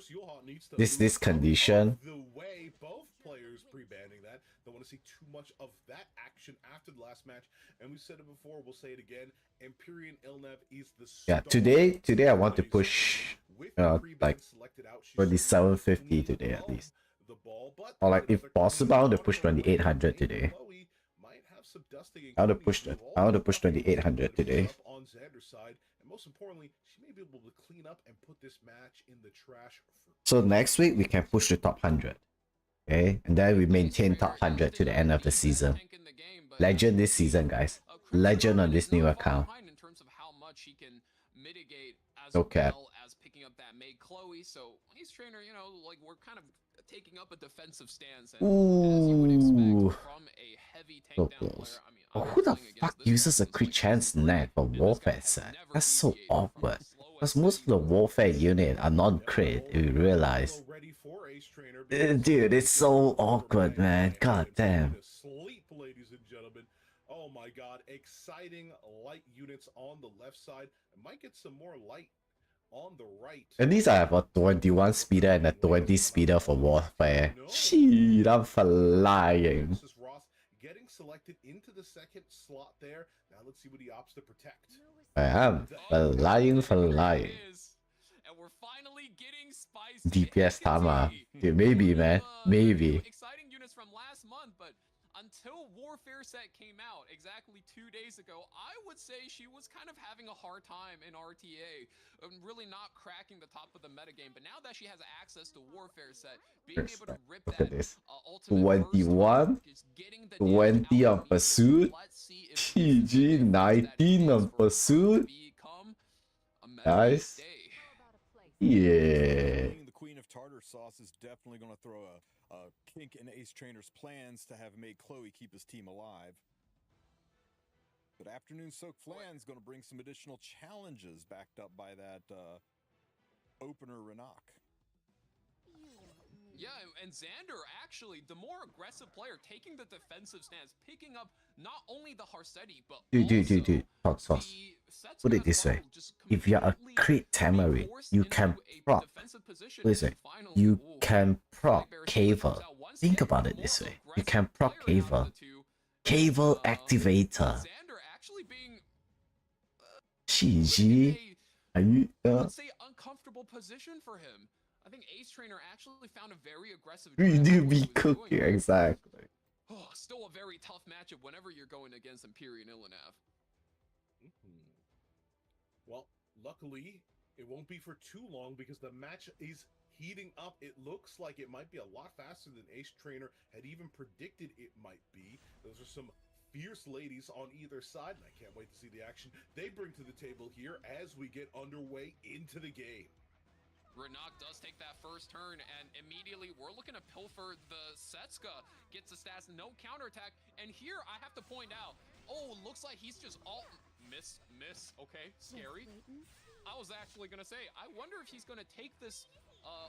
condition. The way both players pre-banning that, don't want to see too much of that action after the last match. And we said it before, we'll say it again. Empyrean Ilnev is the today I want to push like 2750 today at least. Or like if possible, I want to push 2800 today. I want to push 2800 today. On Xander's side, and most importantly, she may be able to clean up and put this match in the trash. So next week we can push the top 100. Okay, and then we maintain top 100 to the end of the season. Legend this season, guys. Legend on this new account. No cap. up that made Chloe. So Ace Trainer, you know, like we're kind of taking up a defensive stance. And as you would Ooh. expect from a heavy So takedown close. player, I mean, Oh, I'm who the playing against fuck this uses guy a who's crit like chance 6'3", net for and this guy warfare has set? never That's so deviated from awkward. the slow Because and most of steady the work. warfare unit are non-crit, if you realize. Ready for Ace Trainer because Dude, it's so Over awkward, my man. head God and falling damn. asleep, ladies and gentlemen. Oh my god, exciting light units on the left side. I might get some more light on the right. At least I have a 21 speeder and a 20 speeder for warfare. Shit, I'm flying. This is Ross getting selected into the second slot there. Now let's see what he opts to protect. I am flying. And we're finally getting spice DPS Tama. Hecate. Dude, maybe, One man. of, the Maybe. new exciting units from last month, but until Warfare set came out exactly 2 days ago, I would say she was kind of having a hard time in RTA, really not cracking the top of the metagame. But now that she has access to Warfare set, being able to rip Look that at this. ultimate 21, just getting the 20 damage on out pursuit. Let's see if GG, 19 on pursuit. become a Nice. day. Yeah. Being the Queen of Tartar Sauce is definitely going to throw a kink in Ace Trainer's plans to have made Chloe keep his team alive. But Afternoon Soak Flan's going to bring some additional challenges backed up by that opener Renak. Yeah, and Xander, actually, the more aggressive player, taking the defensive stance, picking up not only the Harsetti, but Dude. Hot sauce. Put it this way. If you're a crit Tamari, you can proc. Listen, you can proc Caver. Think about it this way. You can proc Caver. Caver Activator. Xander actually being GG. Are you let's say uncomfortable position for him. I think Ace Trainer actually found a very aggressive We draft do when be he was doing cooking, it. exactly. Oh, still a very tough matchup whenever you're going against Empyrean Illinev. Well, luckily, it won't be for too long because the match is heating up. It looks like it might be a lot faster than Ace Trainer had even predicted it might be. Those are some fierce ladies on either side, and I can't wait to see the action they bring to the table here as we get underway into the game. Renak does take that first turn, and immediately we're looking to pilfer the Setsuka. Gets the stats, no counterattack. And here I have to point out, oh, looks like he's just all miss. Okay, scary. I was actually gonna say, I wonder if he's gonna take this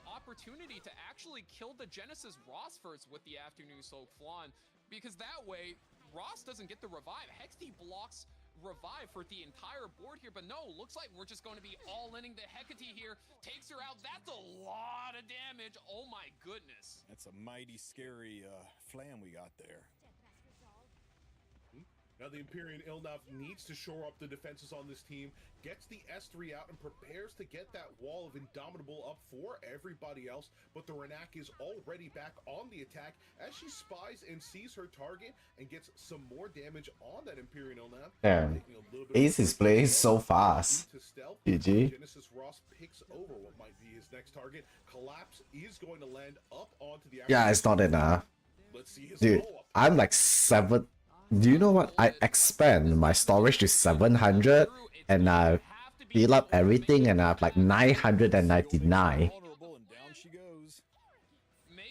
opportunity to actually kill the Genesis Ross first with the Afternoon Soak Flan, because that way Ross doesn't get the revive. Hexty blocks revive for the entire board here, but no, looks like we're just going to be all-inning the Hecate here. Takes her out. That's a lot of damage. Oh my goodness. That's a mighty scary flam we got there. Now the Empyrean Illinev needs to shore up the defenses on this team, gets the S3 out and prepares to get that wall of Indomitable up for everybody else, but the Renak is already back on the attack as she spies and sees her target and gets some more damage on that Empyrean Illinev. Damn. Ace is playing so fast. GG. Genesis Ross picks over what might be his next target. Collapse is going to land up onto the Yeah, it's not enough. Let's see his Dude, follow-up. I'm like 7. Do you know what? I expand my storage to 700 and I fill up everything and I have like 999.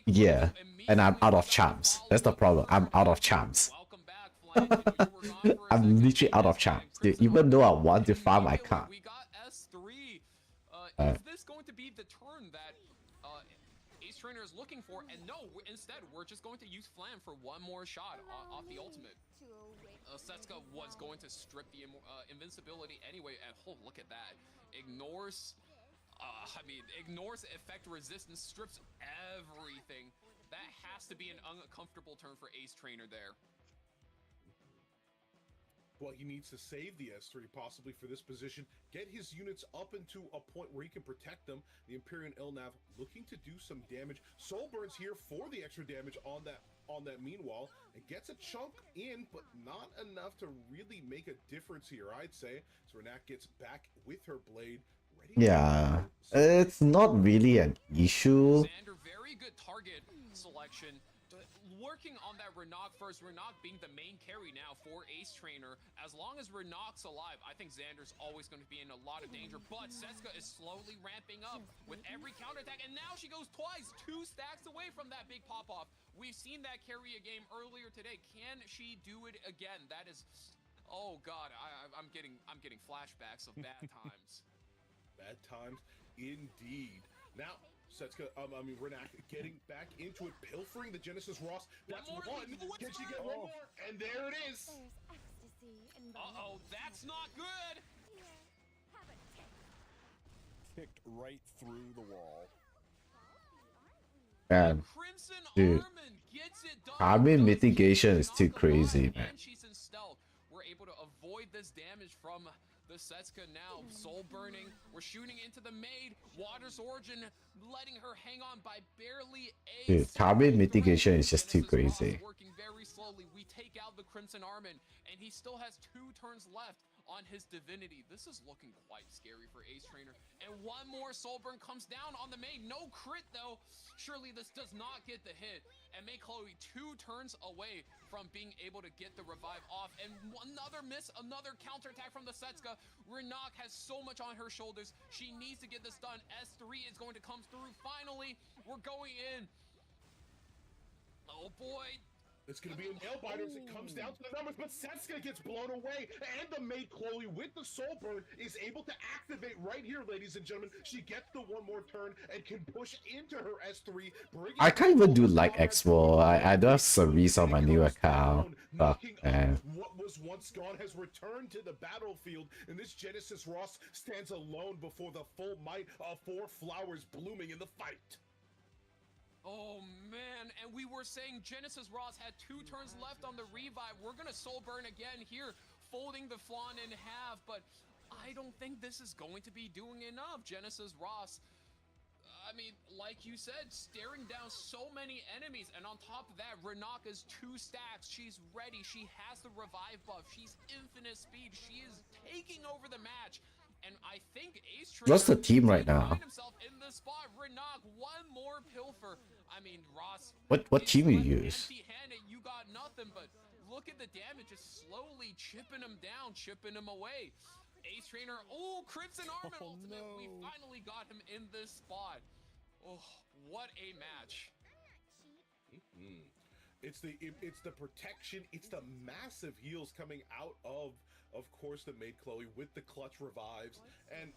Yeah, and I'm out of charms. That's the problem. I'm out of charms. I'm literally out of charms. Dude, even though I want to farm, I can't. We got S3. Is this going to be the turn that Ace Trainer is looking for? And no, instead, we're just going to use Flam for one more shot off the ultimate. Setsuka was going to strip the invincibility anyway, and oh, look at that. Ignores effect resistance, strips everything. That has to be an uncomfortable turn for Ace Trainer there. Well, he needs to save the S3 possibly for this position, get his units up into a point where he can protect them. The Empyrean Illinev looking to do some damage. Soul Burns here for the extra damage on that meanwhile. It gets a chunk in, but not enough to really make a difference here, I'd say. So Renak gets back with her blade. Ready. Yeah, it's not really an issue. Xander, very good target selection. working on that Renok first. Renok being the main carry now for Ace Trainer. As long as Renok's alive, I think Xander's always going to be in a lot of danger. But Setsuka is slowly ramping up with every counterattack. And now she goes twice, 2 stacks away from that big pop-off. We've seen that carry a game earlier today. Can she do it again? That is... Oh God, I'm getting flashbacks of bad times. Bad times indeed. Now, Setsuka, Renak getting back into it, pilfering the Genesis Ross. That's one. Can she get one more? And there it is. There's ecstasy in Uh-oh, that's not good. Here, have a taste. Kicked right through the wall. Man, Crimson dude, Armin gets it done. Karmin mitigation is too crazy, man. And she's in stealth. We're able to avoid this damage from the Setsuka now. Soul burning. We're shooting into the maid. Water's Origin letting her hang on by barely a Dude, Karmin mitigation is just too Genesis Ross crazy. working very slowly. We take out the Crimson Armin, and he still has 2 turns left on his divinity. This is looking quite scary for Ace Trainer. And one more soul burn comes down on the maid. No crit though. Surely this does not get the hit. And May Chloe 2 turns away from being able to get the revive off. And another miss, another counterattack from the Setsuka. Renok has so much on her shoulders. She needs to get this done. S3 is going to come through. Finally, we're going in. Oh boy. It's going to be a nail biter as it comes down to the numbers, but Setsuka gets blown away, and the maid Chloe with the soul burn is able to activate right here, ladies and gentlemen. She gets the one more turn and can push into her S3. I can't even do like Expo. I don't have Cerise on my new account. Fuck, man. What was once gone has returned to the battlefield, and this Genesis Ross stands alone before the full might of 4 flowers blooming in the fight. Oh man, and we were saying Genesis Ross had 2 turns left on the revive. We're gonna soul burn again here, folding the flan in half, but I don't think this is going to be doing enough. Genesis Ross, I mean, like you said, staring down so many enemies, and on top of that, Renok is 2 stacks. She's ready, she has the revive buff, she's infinite speed, she is taking over the match. And I think Ace Trainer What's the team right now? find himself in the spot. Renok, one more pilfer. I mean, Ross. What team you use? Empty-handed, you got nothing. But look at the damage, just slowly chipping him down, chipping him away. Ace Trainer, oh, Crimson Armin ultimate. No. We finally got him in this spot. Oh, what a match. It's the protection, it's the massive heals coming out of course, the maid Chloe with the clutch revives and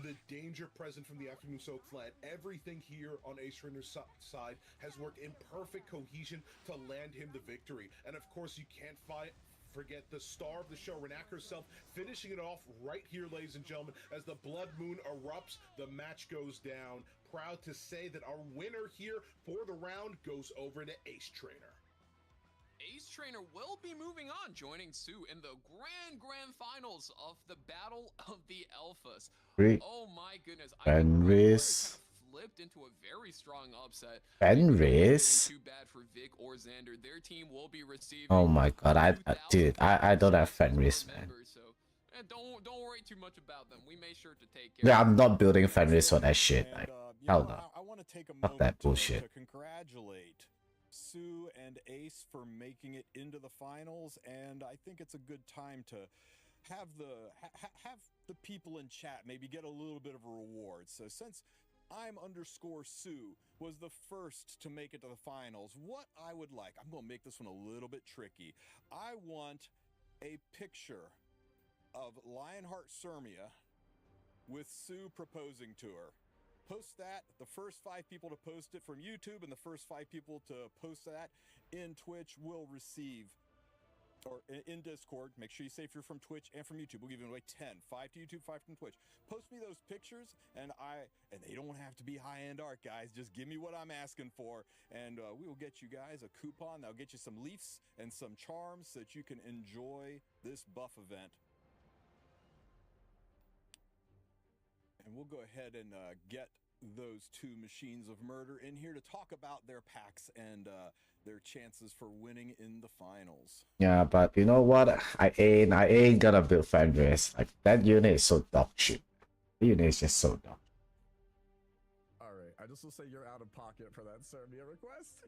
the danger present from the afternoon soak flat. Everything here on Ace Trainer's side has worked in perfect cohesion to land him the victory. And of course, you can't forget the star of the show, Renak herself, finishing it off right here, ladies and gentlemen, as the blood moon erupts, the match goes down. Proud to say that our winner here for the round goes over to Ace Trainer. Ace Trainer will be moving on, joining Sue in the grand finals of the Battle of the Alphas. Great. Oh my goodness. Fenris. Flipped into a very strong upset. Fenris. Too bad for Vic or Xander. Their team will be receiving. Oh my god, dude, I don't have Fenris, man. So, don't worry too much about them. We made sure to take care. Yeah, I'm not building Fenris for that shit. And, Like, you hell know, no. I want to take a Fuck moment that bullshit. to congratulate Sue and Ace for making it into the finals, and I think it's a good time to have the people in chat maybe get a little bit of a reward. So since I'm_Sue was the first to make it to the finals, what I would like, I'm going to make this one a little bit tricky. I want a picture of Lionheart Sermia with Sue proposing to her. Post that. The first 5 people to post it from YouTube and the first 5 people to post that in Twitch will receive, or in Discord. Make sure you say if you're from Twitch and from YouTube. We'll give you away 10. 5 to YouTube, 5 from Twitch. Post me those pictures, and they don't have to be high-end art, guys. Just give me what I'm asking for, and we will get you guys a coupon. That'll get you some leafs and some charms so that you can enjoy this buff event. And we'll go ahead and get those 2 machines of murder in here to talk about their packs and their chances for winning in the finals. Yeah, but you know what? I ain't gonna build Fenris. Like, that unit is so dog shit. The unit is just so dog. Alright, I just will say you're out of pocket for that Serbia request.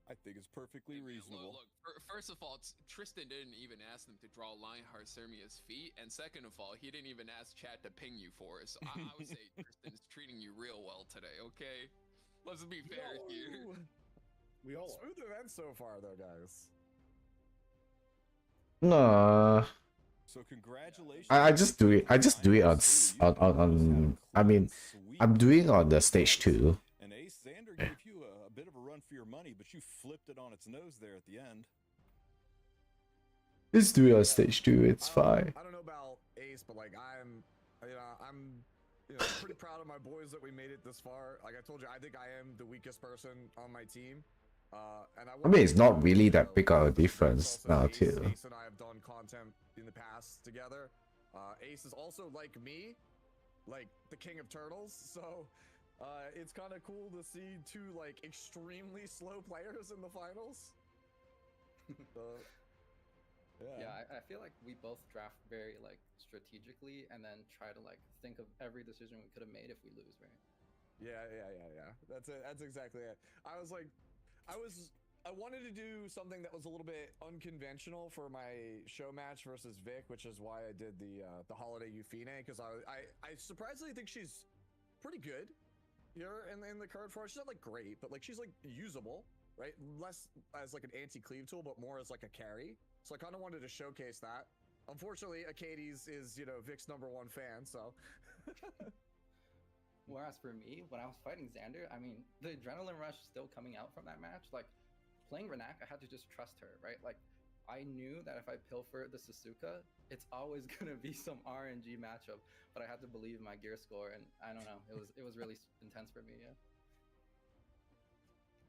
I think it's perfectly reasonable. Look, first of all, Tristan didn't even ask them to draw Lionheart Sermia's feet, and second of all, he didn't even ask chat to ping you for it. So I would say Tristan's treating you real well today, okay? Let's be fair here. We all Smooth event so far, though, guys. No. So congratulations. I just do it. I just do it on. I mean, I'm doing on the stage 2. And Ace Xander gave you a bit of a run for your money, but you flipped it on its nose there at the end. Just do it on stage 2. It's fine. I don't know about Ace, but like I'm pretty proud of my boys that we made it this far. Like I told you, I think I am the weakest person on my team. And I mean, it's not really that big of a difference now, too. Ace and I have done content in the past together. Ace is also like me, like the king of turtles. So it's kind of cool to see 2 like extremely slow players in the finals. Yeah, I feel like we both draft very like strategically and then try to like think of every decision we could have made if we lose, right? Yeah. That's it. That's exactly it. I wanted to do something that was a little bit unconventional for my show match versus Vic, which is why I did the Holiday Euphine, because I surprisingly think she's pretty good here in the card for her. She's not like great, but like she's like usable, right? Less as like an anti-cleave tool, but more as like a carry. So I kind of wanted to showcase that. Unfortunately, Akades is, Vic's #1 fan, so. Whereas for me, when I was fighting Xander, I mean, the adrenaline rush still coming out from that match, like, playing Renak, I had to just trust her, right? Like, I knew that if I pilfer the Suzuka, it's always gonna be some RNG matchup, but I had to believe my gear score, and I don't know, it was really intense for me, yeah.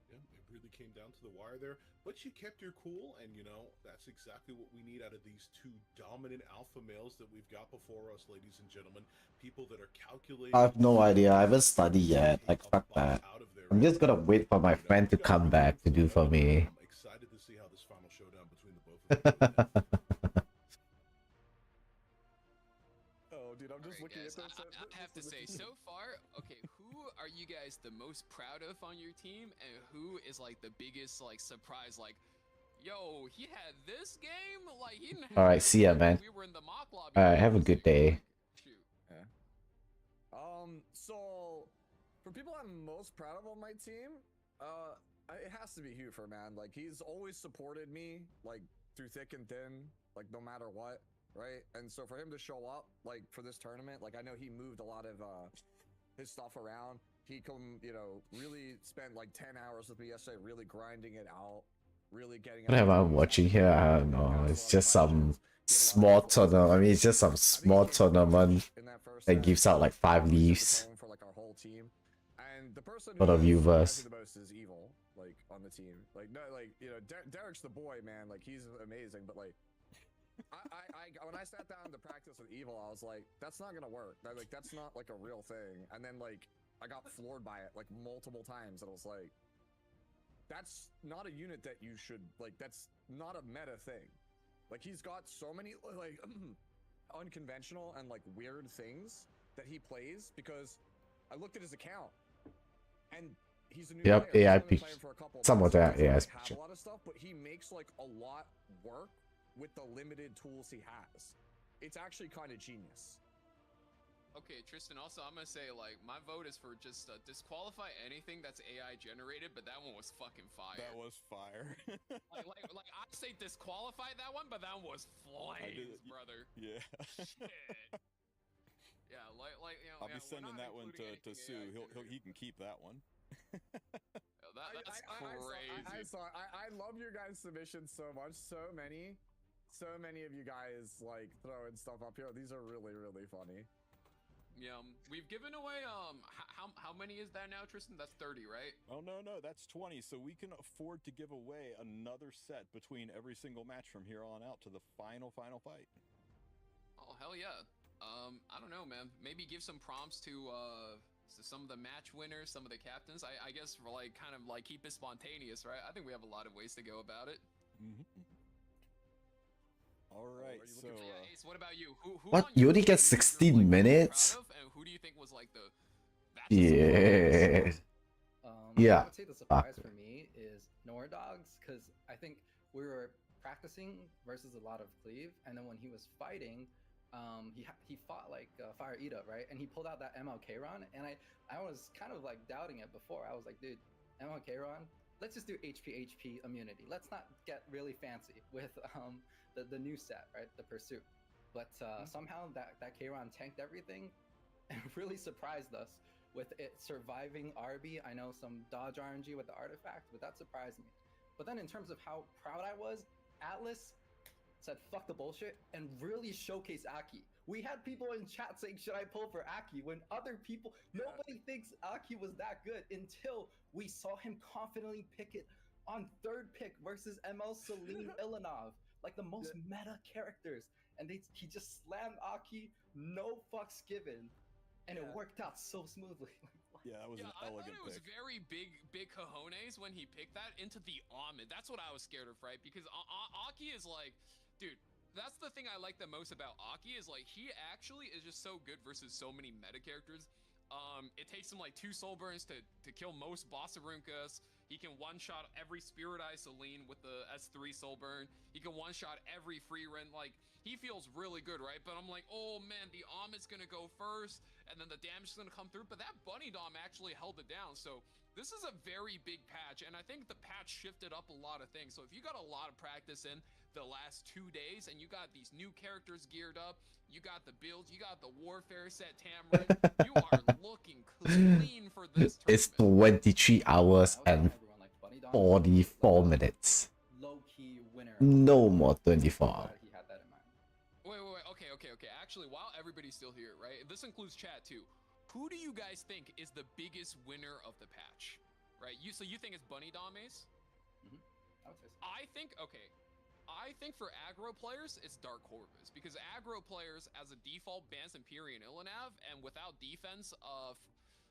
Yeah, it really came down to the wire there, but you kept your cool, and that's exactly what we need out of these 2 dominant alpha males that we've got before us, ladies and gentlemen. People that are calculating. I have no idea. I haven't studied yet. Like, fuck that. I'm just gonna wait for my friend to come back to do for me. I'm excited to see how this final showdown between the both of them. Oh, dude, I'm just looking guys, at this. I have to say, so far, okay, who are you guys the most proud of on your team, and who is like the biggest like surprise? Like, yo, he had this game. Like, he didn't. Have Alright, see ya, man. We were in the mock lobby. Alright, have a good day. Shoot. Yeah. So for people I'm most proud of on my team, it has to be Hufer, man. Like, he's always supported me, like, through thick and thin, like, no matter what, right? And so for him to show up, like, for this tournament, like, I know he moved a lot of his stuff around. He really spent like 10 hours with me yesterday, really grinding it out, really getting. What am I watching here? I don't know. It's just some small tournament. I mean, it's just some small tournament that gives out like 5 leaves for like our whole team. And the person for the viewers. the most is Evil, like on the team. Like no, like Derek's the boy, man. Like he's amazing, but like. When I sat down to practice with Evil, I was like, that's not gonna work. That's not like a real thing. And then like I got floored by it like multiple times, and I was like, that's not a unit that you should like. That's not a meta thing. Like he's got so many like unconventional and like weird things that he plays, because I looked at his account and he's a new player. He's only been playing for a couple some of that, yeah, have a lot of stuff, but he makes like a lot work with the limited tools he has. It's actually kind of genius. Okay, Tristan, also, I'm gonna say, like, my vote is for just disqualify anything that's AI generated, but that one was fucking fire. That was fire. like, I say disqualify that one, but that one was flames, brother. Yeah. Shit. Yeah, I'll be sending that one to Sue. He can keep that one. That's crazy. I love your guys' submissions so much. So many of you guys like throwing stuff up here. These are really, really funny. Yeah, we've given away how many is that now, Tristan? That's 30, right? Oh no, that's 20. So we can afford to give away another set between every single match from here on out to the final fight. Oh hell yeah. I don't know, man. Maybe give some prompts to some of the match winners, some of the captains. I guess for like kind of like keep it spontaneous, right? I think we have a lot of ways to go about it. All right, so Ace, what about you? Who what? You only get 16 minutes? And who do you think was like the yeah. I would say the surprise for me is Nor dogs, because I think we were practicing versus a lot of cleave, and then when he was fighting, he fought like Fire Eat Up, right? And he pulled out that MLK run, and I was kind of like doubting it before. I was like, dude, MLK run, let's just do HP immunity. Let's not get really fancy with the new set, right? The Pursuit. But somehow that K-Ron tanked everything and really surprised us with it surviving RB. I know some dodge RNG with the artifact, but that surprised me. But then in terms of how proud I was, Atlas said fuck the bullshit and really showcased Aki. We had people in chat saying, should I pull for Aki? When other people, nobody thinks Aki was that good until we saw him confidently pick it on third pick versus ML Celine Ilanov, like the most meta characters. And he just slammed Aki, no fucks given. And it worked out so smoothly. Yeah, that was an elegant pick. I thought it was very big cojones when he picked that into the Ahmed. That's what I was scared of, right? Because Aki is like, dude, that's the thing I like the most about Aki is like, he actually is just so good versus so many meta characters. It takes him like 2 soul burns to kill most Bossarunkas. He can one-shot every Spirit Eye Celine with the S3 soul burn. He can one-shot every free rent. Like, he feels really good, right? But I'm like, oh man, the Ahmed's gonna go first, and then the damage is gonna come through. But that Bunny Dom actually held it down. So this is a very big patch, and I think the patch shifted up a lot of things. So if you got a lot of practice in the last 2 days, and you got these new characters geared up, you got the builds, you got the Warfare set Tamarind, you are looking clean for this tournament. It's 23 hours and 44 minutes. Low-key winner. No more 24 hours. He had that in mind. Wait. Okay. Actually, while everybody's still here, right? This includes chat too. Who do you guys think is the biggest winner of the patch? Right? So you think it's Bunny Dames? Mm-hmm. I would say so. I think for aggro players, it's Dark Corvus, because aggro players as a default bans Empyrean Ilanav, and without defense of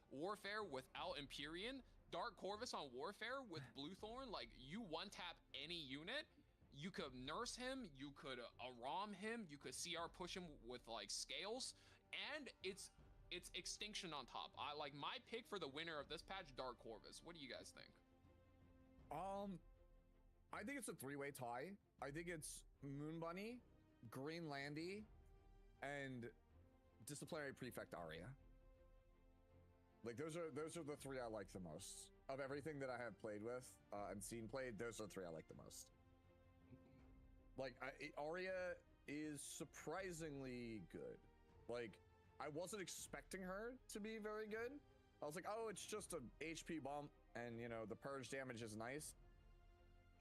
Warfare, without Empyrean, Dark Corvus on Warfare with Bluethorn, like, you one-tap any unit, you could nurse him, you could Aram him, you could CR push him with, like, scales, and it's extinction on top. I like my pick for the winner of this patch, Dark Corvus. What do you guys think? I think it's a 3-way tie. I think it's Moon Bunny, Green Landy, and Disciplinary Prefect Aria. Like, those are the 3 I like the most. Of everything that I have played with and seen played, those are the 3 I like the most. Like, Aria is surprisingly good. Like, I wasn't expecting her to be very good. I was like, oh, it's just a HP bump, and, you know, the purge damage is nice.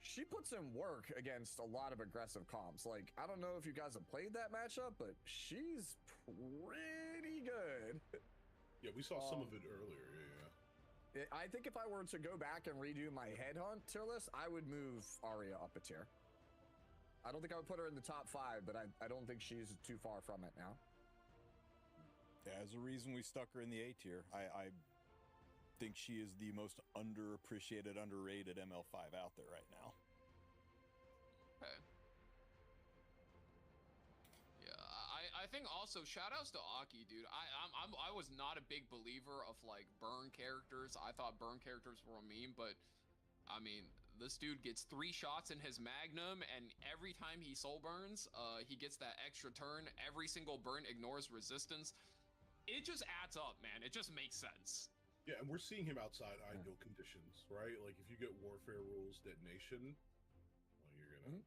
She puts in work against a lot of aggressive comps. Like, I don't know if you guys have played that matchup, but she's pretty good. Yeah, we saw some of it earlier, yeah. I think if I were to go back and redo my headhunt tier list, I would move Aria up a tier. I don't think I would put her in the top 5, but I don't think she's too far from it now. Yeah, there's a reason we stuck her in the A tier. I think she is the most underappreciated, underrated ML5 out there right now. Okay. Yeah, I think also shoutouts to Aki, dude. I was not a big believer of like burn characters. I thought burn characters were a meme, but I mean, this dude gets 3 shots in his Magnum, and every time he soul burns, he gets that extra turn. Every single burn ignores resistance. It just adds up, man. It just makes sense. Yeah, and we're seeing him outside ideal conditions, right? Like, if you get Warfare rules detonation, well, you're gonna...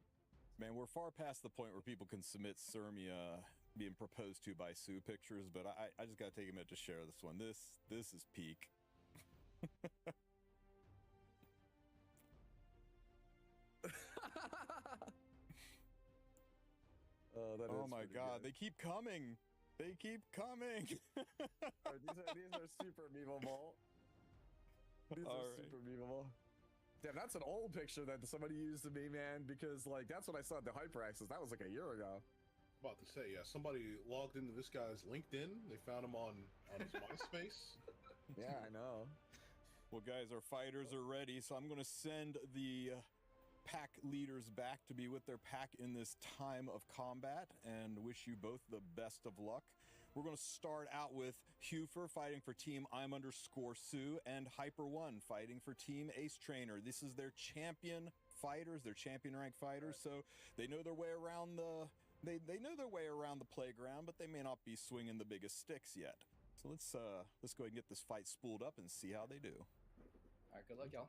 Man, we're far past the point where people can submit Sirmia being proposed to by Sue pictures, but I just gotta take a minute to share this one. This is peak. Oh my god, they keep coming! They keep coming! These are super memeable. These are super memeable. Damn, that's an old picture that somebody used of me, man, because, like, that's when I saw the HyperAxis. That was like a year ago. About to say, yeah, somebody logged into this guy's LinkedIn. They found him on his MySpace. Yeah, I know. Well, guys, our fighters are ready, so I'm going to send the pack leaders back to be with their pack in this time of combat and wish you both the best of luck. We're going to start out with Hufer fighting for Team I'm_Sue and Hyper1 fighting for Team Ace Trainer. This is their champion fighters, their champion rank fighters, so they know their way around the they know their way around the playground, but they may not be swinging the biggest sticks yet. So let's go ahead and get this fight spooled up and see how they do. All right, good luck, y'all.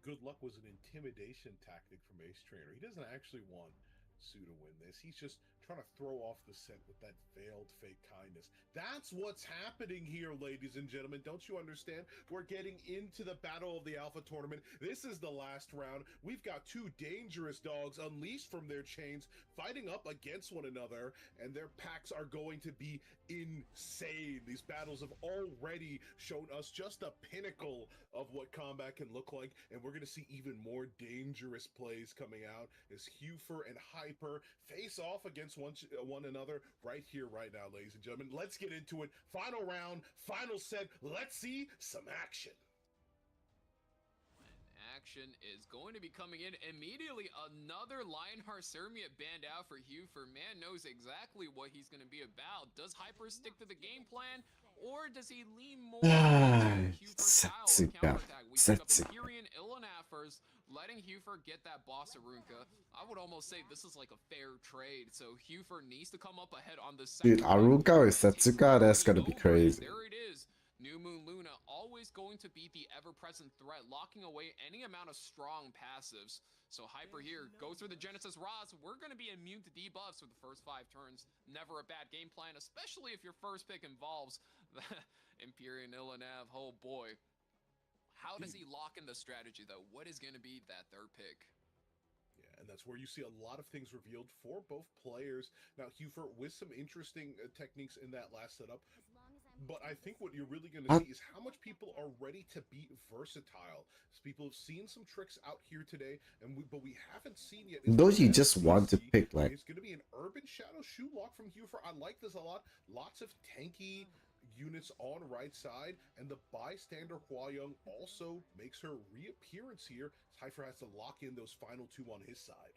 Good luck was an intimidation tactic from Ace Trainer. He doesn't actually want Sue to win this. He's just trying to throw off the scent with that veiled fake kindness. That's what's happening here, ladies and gentlemen. Don't you understand? We're getting into the Battle of the Alpha tournament. This is the last round. We've got two dangerous dogs unleashed from their chains, fighting up against one another, and their packs are going to be insane. These battles have already shown us just a pinnacle of what combat can look like, and we're going to see even more dangerous plays coming out as Hufer and Hyper face off against one another right here, right now, ladies and gentlemen. Let's get into it. Final round, final set. Let's see some action. Action is going to be coming in immediately. Another Lionheart Sermiat banned out for Hufer. Man knows exactly what he's going to be about. Does Hyper stick to the game plan, or does he lean more into Hufer's style of counterattack? We pick up Imperian Illinafers, letting Hufer get that boss Arunka. I would almost say this is like a fair trade. So Hufer needs to come up ahead on the second. Dude, Arunka with Setsuka, that's gonna be crazy. There it is. New Moon Luna always going to be the ever-present threat, locking away any amount of strong passives. So Hyper here goes through the Genesis Rods. We're going to be immune to debuffs for the first 5 turns. Never a bad game plan, especially if your first pick involves the Imperial Illinav. Oh boy. How does he lock in the strategy though? What is going to be that third pick? And that's where you see a lot of things revealed for both players. Now, Hufer with some interesting techniques in that last setup. But I think what you're really going to see is how much people are ready to be versatile. So people have seen some tricks out here today, but we haven't seen yet. Those you just want to pick, like. It's going to be an Urban Shadow shoe lock from Hufer. I like this a lot. Lots of tanky units on right side, and the bystander Hua-Young also makes her reappearance here. Hyper has to lock in those final 2 on his side.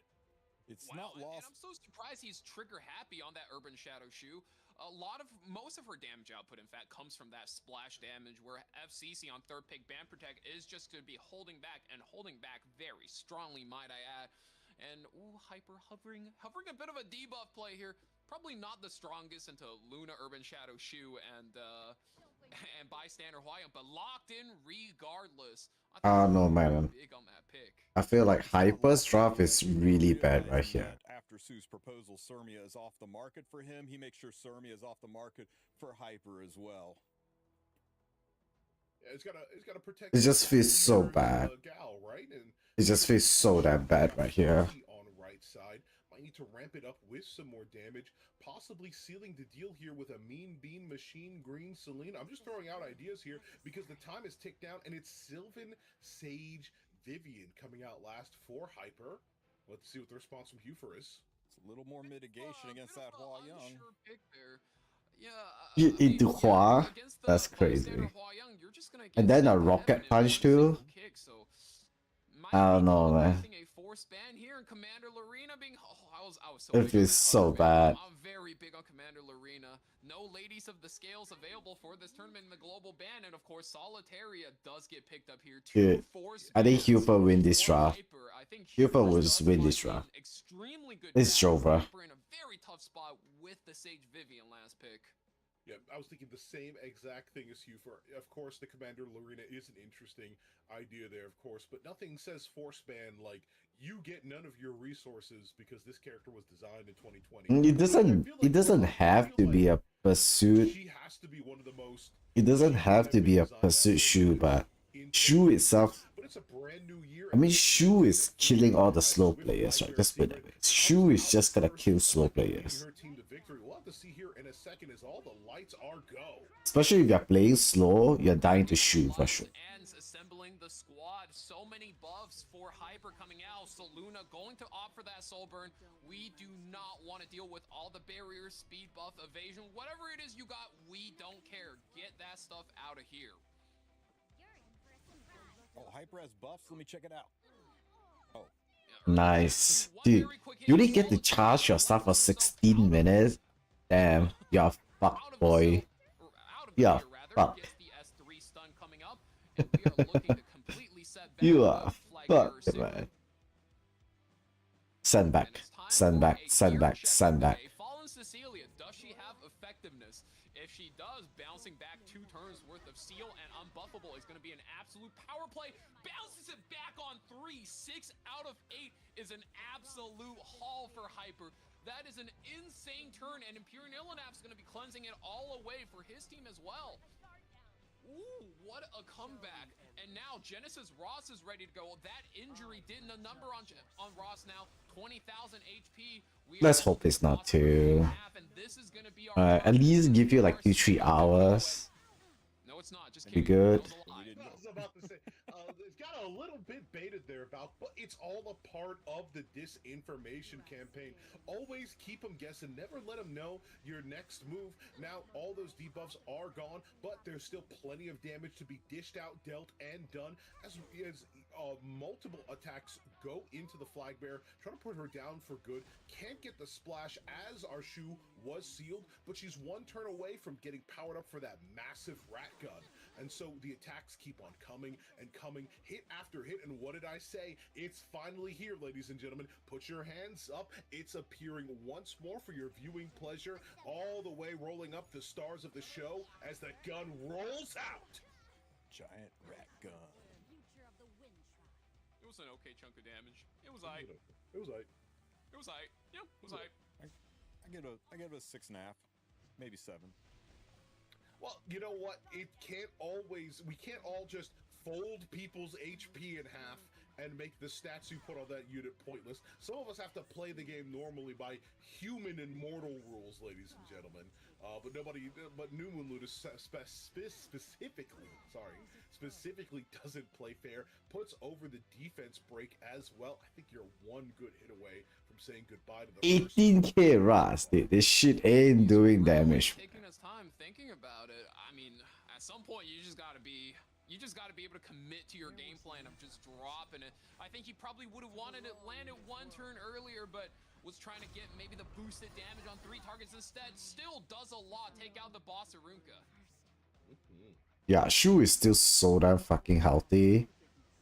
It's not lost. And I'm so surprised he's trigger happy on that Urban Shadow shoe. Most of her damage output, in fact, comes from that splash damage, where FCC on third pick Ban Protect is just going to be holding back very strongly, might I add. And Hyper hovering a bit of a debuff play here. Probably not the strongest into Luna Urban Shadow shoe and bystander Hua-Young, but locked in regardless. No, man. Big on that pick. I feel like Hyper's drop is really bad right here. After Sue's proposal, Sermia is off the market for him. He makes sure Sermia is off the market for Hyper as well. Yeah, it's gotta protect. It just feels so bad. Gal, right? And it just feels so that bad right here. On right side, might need to ramp it up with some more damage, possibly sealing the deal here with a Mean Bean Machine Green Selene. I'm just throwing out ideas here because the time is ticked down, and it's Sylvan Sage Vivian coming out last for Hyper. Let's see what the response from Hufer is. It's a little more mitigation against that Hua-Young. You into Hua? That's crazy. And then a rocket punch too? I don't know, man. It is so bad. I'm very big on Commander Lorena. No ladies of the scales available for this tournament in the global ban, and of course Solitaria does get picked up here too. I think Hufer win this draft. Hufer will just win this draft. It's Jova. In a very tough spot with the Sage Vivian last pick. Yeah, I was thinking the same exact thing as Hufer. Of course, the Commander Lorena is an interesting idea there, of course, but nothing says force ban like you get none of your resources because this character was designed in 2020. It doesn't have to be a pursuit. She has to be one of the most. It doesn't have to be a pursuit shoe, but shoe itself. But it's a brand new year. I mean, shoe is killing all the slow players, right? Just put it. Shoe is just gonna kill slow players. We'll have to see here in a second as all the lights are go. Especially if you're playing slow, you're dying to shoot for sure. Assembling the squad, so many buffs for Hyper coming out. So Luna going to opt for that soul burn. We do not want to deal with all the barriers, speed buff, evasion, whatever it is you got. We don't care. Get that stuff out of here. Oh, Hyper has buffs. Let me check it out. Oh. Yeah, Nice. Dude, you only get to charge yourself for 16 minutes? Damn, you're fucked, boy. You're fucked. You are fucked, man. Send back. Send back. Send back. Send back. Fallen Cecilia, does she have effectiveness? If she does, bouncing back 2 turns worth of seal and unbuffable is going to be an absolute power play. Bounces it back on 3. 6 out of 8 is an absolute haul for Hyper. That is an insane turn, and Imperial Ilinav's going to be cleansing it all away for his team as well. Ooh, what a comeback. And now Genesis Ross is ready to go. That injury did a number on Ross now. 20,000 HP. Let's hope it's not too. At least give you like 2-3 hours. No, it's not. Just be good. I was about to say, it's got a little bit baited there about, but it's all a part of the disinformation campaign. Always keep them guessing. Never let them know your next move. Now, all those debuffs are gone, but there's still plenty of damage to be dished out, dealt, and done as multiple attacks go into the flag bearer, trying to put her down for good. Can't get the splash as our shoe was sealed, but she's 1 turn away from getting powered up for that massive rat gun. And so the attacks keep on coming and coming, hit after hit. And what did I say? It's finally here, ladies and gentlemen. Put your hands up. It's appearing once more for your viewing pleasure, all the way rolling up the stars of the show as the gun rolls out. Giant rat gun. It was an okay chunk of damage. It was aight. It was aight. It was aight. Yep, it was aight. I give it a 6.5, maybe 7. Well, you know what? We can't all just fold people's HP in half and make the stats you put on that unit pointless. Some of us have to play the game normally by human and mortal rules, ladies and gentlemen. But New Moon Luda specifically doesn't play fair, puts over the defense break as well. I think you're 1 good hit away from saying goodbye to the 18k Ras, dude. This shit ain't doing damage. Taking his time thinking about it. I mean, at some point you just gotta be able to commit to your game plan of just dropping it. I think he probably would have wanted it landed 1 turn earlier, but was trying to get maybe the boosted damage on 3 targets instead. Still does a lot. Take out the boss Arunka. Yeah, Shu is still so damn fucking healthy.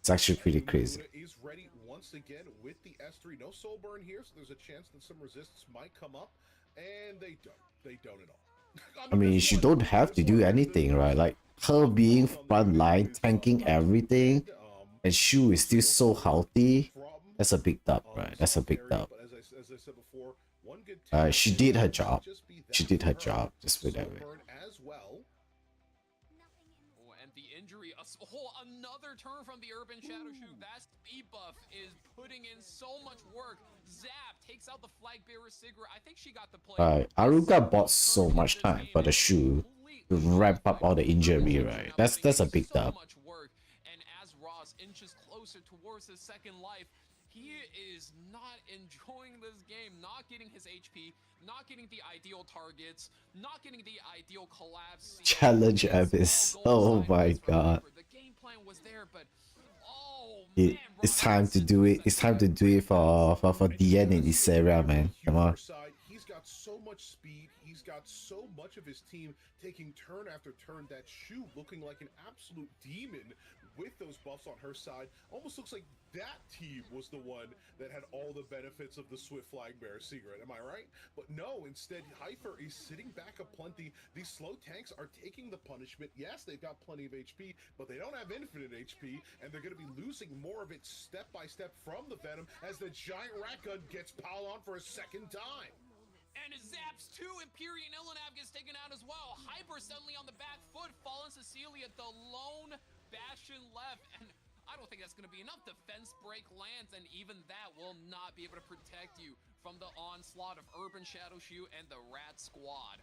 It's actually pretty crazy. Is ready once again with the S3. No soul burn here, so there's a chance that some resistance might come up, and they don't. They don't at all. I mean, she don't have to do anything, right? Like her being front line, tanking everything, and Shu is still so healthy. That's a big dub, right? That's a big dub. She did her job. She did her job. Just put it that way. And the injury, another turn from the Urban Shadow Shoe. That speed buff is putting in so much work. Zap takes out the flag bearer Sigra. I think she got the play. Aruka bought so much time for the shoe to ramp up all the injury, right? That's a big dub. And as Ross inches closer towards his second life, he is not enjoying this game, not getting his HP, not getting the ideal targets, not getting the ideal collapse. Challenge Abyss. Oh my god. The game plan was there, but man, it's time to do it. It's time to do it for DN in this area, man. Come on. He's got so much speed. He's got so much of his team taking turn after turn. That Shu looking like an absolute demon with those buffs on her side. Almost looks like that team was the one that had all the benefits of the Swift Flag Bearer secret. Am I right? But no, instead, Hyper is sitting back aplenty. These slow tanks are taking the punishment. Yes, they've got plenty of HP, but they don't have infinite HP, and they're going to be losing more of it step by step from the Venom as the giant rat gun gets piled on for a second time. And it zaps too. Imperial Ilinav gets taken out as well. Hyper suddenly on the back foot. Fallen Cecilia, the lone bastion left. And I don't think that's going to be enough. Defense break lands, and even that will not be able to protect you from the onslaught of Urban Shadow Shoe and the Rat Squad.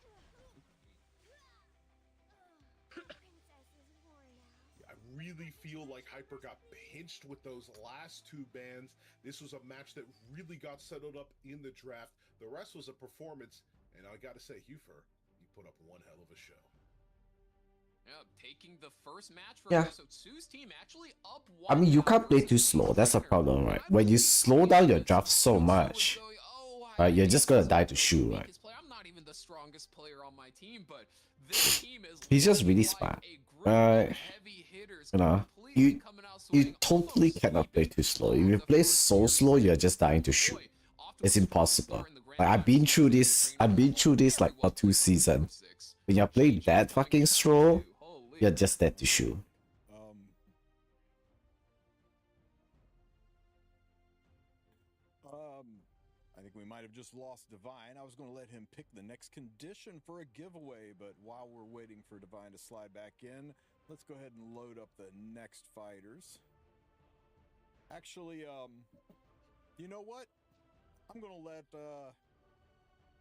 I really feel like Hyper got pinched with those last 2 bans. This was a match that really got settled up in the draft. The rest was a performance, and I gotta say, Hufer, you put up one hell of a show. Yeah, taking the first match for Yeah. so Sue's team actually up I mean, you 1 can't play versus too slow. That's the Trainer. problem, right? I'm When you just slow down your draft so Sue was much, going, "Oh, right, you're hate just gonna this die is to the Shu, right? weakest player. I'm not even the strongest player on my team, but this team is He's just really looking like smart. a group of heavy hitters You know, completely coming out you swinging, totally almost cannot play sweeping too slow. If on you the play first so series. slow, you're just dying to shoot. Boy, off to It's a strong impossible. start in the grand Like, I've finals. been through Trainer this. I've been through this very like well for 2 played on seasons. 6. When you play JJ that coming fucking in slow, too. Holy. you're just dead to shoot. I think we might have just lost Divine. I was going to let him pick the next condition for a giveaway, but while we're waiting for Divine to slide back in, let's go ahead and load up the next fighters. Actually, you know what? I'm going to let,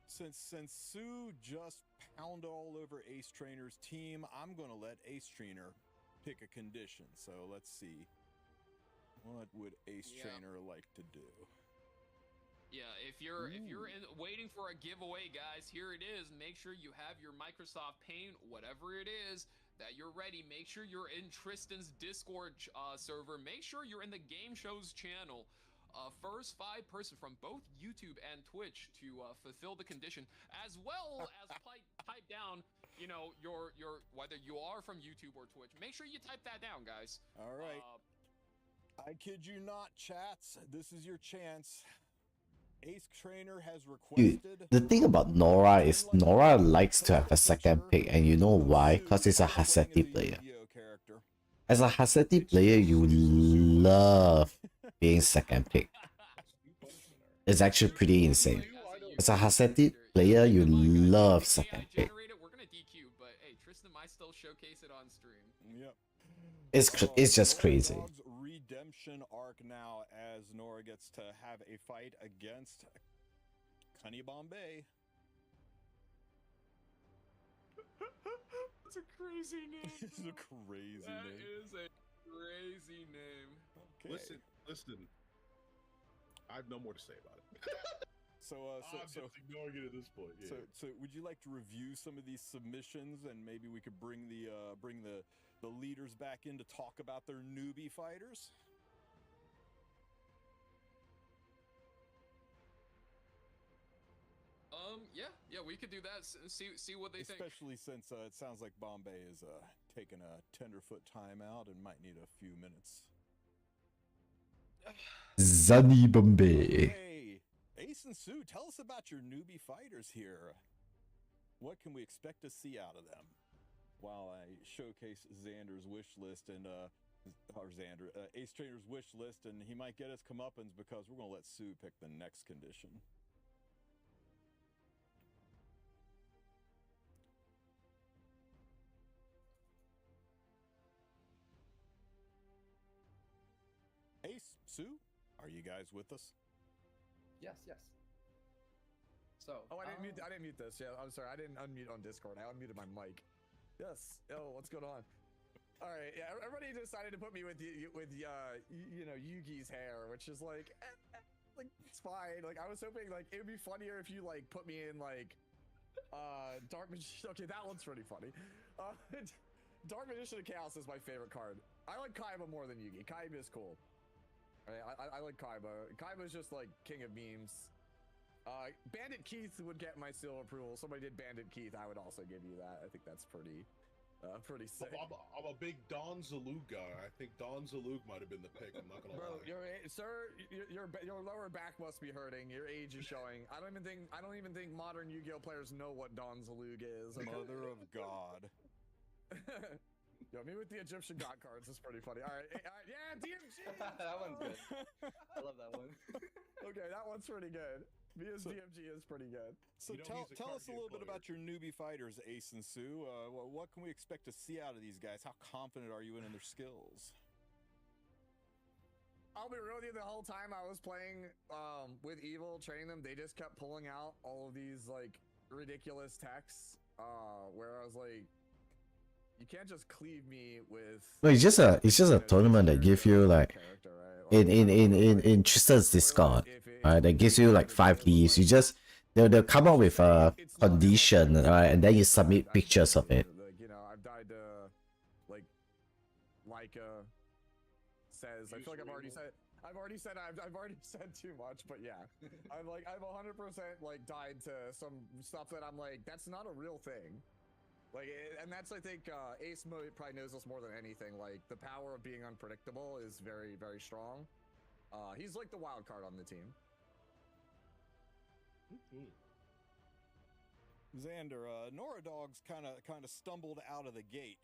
since Sue just pounded all over Ace Trainer's team, I'm going to let Ace Trainer pick a condition. So let's see. What would Ace Trainer like to do? Yeah, if you're waiting for a giveaway, guys, here it is. Make sure you have your Microsoft Paint, whatever it is, that you're ready. Make sure you're in Tristan's Discord server. Make sure you're in the Game Shows channel. First 5 person from both YouTube and Twitch to fulfill the condition, as well as type down, you know, your whether you are from YouTube or Twitch. Make sure you type that down, guys. All right. I kid you not, chats. This is your chance. Ace Trainer has requested. Dude, the thing about Nora is Nora likes to have a second pick, and you know why? Because it's a Haseti player. As a Haseti player, you love being second pick. It's actually pretty insane. As a Haseti player, you love second pick. We're gonna DQ, but hey, Tristan might still showcase it on stream. Yep. It's just crazy. Redemption arc now as Nora gets to have a fight against Cunny Bombay. That's a crazy name. It's a crazy name. That is a crazy name. Okay. Listen. I have no more to say about it. I'm just ignoring it at this point. Yeah. So would you like to review some of these submissions, and maybe we could bring the leaders back in to talk about their newbie fighters? Yeah, we could do that. See what they think. Especially since it sounds like Bombay is taking a tenderfoot timeout and might need a few minutes. Zani Bombay. Hey, Ace and Sue, tell us about your newbie fighters here. What can we expect to see out of them? While I showcase Xander's wish list and Ace Trainer's wish list, and he might get us comeuppance because we're gonna let Sue pick the next condition. Ace, Sue, are you guys with us? Yes. So. Oh, I didn't mute this. Yeah, I'm sorry. I didn't unmute on Discord. I unmuted my mic. Yes. Oh, what's going on? All right. Yeah, everybody decided to put me with Yugi's hair, which is like it's fine. Like I was hoping like it would be funnier if you like put me in like Dark Magician. Okay, that one's pretty funny. Dark Magician of Chaos is my favorite card. I like Kaiba more than Yugi. Kaiba is cool. Right, I like Kaiba. Kaiba's just like king of memes. Bandit Keith would get my seal of approval. Somebody did Bandit Keith, I would also give you that. I think that's pretty sick. I'm a big Don Zalug guy. I think Don Zalug might have been the pick. I'm not gonna lie. Your lower back must be hurting. Your age is showing. I don't even think modern Yu-Gi-Oh players know what Don Zalug is. Mother of God. Yo, me with the Egyptian god cards is pretty funny. All right, yeah, DMG. That one's good. I love that one. Okay, that one's pretty good. Me as DMG is pretty good. So tell us a little bit about your newbie fighters, Ace and Sue. What can we expect to see out of these guys? How confident are you in their skills? I'll be real with you, the whole time I was playing with Evil, training them, they just kept pulling out all of these like ridiculous texts where I was like, you can't just cleave me with. No, it's just a tournament that give you like in Tristan's Discord, right? That gives you like 5 leaves. You just they'll come up with a condition, right? And then you submit pictures of it. Like, you know, I've died to like says. I feel like I've already said too much, but yeah, I'm 100% like died to some stuff that I'm like, that's not a real thing. Like, and that's, I think, Ace probably knows this more than anything. Like, the power of being unpredictable is very, very strong. He's like the wild card on the team. Xander, Nora Dogs kind of stumbled out of the gate.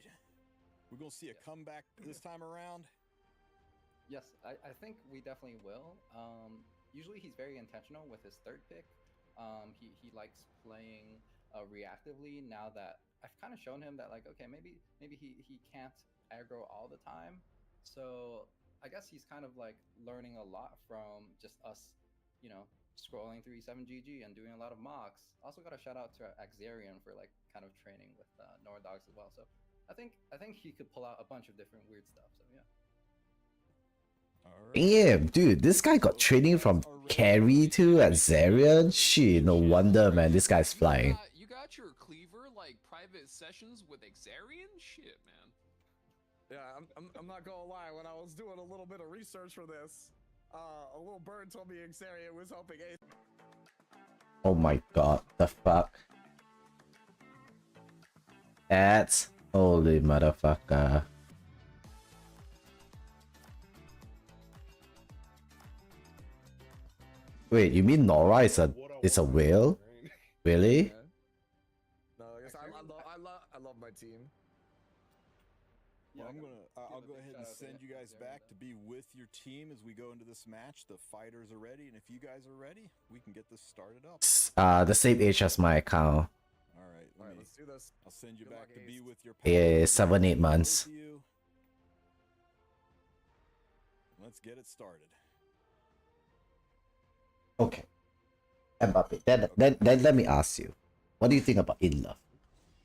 We're gonna see a comeback this time around. Yes, I think we definitely will. Usually he's very intentional with his third pick. He likes playing reactively. Now that I've kind of shown him that, like, okay, maybe he can't aggro all the time. So I guess he's kind of like learning a lot from just us, you know, scrolling through E7GG and doing a lot of mocks. Also got a shout out to Axarian for like kind of training with Nora Dogs as well. So I think he could pull out a bunch of different weird stuff. So yeah. Damn, dude, this guy got training from Carry to Azarian. Shit, no wonder, man. This guy's flying. You got your Cleaver like private sessions with Axarian? Shit, man. Yeah, I'm not gonna lie. When I was doing a little bit of research for this, a little bird told me Axarian was helping Ace. Oh my god, the fuck? That's holy motherfucker. Wait, you mean Nora is a whale? Really? Yeah. No, I guess I love my team. Well, I'll go ahead and send you guys back to be with your team as we go into this match. The fighters are ready, and if you guys are ready, we can get this started up. The same age as my account. All right, Let's do this. I'll send you Good back luck, to be Ace. with your. Yeah, pals. 7-8 months. With you. Let's get it started. Okay. Mbappe. Then let me ask you, what do you think about inlove?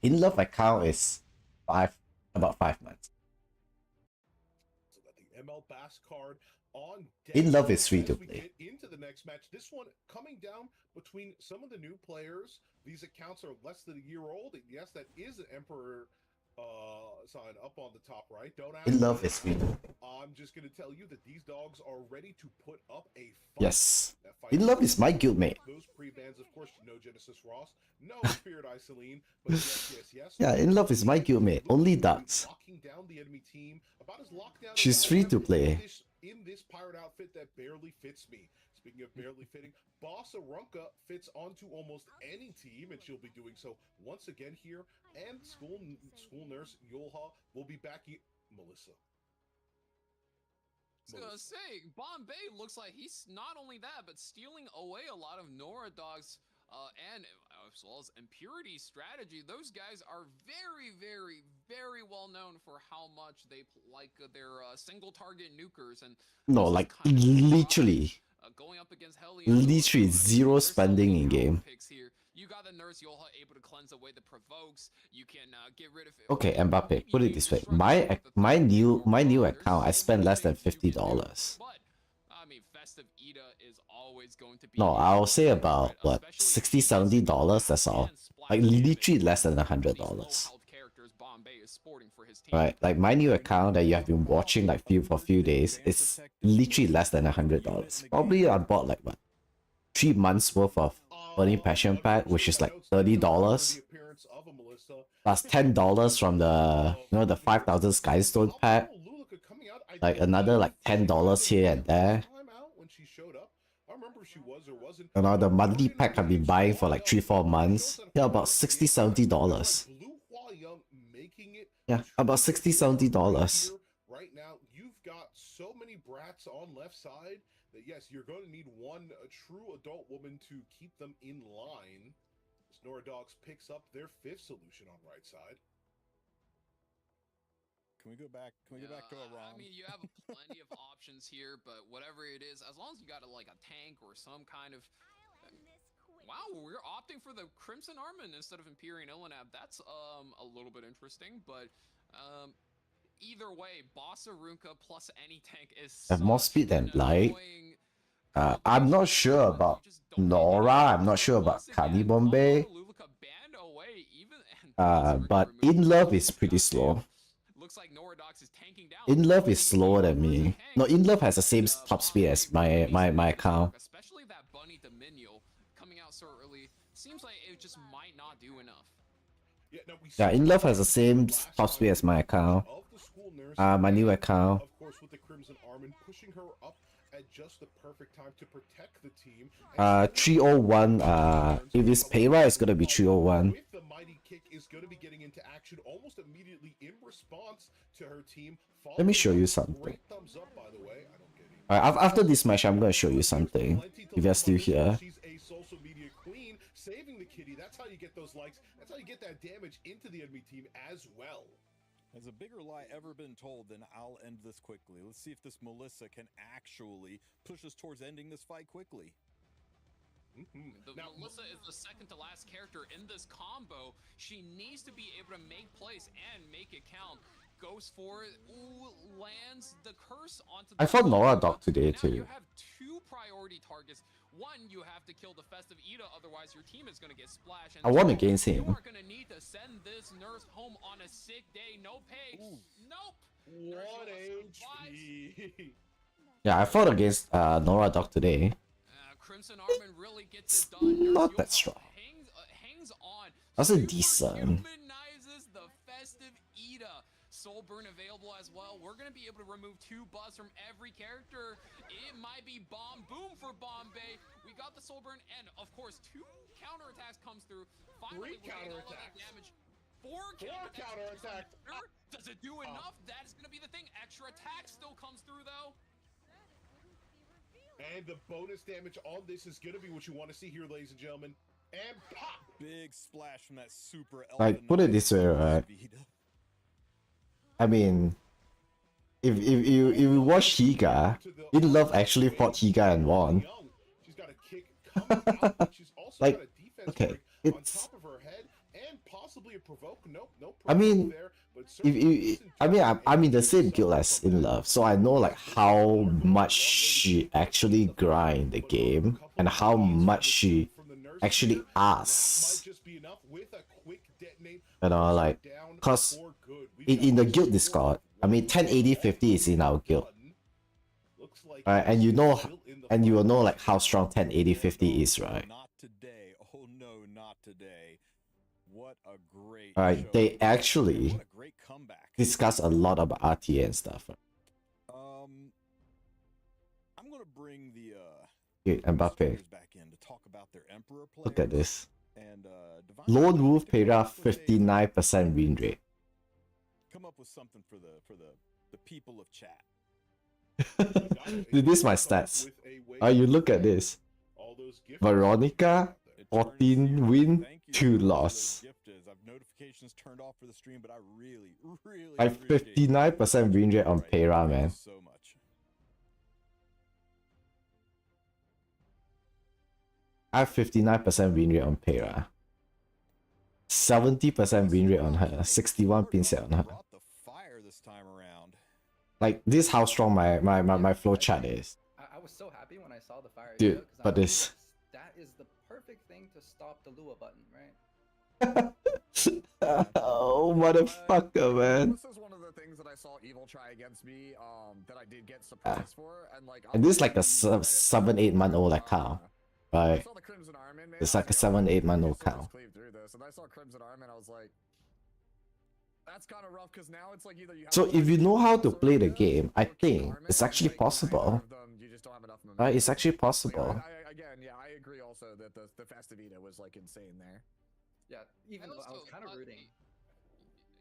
Inlove account is about 5 months. So that the ML Bass card on deck. Inlove is free as to we play. get into the next match. This one coming down between some of the new players. These accounts are less than a year old. And yes, that is an Emperor sign up on the top right. Don't ask Inlove me. is free to play. I'm just gonna tell you that these dogs are ready to put up a fight. Yes. That fight Inlove is my guildmate. Those pre-bans, of course, no Genesis Ross, no Spirit Iceline, but yes. Yeah, Inlove is my guildmate. Only ducks. Locking down the enemy team, about as locked down. She's as I free am to play. in this pirate outfit that barely fits me. Speaking of barely fitting, Bossa Runka fits onto almost any team, and she'll be doing so once again here. And school nurse Yolha will be back. Melissa. I was gonna say, Bombay looks like he's not only that, but stealing away a lot of Nora Dogs and as well as Impurity strategy. Those guys are very, very, very well known for how much they like their single target nukers. And No, like literally. Going up against Hellion. Literally zero spending in game. Here. You got the nurse Yolha able to cleanse away the provokes. You can get rid of it. Okay, Mbappe, put it this way. My new account, I spent less than $50. But I mean, Festive Ida is always going to be. No, I'll say about what, $60-$70. That's all. Like literally less than $100. Right, like my new account that you have been watching like for a few days, it's literally less than $100. Probably I bought like what, 3 months worth of Burning Passion pack, which is like $30, plus $10 from the the 5,000 Skystone pack, like another like $10 here and there. The monthly pack I've been buying for like 3-4 months. Yeah, about $60-$70. Yeah, about $60-$70. Right now, you've got so many brats on left side that yes, you're going to need a true adult woman to keep them in line. As Nora Dogs picks up their 5th solution on right side. Can we go back? Can we go back to a wrong? I mean, you have plenty of options here, but whatever it is, as long as you got like a tank or some kind of. Wow, we're opting for the Crimson Armament instead of Empyrean Illinab. That's a little bit interesting, but either way, Bossa Runka plus any tank is have more speed than light. I'm not sure about Nora. I'm not sure about Kani Bombay. But Inlove is pretty slow. looks like Norodox is tanking down. Inlove is slower than me. No, Inlove has the same top speed as my account. Especially that Bunny Dominion coming out so early. Seems like it just might not do enough. Yeah, Inlove has the same top speed as my account. My new account. Of course, with the Crimson Armin pushing her up at just the perfect time to protect the team. 301. If it's Payra, it's gonna be 301. With the mighty kick is going to be getting into action almost immediately in response to her team. Let me show you something. Great thumbs up, by the way. I don't get it. Alright, after this match, I'm gonna show you something. If you're still here. She's a social media queen, saving the kitty. That's how you get those likes. That's how you get that damage into the enemy team as well. Has a bigger lie ever been told? Then I'll end this quickly. Let's see if this Melissa can actually push us towards ending this fight quickly. Melissa is the second to last character in this combo. She needs to be able to make plays and make it count. Goes for it, lands the curse onto the I fought Norodox today now too. You have two priority targets. One, you have to kill the Festive Ida, otherwise your team is gonna get splashed. And I won two, against him. You are gonna need to send this nurse home on a sick day. No pay. Nope. 1 HP. Yeah, I fought against Norodox today. Crimson Armin really gets it done. Not that strong. Hangs on. Also Super decent. Humanizes the Festive Ida. Soul Burn available as well. We're gonna be able to remove 2 buffs from every character. It might be Bomb Boom for Bombay. We got the Soul Burn, and of course 2 counterattacks comes through. Finally, we're getting all of that damage. 4 counterattacks. Does it do enough? That is gonna be the thing. Extra attack still comes through though. And the bonus damage on this is going to be what you want to see here, ladies and gentlemen. And pop! Big splash from that super. Like, put it this way, right? I mean, if you watch Higa, Inlove actually fought Higa and won. She's got a kick coming out. She's also Like, got a defense okay, break it's. on top of her head and possibly a provoke. Nope, no I mean, there, but if you, I mean, I'm in the same guild as Inlove, so I know like how much she actually grind the game and how much she actually asks. You know, like, cause in the guild Discord, I mean, 1080-50 is in our guild, right? And you know, and you will know like how strong 1080-50 is, right? Not today. Oh no, not today. What a great. Alright, they actually What a great comeback. discuss a lot about RTA and stuff. I'm gonna bring the Dude, Mbappe. players back in to talk about their Emperor players. Look at this. And Divine Lone Dragon, Wolf I think Payra, we'll put a- 59% win rate. Come up with something for the people of chat. Dude, this is my stats. You look at this. Veronica, 14 win, 2 loss. I've notifications turned off for the stream, but I really I have 59% win rate on Payra, man. so much. I have 59% win rate on Payra. 70% win rate on her. 61 pin set on her. Brought the fire this time around. Like, this is how strong my flow chart is. I was so happy when I saw the fire. Dude, Because but this. that is the perfect thing to stop the Lua button, right? Oh, motherfucker, man. This is one of the things that I saw Evil try against me, that I did get surprised for, and like. And this is like a 7-8 month old account, right? I saw the Crimson Armin, man, It's like a I was 7-8 month I old saw this cow. cleave through this, and I saw Crimson Armin, I was like, that's kind of rough because now it's like either you have So to if you know how to Sorceress play the or game, I King think Armin, it's and, actually like, possible. neither of them, you just don't have enough momentum. Right? It's actually Like, possible. again, yeah, I agree also that the Festivita was like insane there. Yeah, even though I was kind of rooting.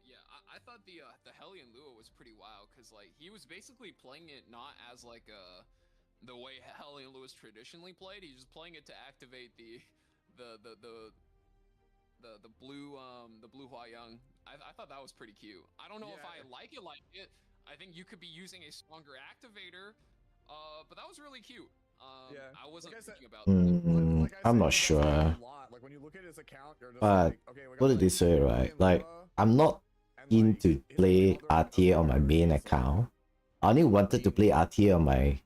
Yeah, I thought the Hellion Lua was pretty wild because like he was basically playing it not as like the way Hellion Lua is traditionally played. He's just playing it to activate the blue Hua Young. I thought that was pretty cute. I don't know if I like it. I think you could be using a stronger activator, but that was really cute. I wasn't thinking about that. I'm not sure. Like when you look at his account, you're just But like, okay, we got put it like this way, right? Hellion Like, Lua, I'm not and, keen like, to his play other RTA on my main account. I only wanted to play RTA on my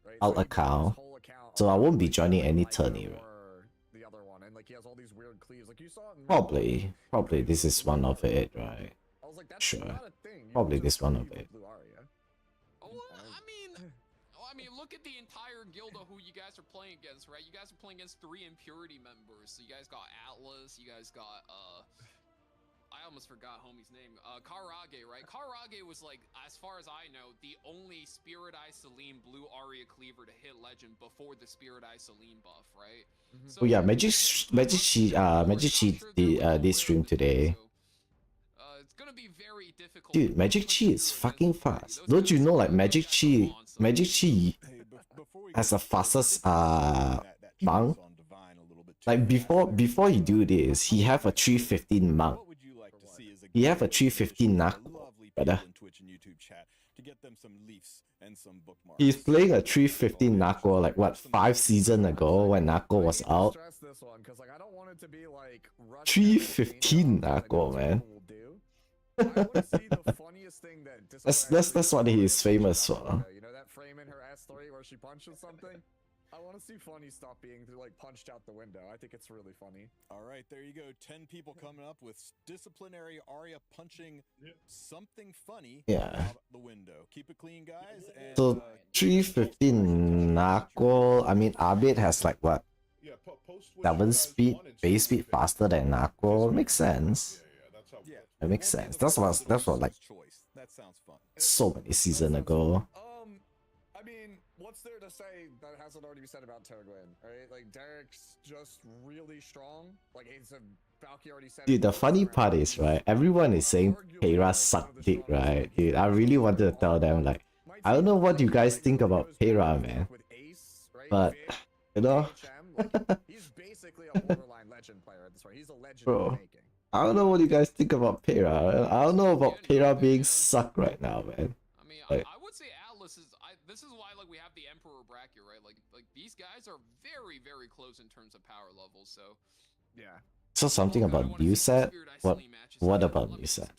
right? alt So he built his account, whole account so I on, won't be like, joining any Liger tourney. or the other one, and like he has all these weird cleaves. Like you saw it in Probably this is one of it, right? I was like, that's Sure. not a thing. Probably this one of it. Blue Aria. Oh, well, I mean, look at the entire guild of who you guys are playing against, right? You guys are playing against 3 Impurity members. So you guys got Atlas, you guys got I almost forgot homie's name. Karage, right? Karage was like, as far as I know, the only Spirit Eye Celine Blue Aria Cleaver to hit Legend before the Spirit Eye Celine buff, right? So, Oh yeah, Magic Chi did stream today. It's gonna be very difficult. Dude, Magic Chi is fucking fast. Don't you know like Magic Chi has the fastest mount? Like before he do this, he have a 315 mount. He have a 315 Nako, brother. He's playing a 315 Nako like what 5 seasons ago when Nako was out. 315 Nako, man. That's what he is famous for. You know that frame in her S3 where she punches something? I want to see Funny stop being like punched out the window. I think it's really funny. All right, there you go. 10 people coming up with disciplinary Arya punching something funny out the window. Keep it clean, guys. And, So 315 Nako. I mean, Abid has like what? 7 speed, base speed faster than Nako. Makes sense. It makes sense. That's what like so many seasons ago. I mean, what's there to say that hasn't already been said about Tergwin, right? Like Derek's just really strong. Like it's a Valky already said. Dude, the funny part is right, everyone is saying Pera sucked dick, right? Dude, I really wanted to tell them like, I don't know what you guys think about Pera, man. But you know, he's basically a borderline legend player at this point. He's a legend bro. in the making. I don't know what you guys think about Pera. I don't know about Pera being sucked right now, man. I mean, Like, I would say Atlas is. This is why like we have the Emperor bracket, right? Like these guys are very very close in terms of power levels. So yeah. so something about new set. What about new set?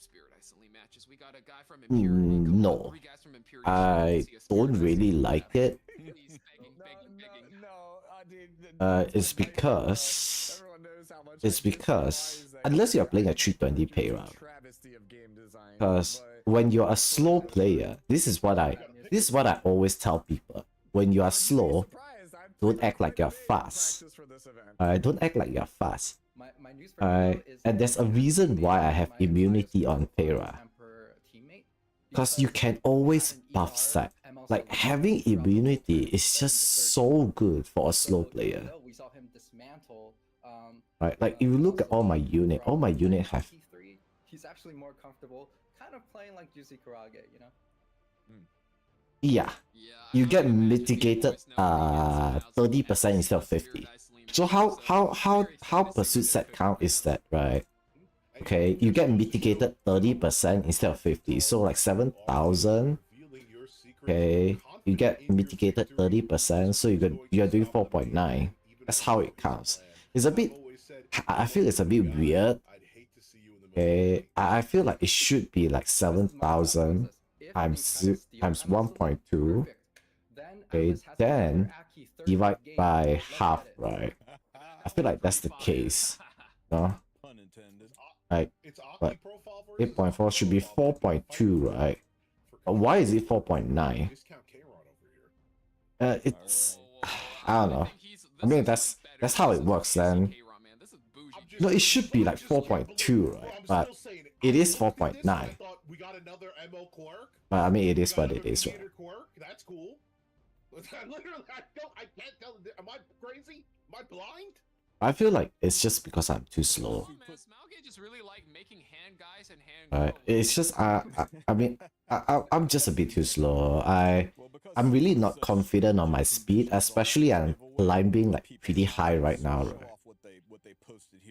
No, I don't really like it. It's because unless you're playing a 320 Pera. Because when you're a slow player, this is what I always tell people. When you are slow, don't act like you're fast. Don't act like you're fast. And there's a reason why I have immunity on Pera. Because you can always buff set. Like having immunity is just so good for a slow player. Right, like if you look at all my unit have. He's actually more comfortable, kind of playing like Juicy Karage, you know. Yeah, you get mitigated 30% instead of 50. So how pursuit set count is that, right? Okay, you get mitigated 30% instead of 50, so like 7,000. Okay, you get mitigated 30%, so you're doing 4.9. That's how it counts. It's a bit. I feel it's a bit weird. Okay, I feel like it should be like 7,000 times 1.2. Okay, then divide by half, right? I feel like that's the case. No? Like, but 8.4 should be 4.2, right? But why is it 4.9? It's I don't know. I mean that's how it works then. No, it should be like 4.2, right? But it is 4.9. But I mean, it is what it is, right? That's cool. Literally, I can't tell. Am I crazy? Am I blind? I feel like it's just because I'm too slow. It's just I mean I'm just a bit too slow. I'm really not confident on my speed, especially I'm climbing like pretty high right now, right?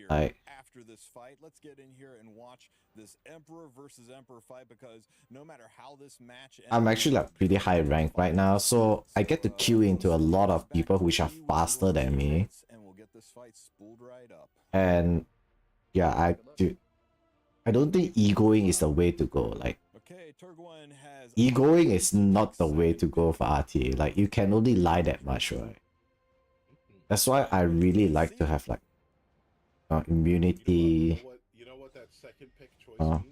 Like, after this fight, let's get in here and watch this Emperor versus Emperor fight, because no matter how this match ends, I'm actually like pretty high rank right now, so I get to queue into a lot of people which are faster than me. and we'll get this fight spooled right up. And yeah, I don't think egoing is the way to go. Like, egoing is not the way to go for RTA. Like, you can only lie that much, right? That's why I really like to have like immunity. You know what that second pick choice means?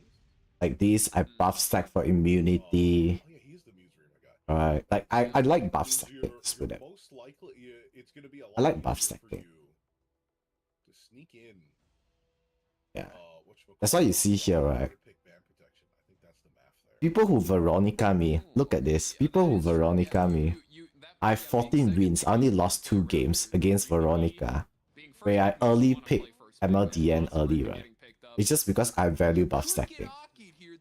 like this. I buff stack for immunity. Oh yeah, he's the Muse Arena guy. Alright, like I like buff Means stackings with you're it. most likely it's gonna be a lot I like buff easier for stacking. you to sneak in. Yeah. Whatchamacallit, That's what you see here, right? to pick band protection. I think that's the math there. People who Veronica me. Look at this. People who Veronica me. I have 14 wins. I only lost 2 games against Veronica, where I early picked MLDN early, right? It's just because I value buff stacking.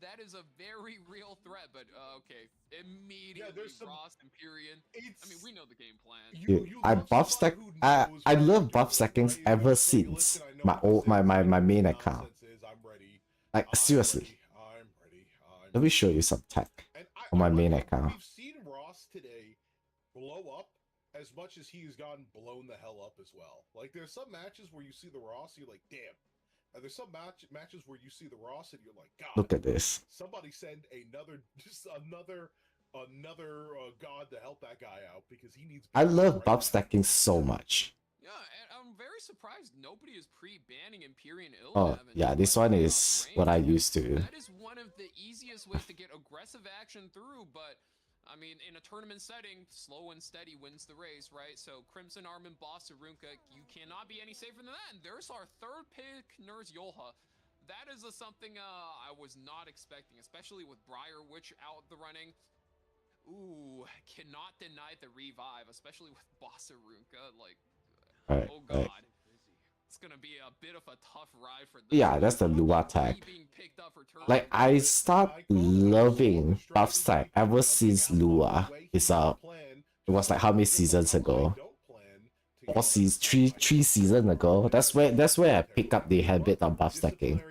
That is a very real threat, but okay. Immediately, there's some- Ross and Pyrian. I mean, we know the game plan. Dude, I buff stack. I love buff stackings ever since my main account. Like seriously. Let me show you some tech on my main account. We've seen Ross today blow up as much as he's gotten blown the hell up as well. Like there's some matches where you see the Ross, you're like, damn. And there's some matches where you see the Ross and you're like, God. Look at this. Somebody send another god to help that guy out because he needs. I love buff stacking so much. Yeah, and I'm very surprised nobody is pre-banning Empyrean Illidan. Oh yeah, this one is what I used to. That is one of the easiest ways to get aggressive action through, but I mean, in a tournament setting, slow and steady wins the race, right? So Crimson Armin, Boss Arunka, you cannot be any safer than that. And there's our third pick, Nurse Yolha. That is something I was not expecting, especially with Briar Witch out the running. Ooh, cannot deny the revive, especially with Boss Arunka. Like, oh god. It's gonna be a bit of a tough ride for this. Yeah, that's the Lua tag. Like I start loving buff stack ever since Lua is out. It was like how many seasons ago? 3 seasons ago. That's where I pick up the habit of buff stacking.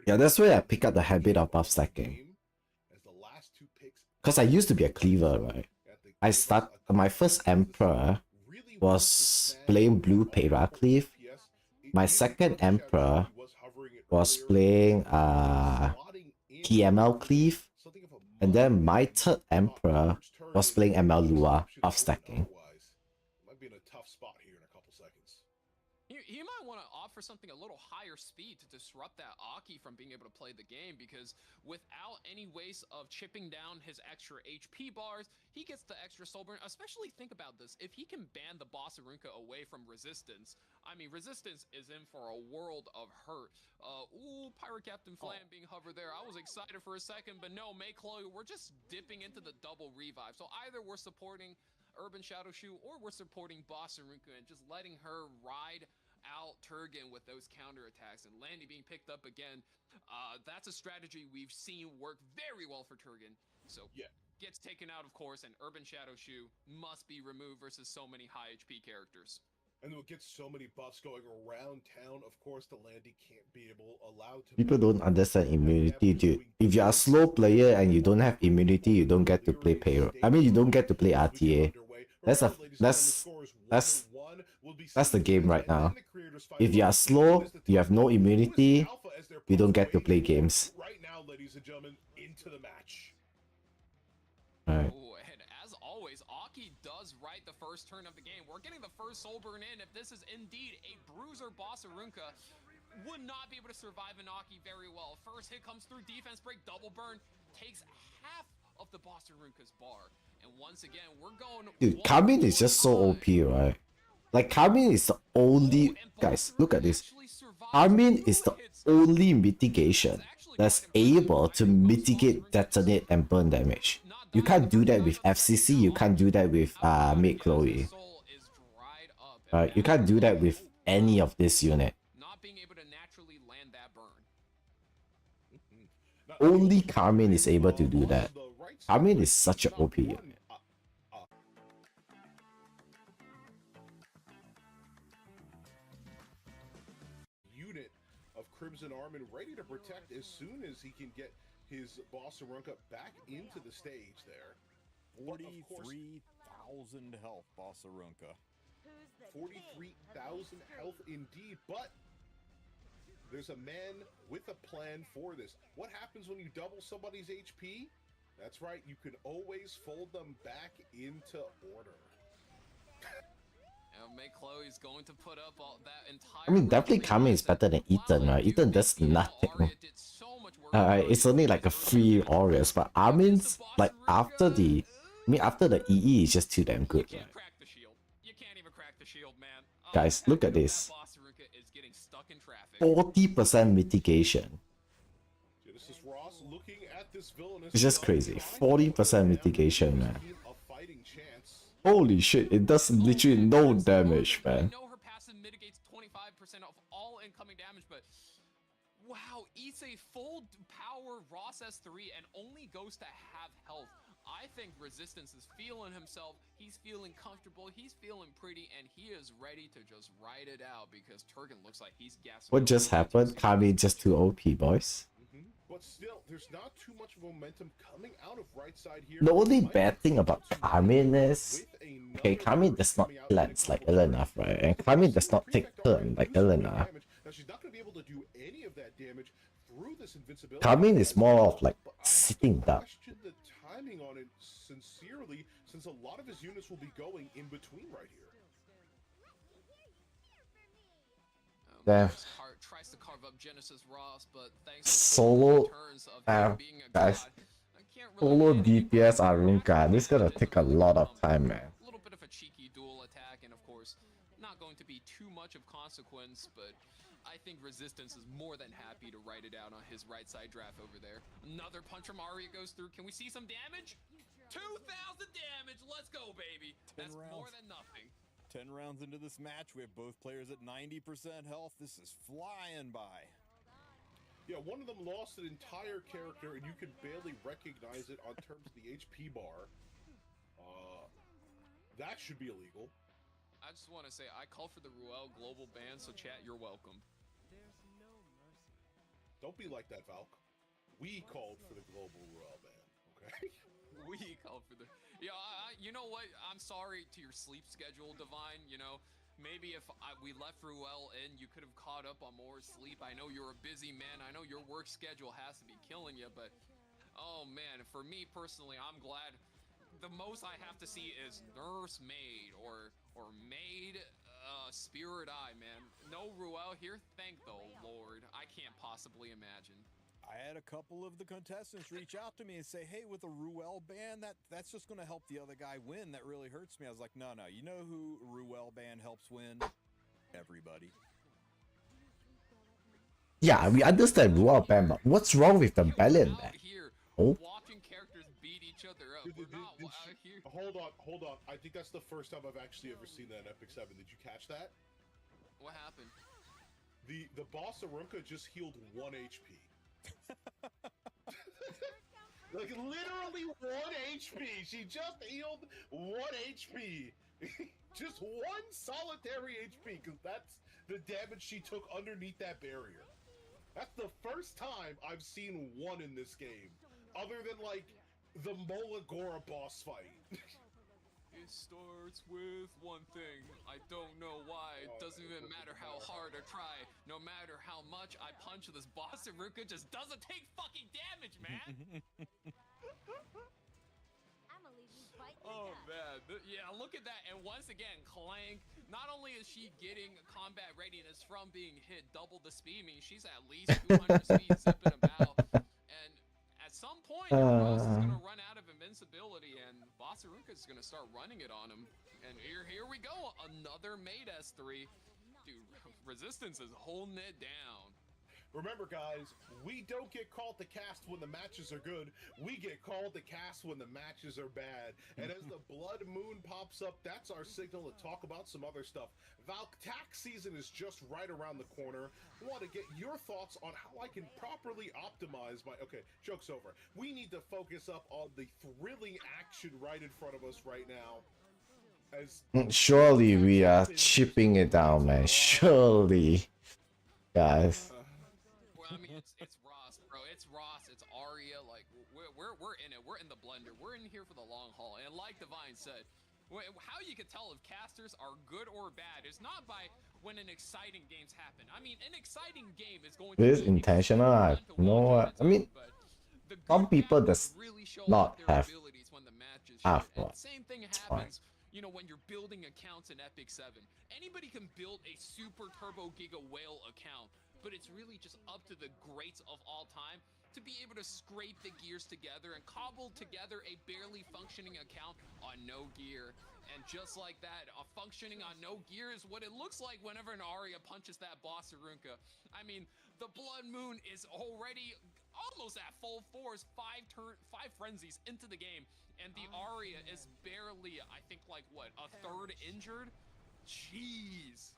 Yeah, that's where I pick up the habit of buff stacking. Cause I used to be a cleaver, right? My first Emperor was playing Blue Pera Cleave. My second Emperor was playing TML Cleave. And then my third Emperor was playing ML Lua buff stacking. Might be in a tough spot here in a couple seconds. He might want to opt for something a little higher speed to disrupt that Aki from being able to play the game, because without any waste of chipping down his extra HP bars, he gets the extra soul burn. Especially think about this, if he can ban the Boss Arunka away from Resistance, I mean, Resistance is in for a world of hurt. Ooh, Pirate Captain Flam being hovered there. I was excited for a second, but no, May Chloe, we're just dipping into the double revive. So either we're supporting Urban Shadow Shoe or we're supporting Boss Arunka and just letting her ride out Turgon with those counterattacks, and Landy being picked up again. That's a strategy we've seen work very well for Turgon. So yeah, gets taken out, of course, and Urban Shadow Shoe must be removed versus so many high HP characters. And we'll get so many buffs going around town. Of course, the Landy can't be allowed to. People don't understand immunity, dude. If you're a slow player and you don't have immunity, you don't get to play payroll. I mean, you don't get to play RTA. That's the game right now. If you are slow, you have no immunity, you don't get to play games. Right now, ladies and gentlemen, into the match. Alright. And as always, Aki does right the first turn of the game. We're getting the first soul burn in. If this is indeed a bruiser, Boss Arunka would not be able to survive an Aki very well. First hit comes through, defense break, double burn, takes half of the Boss Arunka's bar. And once again, we're going. Dude, Kamin is just so OP, right? Like, Kamin is the only... Guys, look at this. Kamin is the only mitigation that's able to mitigate, detonate, and burn damage. You can't do that with FCC, you can't do that with Maid Chloe. Right? You can't do that with any of this unit. Not being able to naturally land that burn. Only Kamin is able to do that. Kamin is such an OP unit. Unit of Crimson Armin ready to protect as soon as he can get his Boss Arunka back into the stage there. 43,000 health, Boss Arunka. 43,000 health indeed, but there's a man with a plan for this. What happens when you double somebody's HP? That's right, you can always fold them back into order. Make Chloe's going to put up all that entire. I mean, definitely Kami is better than Ethan, right? Ethan does nothing. It's only like a free Aureus, but Armin's like after the, I mean after the EE is just too damn good. Right? You can't even crack the shield, man. Guys, look at this. Boss Ruka is getting stuck in traffic. 40% mitigation. Genesis Ross looking at this villainous It's just crazy. 40% mitigation, man. Holy shit, it does literally no damage, man. I know her passive mitigates 25% of all incoming damage, but wow, eats a full power Ross S3 and only goes to half health. I think Resistance is feeling himself, he's feeling comfortable, he's feeling pretty, and he is ready to just ride it out because Turgan looks like he's gassing. What just happened? Kami just too OP, boys. But still, there's not too much momentum coming out of right side here. The only bad thing about Kami is, okay, Kami does not cleanse like Elena, right? And Kami does not take turn like Elena. Now she's not going to be able to do any of that damage through this invincibility. Kami is more of like sitting down. Question the timing on it sincerely, since a lot of his units will be going in between right here. Damn. Tries to carve up Genesis Ross, but thanks Solo, guys. Solo DPS Arunka. This is gonna take a lot of time, man. A little bit of a cheeky dual attack, and of course, not going to be too much of consequence, but I think Resistance is more than happy to write it out on his right side draft over there. Another punch from Arya goes through. Can we see some damage? 2,000 damage. Let's go, baby. That's more than nothing. 10 rounds into this match, we have both players at 90% health. This is flying by. Yeah, one of them lost an entire character, and you could barely recognize it on terms of the HP bar. That should be illegal. I just want to say, I call for the Ruel global ban, so chat, you're welcome. Don't be like that, Valk. We called for the global Ruel ban, okay? We called for the... Yeah, you know what? I'm sorry to your sleep schedule, Divine. You know, maybe if we left Ruel in, you could have caught up on more sleep. I know you're a busy man. I know your work schedule has to be killing you, but... Oh, man, for me personally, I'm glad... The most I have to see is Nurse Maid or Maid Spirit Eye, man. No Ruel here? Thank the Lord. I can't possibly imagine. I had a couple of the contestants reach out to me and say, hey, with a Ruel ban, that's just going to help the other guy win. That really hurts me. I was like, no, you know who Ruel ban helps win? Everybody. Yeah, we understand Ruel ban, but what's wrong with the Belen ban? Oh. Watching characters beat each other up. We're not out here. Hold on. I think that's the first time I've actually ever seen that in Epic 7. Did you catch that? What happened? The boss Arunka just healed 1 HP. Like literally 1 HP. She just healed 1 HP. Just 1 solitary HP, because that's the damage she took underneath that barrier. That's the first time I've seen 1 in this game, other than like the Molagora boss fight. It starts with one thing. I don't know why. It doesn't even matter how hard I try. No matter how much I punch this boss, Ruka just doesn't take fucking damage, man. Oh man, yeah, look at that. And once again, Clank, not only is she getting combat readiness from being hit double the speed, I mean, she's at least 200 speed zipping about. And at some point, Ross is going to run out of invincibility, and Boss Aruka is going to start running it on him. And here we go, another Maid S3. Dude, Resistance is holding it down. Remember, guys, we don't get called to cast when the matches are good. We get called to cast when the matches are bad. And as the blood moon pops up, that's our signal to talk about some other stuff. Valk, tax season is just right around the corner. I want to get your thoughts on how I can properly optimize my... Okay, joke's over. We need to focus up on the thrilling action right in front of us right now. Surely we are chipping it down, man. Surely, guys. Well, I mean, it's Ross, bro. It's Ross. It's Arya. Like we're in it. We're in the blender. We're in here for the long haul. And like Divine said, how you can tell if casters are good or bad is not by when an exciting games happen. I mean, an exciting game is going to This be intentional. I know. I mean, some people does not have half one. same thing happens. you know, when you're building accounts in Epic 7. Anybody can build a super turbo giga whale account, but it's really just up to the greats of all time to be able to scrape the gears together and cobble together a barely functioning account on no gear. And just like that, functioning on no gear is what it looks like whenever an Arya punches that boss Arunka. I mean, the Blood Moon is already almost at full force, five frenzies into the game, and the Arya is barely, I think, like what, a third injured? Jeez.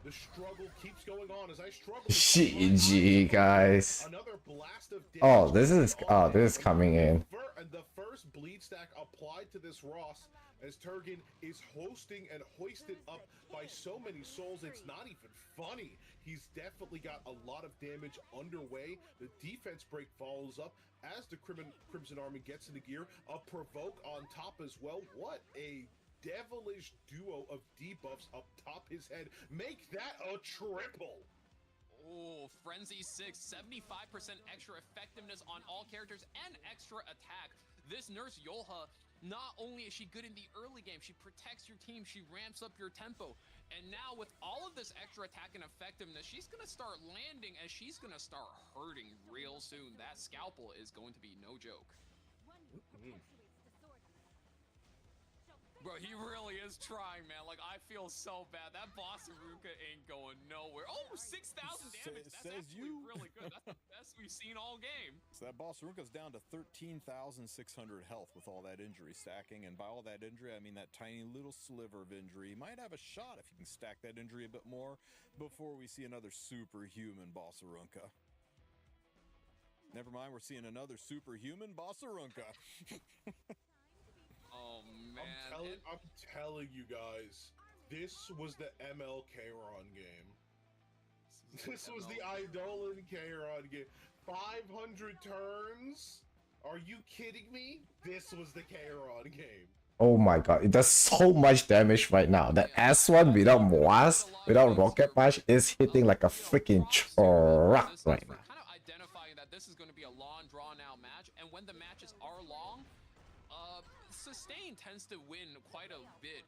The struggle keeps going on as I struggle. GG, guys. Another blast of Oh, this is coming in. And the first bleed stack applied to this Ross as Turgan is hosting and hoisted up by so many souls. It's not even funny. He's definitely got a lot of damage underway. The defense break follows up as the Crimson Army gets into gear. A provoke on top as well. What a devilish duo of debuffs up top his head. Make that a triple. Oh, Frenzy 6, 75% extra effectiveness on all characters and extra attack. This Nurse Yolha, not only is she good in the early game, she protects your team, she ramps up your tempo. And now with all of this extra attack and effectiveness, she's going to start landing and she's going to start hurting real soon. That scalpel is going to be no joke. Bro, he really is trying, man. Like, I feel so bad. That boss Arunka ain't going nowhere. Oh, 6,000 damage. That's actually really good. That's the best we've seen all game. So that boss Arunka's down to 13,600 health with all that injury stacking. And by all that injury, I mean that tiny little sliver of injury. He might have a shot if you can stack that injury a bit more before we see another superhuman boss Arunka. Never mind, we're seeing another superhuman boss Arunka. Oh man! I'm telling you guys, this was the ML Kayron game. This was the Eidolon Kayron game. 500 turns? Are you kidding me? This was the Kayron game. Oh my god, it does so much damage right now. That S1 without Moaz, without Rocket Punch, is hitting like a freaking truck right now. Kind of identifying that this is going to be a long, drawn-out match, and when the matches are long, Sustain tends to win quite a bit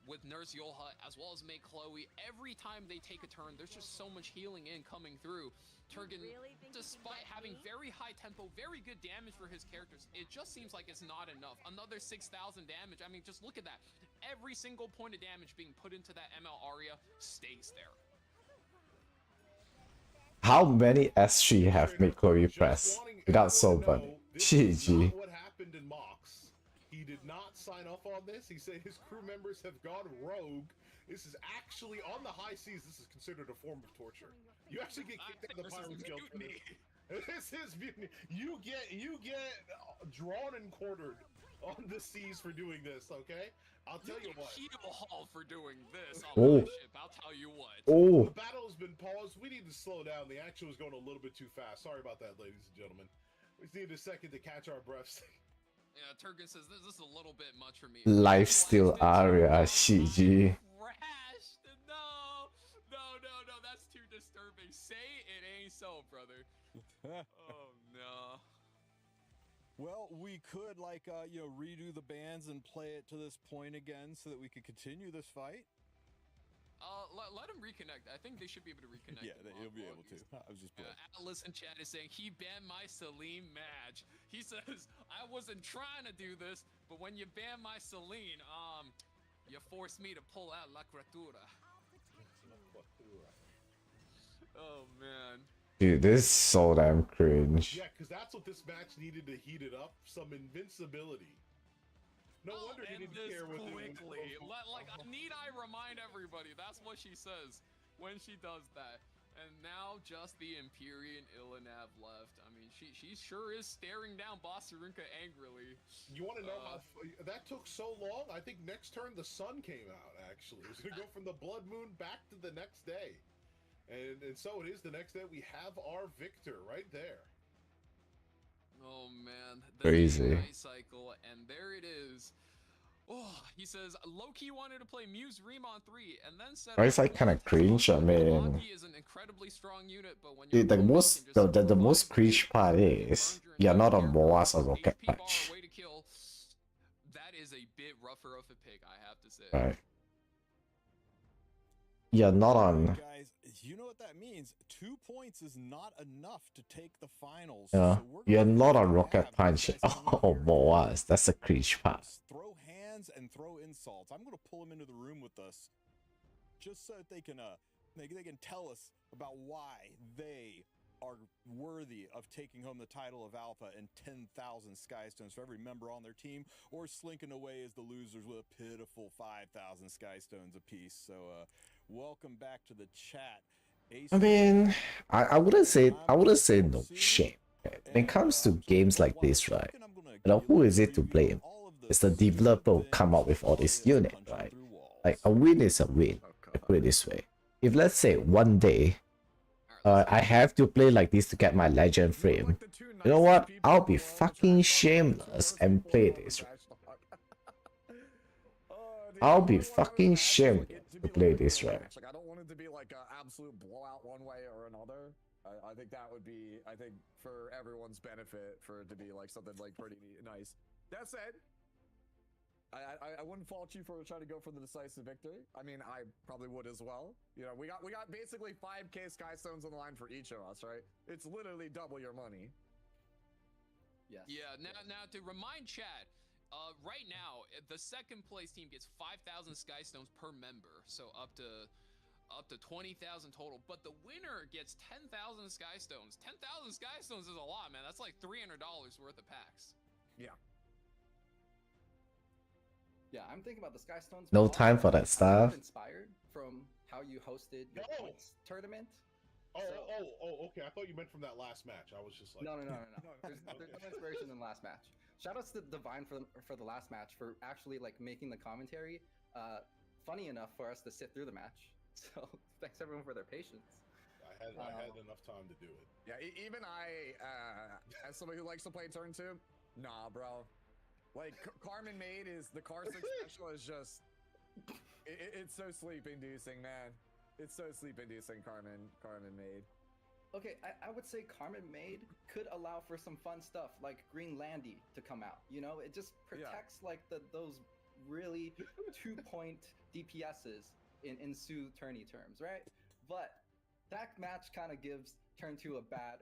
with Nurse Yolha as well as May Chloe. Every time they take a turn, there's just so much healing in coming through. Turgan, despite having very high tempo, very good damage for his characters, it just seems like it's not enough. Another 6,000 damage. I mean, just look at that. Every single point of damage being put into that ML Arya stays there. How many SG have May Chloe press without soul burning? GG. What happened in Mox? He did not sign off on this. He said his crew members have gone rogue. This is actually, on the high seas, this is considered a form of torture. You actually get kicked out of the Pirates Guild for this. This is mutiny. You get drawn and quartered on the seas for doing this, okay? I'll tell you what. Heel haul for doing this on my ship, I'll tell you what. The battle has been paused. We need to slow down. The action was going a little bit too fast. Sorry about that, ladies and gentlemen. We need a second to catch our breaths. Yeah, Turgan says this is a little bit much for me. Lifesteal Aria, GG. Crashed. No, that's too disturbing. Say it ain't so, brother. Oh no. Well, we could redo the bands and play it to this point again so that we could continue this fight. Let him reconnect. I think they should be able to reconnect. Yeah, he'll be able to. I was just playing. Atlas in chat is saying he banned my Celine match. He says I wasn't trying to do this, but when you ban my Celine, you forced me to pull out La Creatura. Oh man. Dude, this is so damn cringe. Yeah, because that's what this match needed to heat it up. Some invincibility. No wonder he didn't care with quickly. Need I remind everybody? That's what she says when she does that. And now just the Empyrean Ilanav left. I mean, she sure is staring down Boss Arunka angrily. You want to know how that took so long? I think next turn the sun came out. Actually, it was gonna go from the Blood Moon back to the next day, and so it is. The next day we have our victor right there. Oh man, crazy cycle, and there it is. Oh, he says Loki wanted to play Muse Remon 3, and then said it's like kind of cringe. I mean, is an incredibly strong unit, but when the most cringe part is you're not a Moaz or Rocket Punch. That is a bit rougher of a pick, I have to say. Right. You're not on. Guys, you know what that means? 2 points is not enough to take the finals. Yeah. So we're You're gonna not have on to Rocket have Punch. these guys come in Oh, here boy, that's a cringe part. throw hands and throw insults. I'm gonna pull them into the room with us, just so that they can tell us about why they are worthy of taking home the title of Alpha and 10,000 Skystones for every member on their team, or slinking away as the losers with a pitiful 5,000 Skystones apiece. So, welcome back to the chat. Ace, I mean, I wouldn't say no shame. When it comes to games like this, right? You know, who is it to blame? It's the developer who come up with all this unit, right? Like a win is a win. I put it this way. If let's say one day, I have to play like this to get my legend frame, you know what? I'll be fucking shameless and play this. I'll be fucking shameless to play this, right? Like, I don't want it to be like an absolute blowout one way or another. I think that would be, I think, for everyone's benefit, for it to be like something like pretty nice. That said, I wouldn't fault you for trying to go for the decisive victory. I mean, I probably would as well. You know, we got basically 5k Skystones on the line for each of us, right? It's literally double your money. Yes. Yeah. Now to remind Chad, right now the second place team gets 5,000 Skystones per member, so up to 20,000 total. But the winner gets 10,000 Skystones. 10,000 Skystones is a lot, man. That's like $300 worth of packs. Yeah. Yeah, I'm thinking about the Skystones. No but time also for that I'm stuff. inspired from how you hosted your points tournament. Okay. I thought you meant from that last match. I was just like, No. There's no inspiration in the last match. Shoutouts to Divine for the last match for actually like making the commentary funny enough for us to sit through the match. So thanks everyone for their patience. I had enough time to do it. Yeah, even I, as somebody who likes to play turn 2, nah, bro. Like, Carmen Maid is, the car 6 special is just, it's so sleep-inducing, man. It's so sleep-inducing, Carmen Maid. Okay, I would say Carmen Maid could allow for some fun stuff like Green Landy to come out. You know, it just protects like those really 2-point DPSs in Sue Tourney terms, right? But that match kind of gives turn 2 a bad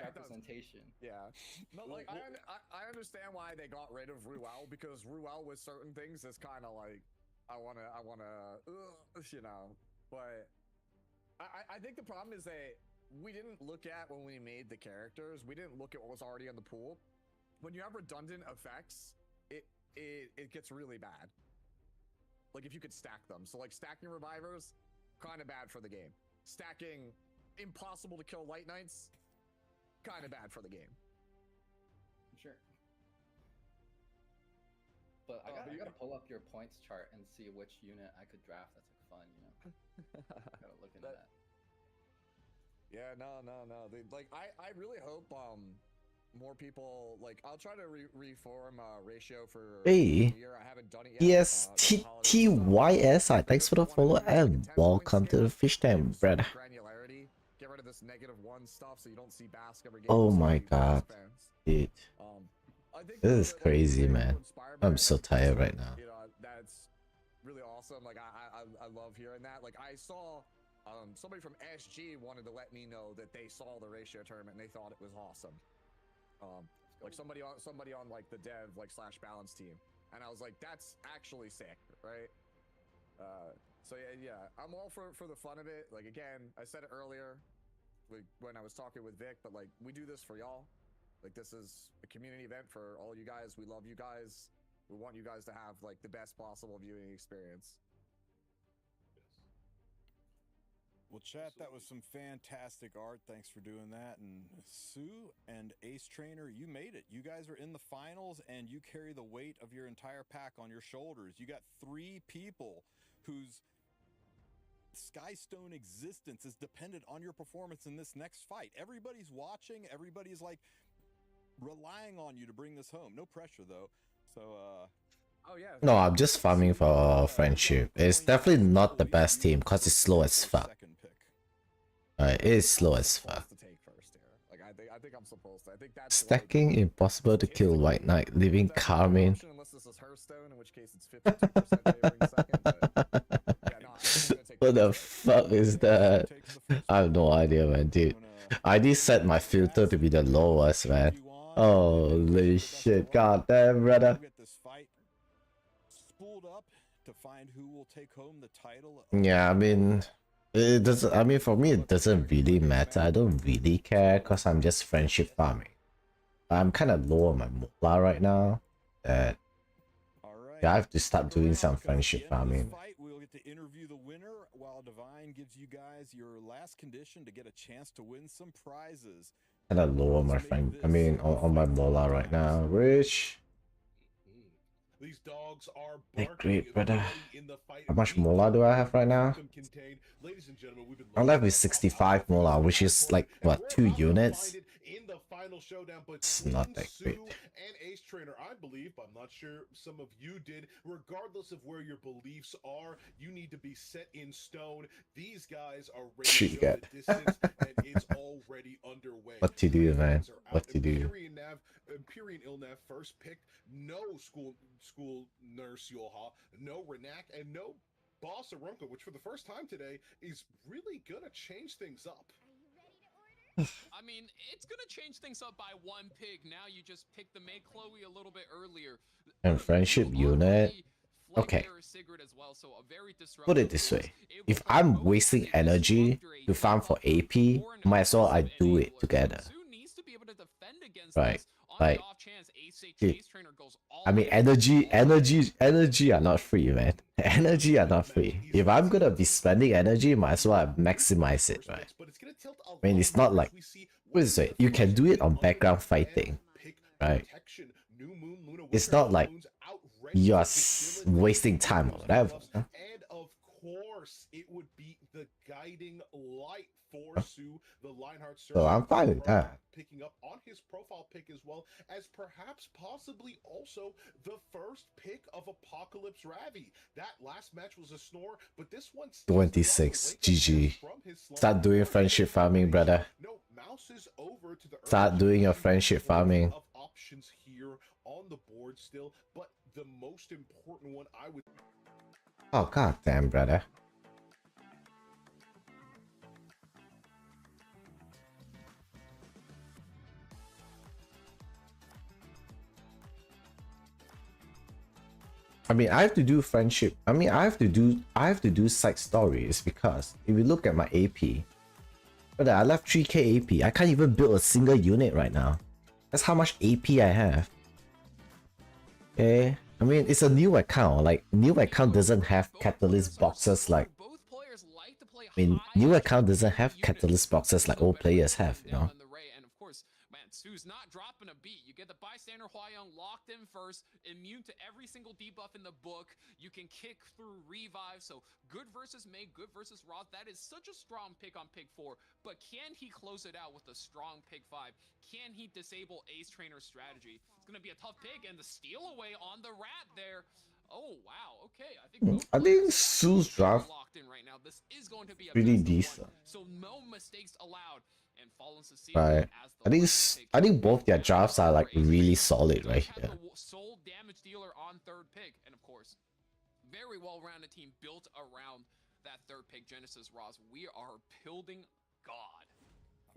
representation. Yeah, but like I understand why they got rid of Ruel, because Ruel with certain things is kind of like I wanna you know. But I think the problem is that we didn't look at, when we made the characters, we didn't look at what was already in the pool. When you have redundant effects, it gets really bad. Like if you could stack them, so like stacking revivers, kind of bad for the game. Stacking impossible to kill light knights, kind of bad for the game. Sure. But I gotta pull up your points chart and see which unit I could draft. That's like fun, you know. Gotta look into that. Yeah, no. Like I really hope more people, like, I'll try to reform ratio for Hey, year. I haven't done it yet. ESTTYSI, thanks for the follow and welcome to the fish tank, bread. Granularity. Get rid of this -1 stuff so you don't see Basque every game. Oh my god, dude. This is crazy, man. I'm so tired right now. You know, that's really awesome. Like I love hearing that. Like I saw somebody from SG wanted to let me know that they saw the ratio tournament and they thought it was awesome. Like somebody on like the dev like /balance team, and I was like, that's actually sick, right? So yeah, I'm all for the fun of it. Like again, I said it earlier, when I was talking with Vic, but like we do this for y'all. Like this is a community event for all you guys. We love you guys. We want you guys to have like the best possible viewing experience. Well, chat, that was some fantastic art. Thanks for doing that. And Sue and Ace Trainer, you made it. You guys are in the finals, and you carry the weight of your entire pack on your shoulders. You got 3 people whose Skystone existence is dependent on your performance in this next fight. Everybody's watching. Everybody's like relying on you to bring this home. No pressure, though. So, oh yeah. No, I'm just farming for friendship. It's definitely not the best team because it's slow as fuck. It is slow as fuck. Like I think I'm supposed to. I think that's Stacking impossible to kill White Knight, leaving Carmen. Unless this is her Hearthstone, in which case it's 52% favoring second. But yeah, no, I'm gonna take What the Genesis. fuck is that? I have no idea, man, dude. I did set my filter to be the lowest, man. Holy shit, goddamn, brother. Get this fight spooled up to find who will take home the title. Yeah, I mean, it doesn't. I mean, for me, it doesn't really matter. I don't really care because I'm just friendship farming. I'm kind of low on my mola right now. That yeah, I have to start doing some friendship farming. We'll get to interview the winner while Divine gives you guys your last condition to get a chance to win some prizes. Kind of low on my friend. I mean, on my mola right now. Rich. These dogs are Hey, barking great, brother. in the fight. How much mola do I have right now? Ladies and gentlemen, we've been I'm left with 65 mola, which is like, what, 2 units? in the final showdown, but It's not that great. and Ace Trainer, I believe, I'm not sure some of you did, regardless of where your beliefs are, you need to be set in stone. These guys are ready to go the distance, and it's already underway. What to do, man? What to do? Empyrean Ilnav first picked, no school nurse Yoha, no Renak, and no Boss Arunka, which for the first time today is really gonna change things up. I mean, it's gonna change things up by 1 pick. Now you just pick the May Chloe a little bit earlier. And friendship unit. Okay. Put it this way. If I'm wasting energy to farm for AP, might as well I do it together. Right. Like, dude, I mean, energy are not free, man. Energy are not free. If I'm gonna be spending energy, might as well I maximize it, right? I mean, it's not like, what is it? You can do it on background fighting, right? It's not like you're wasting time or whatever. Huh? And of course, it would be the guiding light for Sue, the Lionheart. So I'm fine with that. Picking up on his profile pick as well as perhaps possibly also the first pick of Apocalypse Ravi. That last match was a snore, but this one 26 GG. Start doing friendship farming, brother. No, Mouse is over to the Start doing your friendship farming. of options here on the board still, but the most important one I would. Oh, god damn, brother. I mean, I have to do friendship. I mean, I have to do side stories because if you look at my AP, brother, I left 3k AP. I can't even build a single unit right now. That's how much AP I have. Okay. I mean, it's a new account. Like, new account doesn't have catalyst boxes like. I mean, new account doesn't have catalyst boxes like old players have, you know. Sue's not dropping a beat. You get the bystander Hwayoung locked in first, immune to every single debuff in the book. You can kick through revive. So good versus May, good versus Roth. That is such a strong pick on pick 4. But can he close it out with a strong pick 5? Can he disable Ace Trainer's strategy? It's gonna be a tough pick, and the steal away on the rat there. Oh wow, okay. I think Sue's draft locked in right now. This is going to be a pretty decent. So no mistakes allowed. And Fallen Right. I think both their drafts are like really solid right here. Sole damage dealer on 3rd pick, and of course, very well-rounded team built around that 3rd pick. Genesis Ross, we are building God.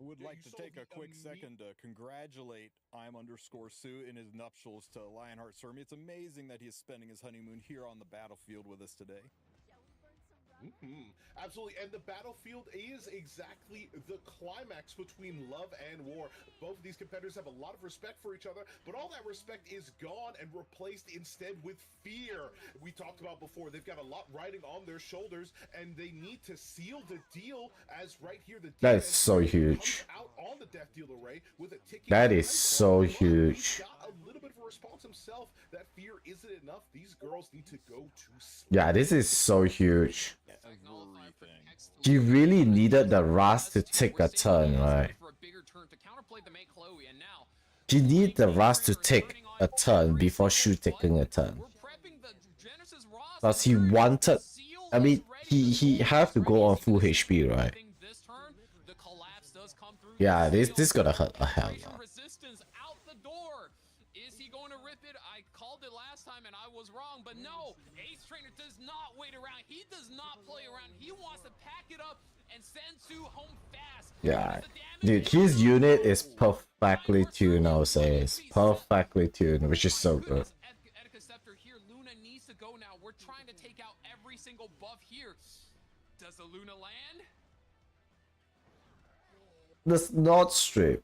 I would like to take a quick second to congratulate I'm_Sue in his nuptials to Lionheart Sermi. It's amazing that he is spending his honeymoon here on the battlefield with us today. Absolutely, and the battlefield is exactly the climax between love and war. Both of these competitors have a lot of respect for each other, but all that respect is gone and replaced instead with fear. We talked about before, they've got a lot riding on their shoulders, and they need to seal the deal. As right here, the that is so huge. Out on the death deal array with a ticking that is so huge. Got a little bit of a response himself. That fear isn't enough. These girls need to go to sleep. Yeah, this is so huge. He really needed the Ras to take a turn, right? He needed the Ras to take a turn before Shu taking a turn. Because he wanted, I mean, he have to go on full HP, right? Yeah, this gonna hurt a hell lot. to rip it. I called it last time and I was wrong, but no, Ace Trainer does not wait around. He does not play around. He wants to pack it up and send Sue home fast. Yeah, dude, his unit is perfectly tuned, I'll say. It's perfectly tuned, which is so good. Scepter here. Luna needs to go now. We're trying to take out every single buff here. Does the Luna land? This not strip.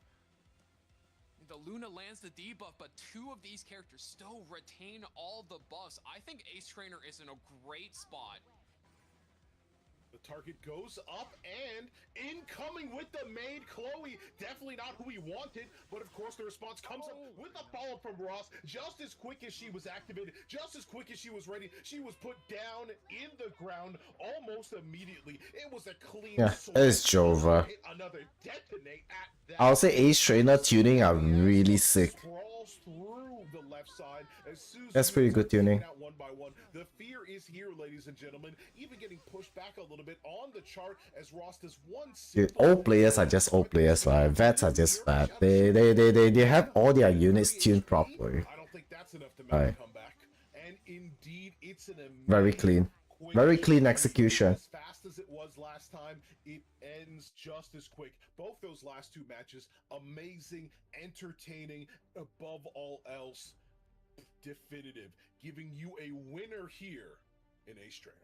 The Luna lands the debuff, but two of these characters still retain all the buffs. I think Ace Trainer is in a great spot. The target goes up, and incoming with the maid, Chloe. Definitely not who he wanted, but of course the response comes up with a follow-up from Ross. Just as quick as she was activated, just as quick as she was ready, she was put down in the ground almost immediately. It was a clean. Yeah, it's Jova. Another detonate at that. I'll say Ace Trainer tuning are really sick. Crawls through the left side as Susan That's pretty good tuning. out one by one. The fear is here, ladies and gentlemen. Even getting pushed back a little bit on the chart as Ross does one. Dude, old players are just old players, right? Vets are just bad. They have all their units tuned properly. I don't think that's enough to make a comeback. And indeed, it's an very clean. Very clean execution. As fast as it was last time, it ends just as quick. Both those last two matches, amazing, entertaining, above all else, definitive, giving you a winner here in Ace Trainer.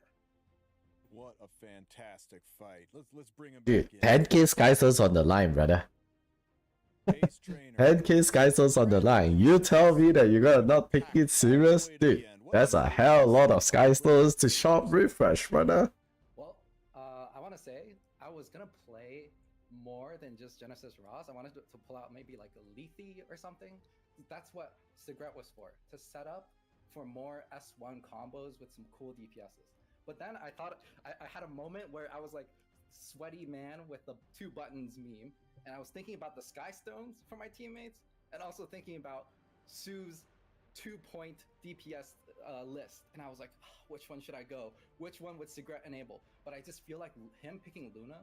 What a fantastic fight. Let's bring him Dude, back in. 10k Sky Souls on the line, brother. Ace Trainer. 10k Sky Souls on the line. You tell me that you're gonna not take it serious? Dude, that's a hell of a lot of Sky Souls to shop refresh, brother. Well, I want to say I was gonna play more than just Genesis Ross. I wanted to pull out maybe like a Lethe or something. That's what Cigarette was for, to set up for more S1 combos with some cool DPSs. But then I thought I had a moment where I was like sweaty man with the 2 buttons meme, and I was thinking about the Sky Stones for my teammates, and also thinking about Sue's 2-point DPS list, and I was like, oh, which one should I go? Which one would Cigarette enable? But I just feel like him picking Luna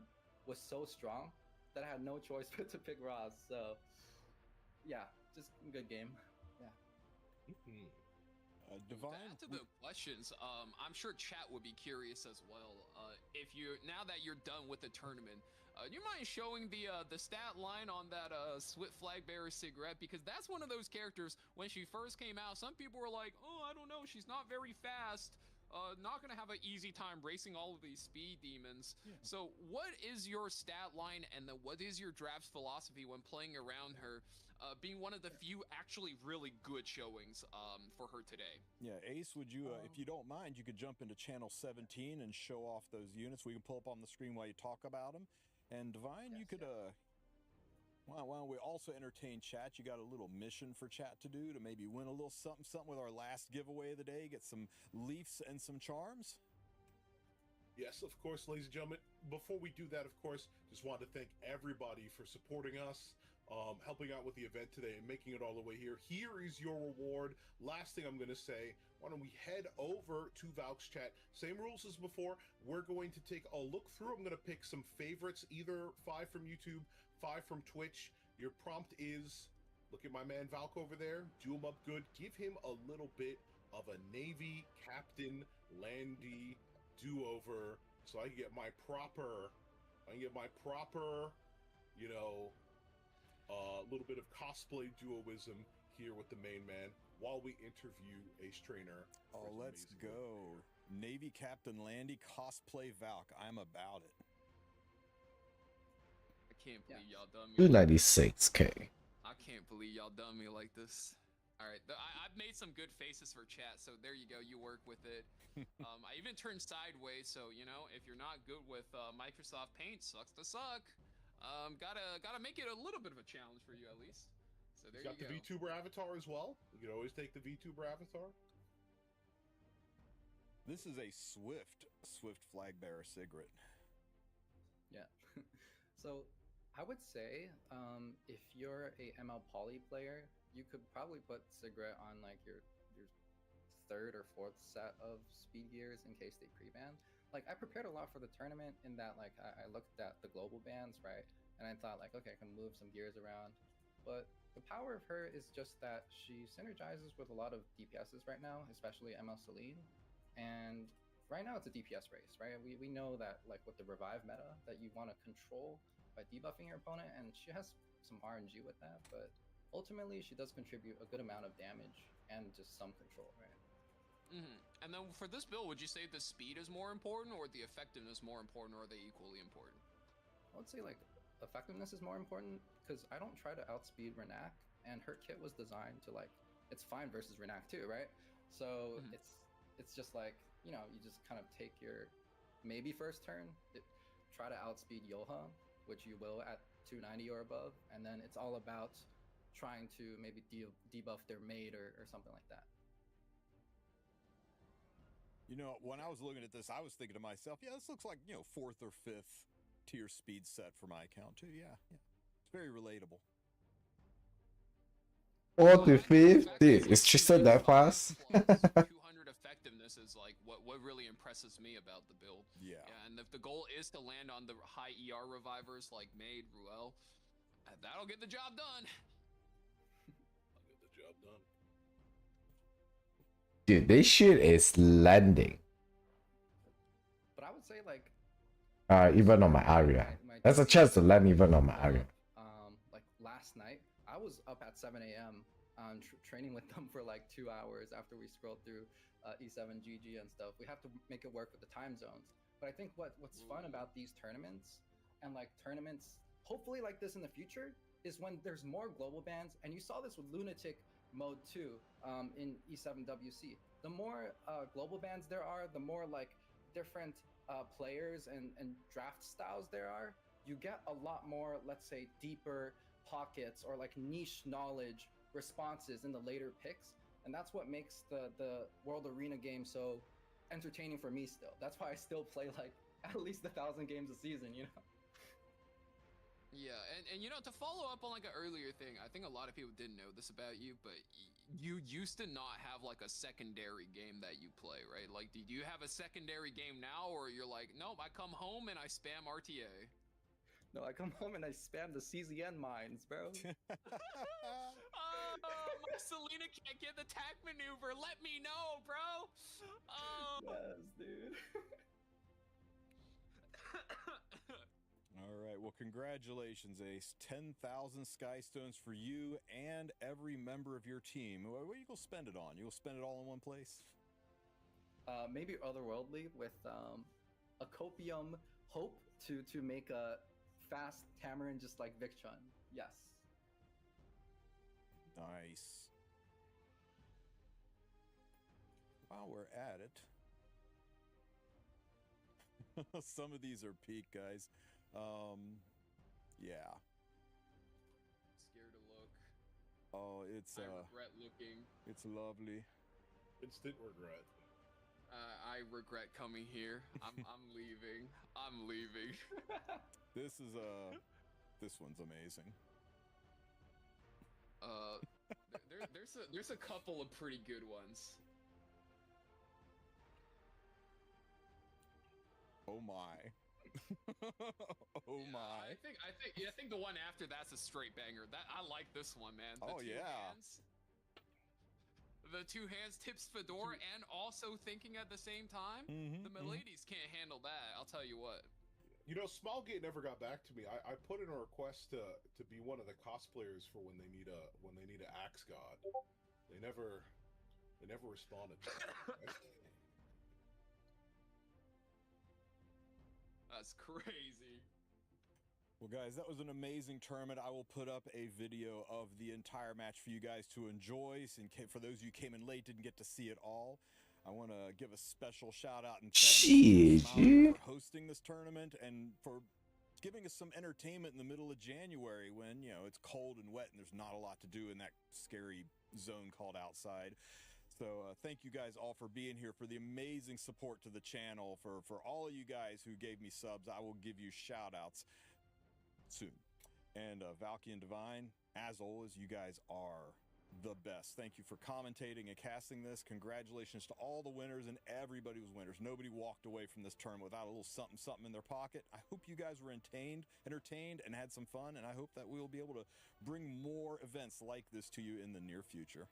was so strong that I had no choice but to pick Roz. So yeah, just a good game. Yeah. Divine. To the questions, I'm sure chat would be curious as well. If you now that you're done with the tournament, do you mind showing the stat line on that Swift Flag Bearer Cigarette? Because that's one of those characters. When she first came out, some people were like, "Oh, I don't know, she's not very fast. Not gonna have an easy time racing all of these speed demons." Yeah. So, what is your stat line, and what is your draft's philosophy when playing around her? Being one of the few actually really good showings for her today. Yeah, Ace, would you, if you don't mind, you could jump into channel 17 and show off those units. We can pull up on the screen while you talk about them. And Divine, you could, why don't we also entertain chat? You got a little mission for chat to do to maybe win a little something with our last giveaway of the day, get some leafs and some charms? Yes, of course, ladies and gentlemen. Before we do that, of course, just wanted to thank everybody for supporting us. Helping out with the event today and making it all the way here. Here is your reward. Last thing I'm going to say, why don't we head over to FLOWCHART? Same rules as before. We're going to take a look through. I'm going to pick some favorites, either 5 from YouTube, 5 from Twitch. Your prompt is, look at my man Valk over there, do him up good, give him a little bit of a Navy Captain Landy do-over so I can get my proper, you know, a little bit of cosplay duoism here with the main man while we interview Ace Trainer. Oh, let's go. Navy Captain Landy cosplay Valk. I'm about it. I can't believe y'all done me. 296k. I can't believe y'all done me like this. All right, I've made some good faces for chat, so there you go. You work with it. I even turned sideways, so you know if you're not good with Microsoft Paint, sucks to suck. Gotta make it a little bit of a challenge for you at least. So there you go. Got the VTuber avatar as well. You can always take the VTuber avatar. This is a Swift Flag Bearer Cigarette. Yeah. So I would say if you're a ML Poly player, you could probably put Cigarette on like your 3rd or 4th set of speed gears in case they pre-ban. Like I prepared a lot for the tournament in that like I looked at the global bans, right? And I thought like, okay, I can move some gears around. But The power of her is just that she synergizes with a lot of DPSs right now, especially ML Celine. And right now it's a DPS race, right? We know that like with the revive meta that you want to control by debuffing your opponent, and she has some RNG with that, but ultimately she does contribute a good amount of damage and just some control, right? And then for this build, would you say the speed is more important or the effectiveness more important, or are they equally important? I would say like effectiveness is more important because I don't try to outspeed Renak, and her kit was designed to like, it's fine versus Renak too, right? So it's just like, you know, you just kind of take your maybe first turn, try to outspeed Yoha, which you will at 290 or above, and then it's all about trying to maybe debuff their mate or something like that. You know, when I was looking at this, I was thinking to myself, yeah, this looks like, you know, 4th or 5th tier speed set for my account too. Yeah. It's very relatable. 4 to 5? Dude, is Tristan that fast? 200 effectiveness is like what really impresses me about the build. Yeah. And if the goal is to land on the high ER revivers like Maid, Ruel, that'll get the job done. I'll get the job done. Dude, this shit is landing. But I would say like even on my Aria. There's a chance to land even on my Aria. Like last night, I was up at 7 a.m. Training with them for like 2 hours after we scrolled through E7GG and stuff. We have to make it work with the time zones. But I think what's fun about these tournaments, and like tournaments hopefully like this in the future, is when there's more global bans. And you saw this with Lunatic Mode 2 in E7WC. The more global bans there are, the more like different players and draft styles there are, you get a lot more, let's say, deeper pockets or like niche knowledge responses in the later picks. And that's what makes the World Arena game so entertaining for me still. That's why I still play like at least 1,000 games a season, you know? Yeah, and you know, to follow up on like an earlier thing, I think a lot of people didn't know this about you, but you used to not have like a secondary game that you play, right? Like, do you have a secondary game now, or you're like, nope, I come home and I spam RTA? No, I come home and I spam the CZN mines, bro. My Selena can't get the tack maneuver. Let me know, bro. Yes, dude. All right. Well, congratulations, Ace. 10,000 Skystones for you and every member of your team. What are you going to spend it on? You will spend it all in one place? Maybe otherworldly with a copium hope to make a fast Tamarin just like Vicchun. Yes. Nice. While we're at it, some of these are peak, guys. Yeah. Scared to look. Oh, it's I regret looking. It's lovely. Instant regret. I regret coming here. I'm leaving. I'm leaving. This one's amazing. There's a couple of pretty good ones. Oh my. Oh yeah, my. I think the one after that's a straight banger. I like this one, man. The two hands. The two hands tips Fedora and also thinking at the same time. The Miladies can't handle that. I'll tell you what. You know, Smallgate never got back to me. I put in a request to be one of the cosplayers for when they need a axe god. They never responded. That's crazy. Well, guys, that was an amazing tournament. I will put up a video of the entire match for you guys to enjoy. And for those of you who came in late, didn't get to see it all, I want to give a special shout out and thanks for hosting this tournament and for giving us some entertainment in the middle of January when, you know, it's cold and wet and there's not a lot to do in that scary zone called outside. So thank you guys all for being here, for the amazing support to the channel, for all of you guys who gave me subs. I will give you shout outs soon. And Valky and Divine, as always, you guys are the best. Thank you for commentating and casting this. Congratulations to all the winners, and everybody was winners. Nobody walked away from this tournament without a little something something in their pocket. I hope you guys were entertained and had some fun, and I hope that we will be able to bring more events like this to you in the near future.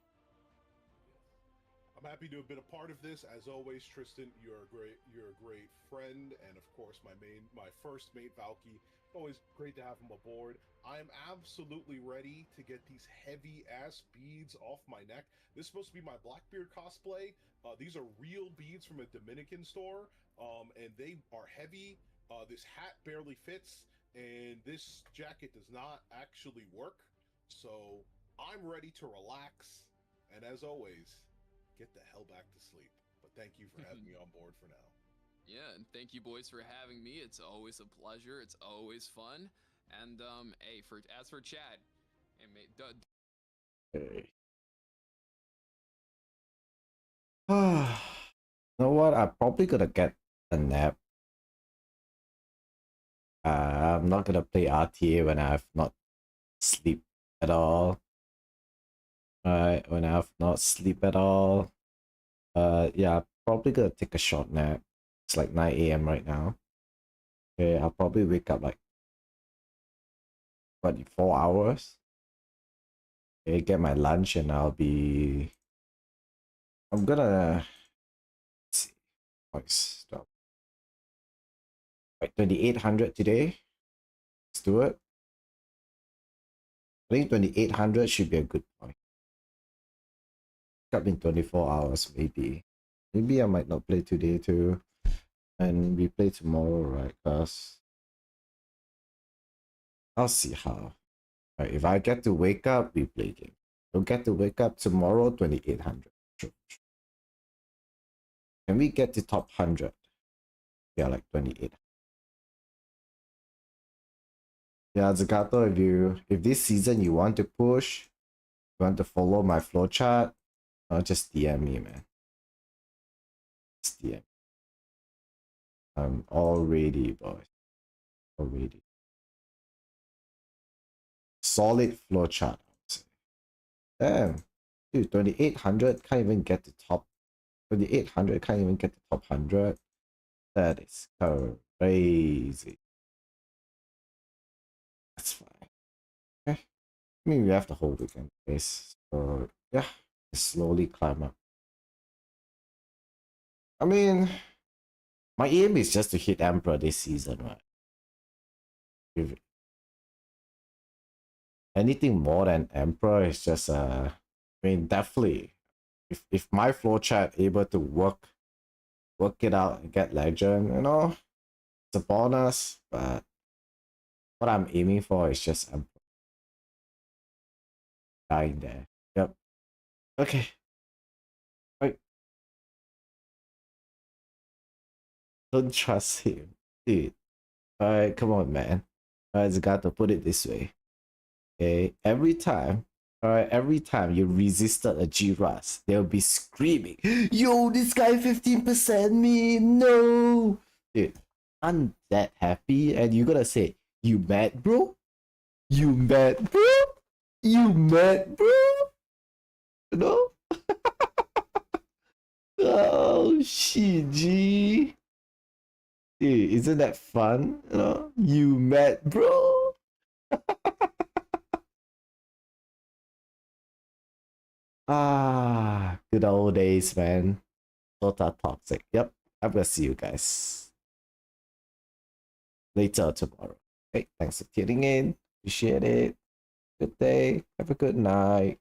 I'm happy to have been a part of this. As always, Tristan, you're a great friend, and of course, my first mate, Valky. Always great to have him aboard. I'm absolutely ready to get these heavy ass beads off my neck. This is supposed to be my Blackbeard cosplay. These are real beads from a Dominican store, and they are heavy. This hat barely fits, and this jacket does not actually work. So I'm ready to relax, and as always, get the hell back to sleep. But thank you for having me on board for now. Yeah, and thank you boys for having me. It's always a pleasure. It's always fun. And hey, as for Chad, and Okay. You know what? I'm probably gonna get a nap. I'm not gonna play RTA when I've not sleep at all. Right, when I've not sleep at all. Yeah, probably gonna take a short nap. It's like 9 AM right now. Okay, I'll probably wake up like 4 hours. Okay, get my lunch, and I'm gonna see. Stop. Like 2800 today. Let's do it. I think 2800 should be a good point. Up in 24 hours, maybe. Maybe I might not play today too. And we play tomorrow, right? Cause I'll see how. Right, if I get to wake up, we play game. Don't get to wake up tomorrow, 2800. Sure. Can we get to top 100? Yeah, like 28. Yeah, Zagato, if this season you want to push, you want to follow my flowchart, just DM me, man. Just DM. I'm all ready, boys. All ready. Solid flowchart, I would say. Damn. Dude, 2800 can't even get to top. 2800 can't even get to top 100. That is crazy. That's fine. Okay. I mean, we have the whole weekend base. So, yeah, just slowly climb up. I mean, my aim is just to hit Emperor this season, right? If anything more than Emperor is just, I mean, definitely. If my flowchart able to work it out and get legend, you know, it's a bonus, but what I'm aiming for is just Emperor. Dying there. Yep. Okay. Right. Don't trust him. Dude. Alright, come on, man. Alright, Zagato, put it this way. Okay, every time you resisted a G-Ras, they'll be screaming, yo, this guy 15% me, no! Dude, I'm that happy, and you're gonna say, you mad, bro? You mad, bro? You mad, bro? You know? Oh, shit, G. Dude, isn't that fun? You know? You mad, bro? Good old days, man. Dota toxic. Yep, I'm gonna see you guys later tomorrow. Okay, thanks for tuning in. Appreciate it. Good day. Have a good night.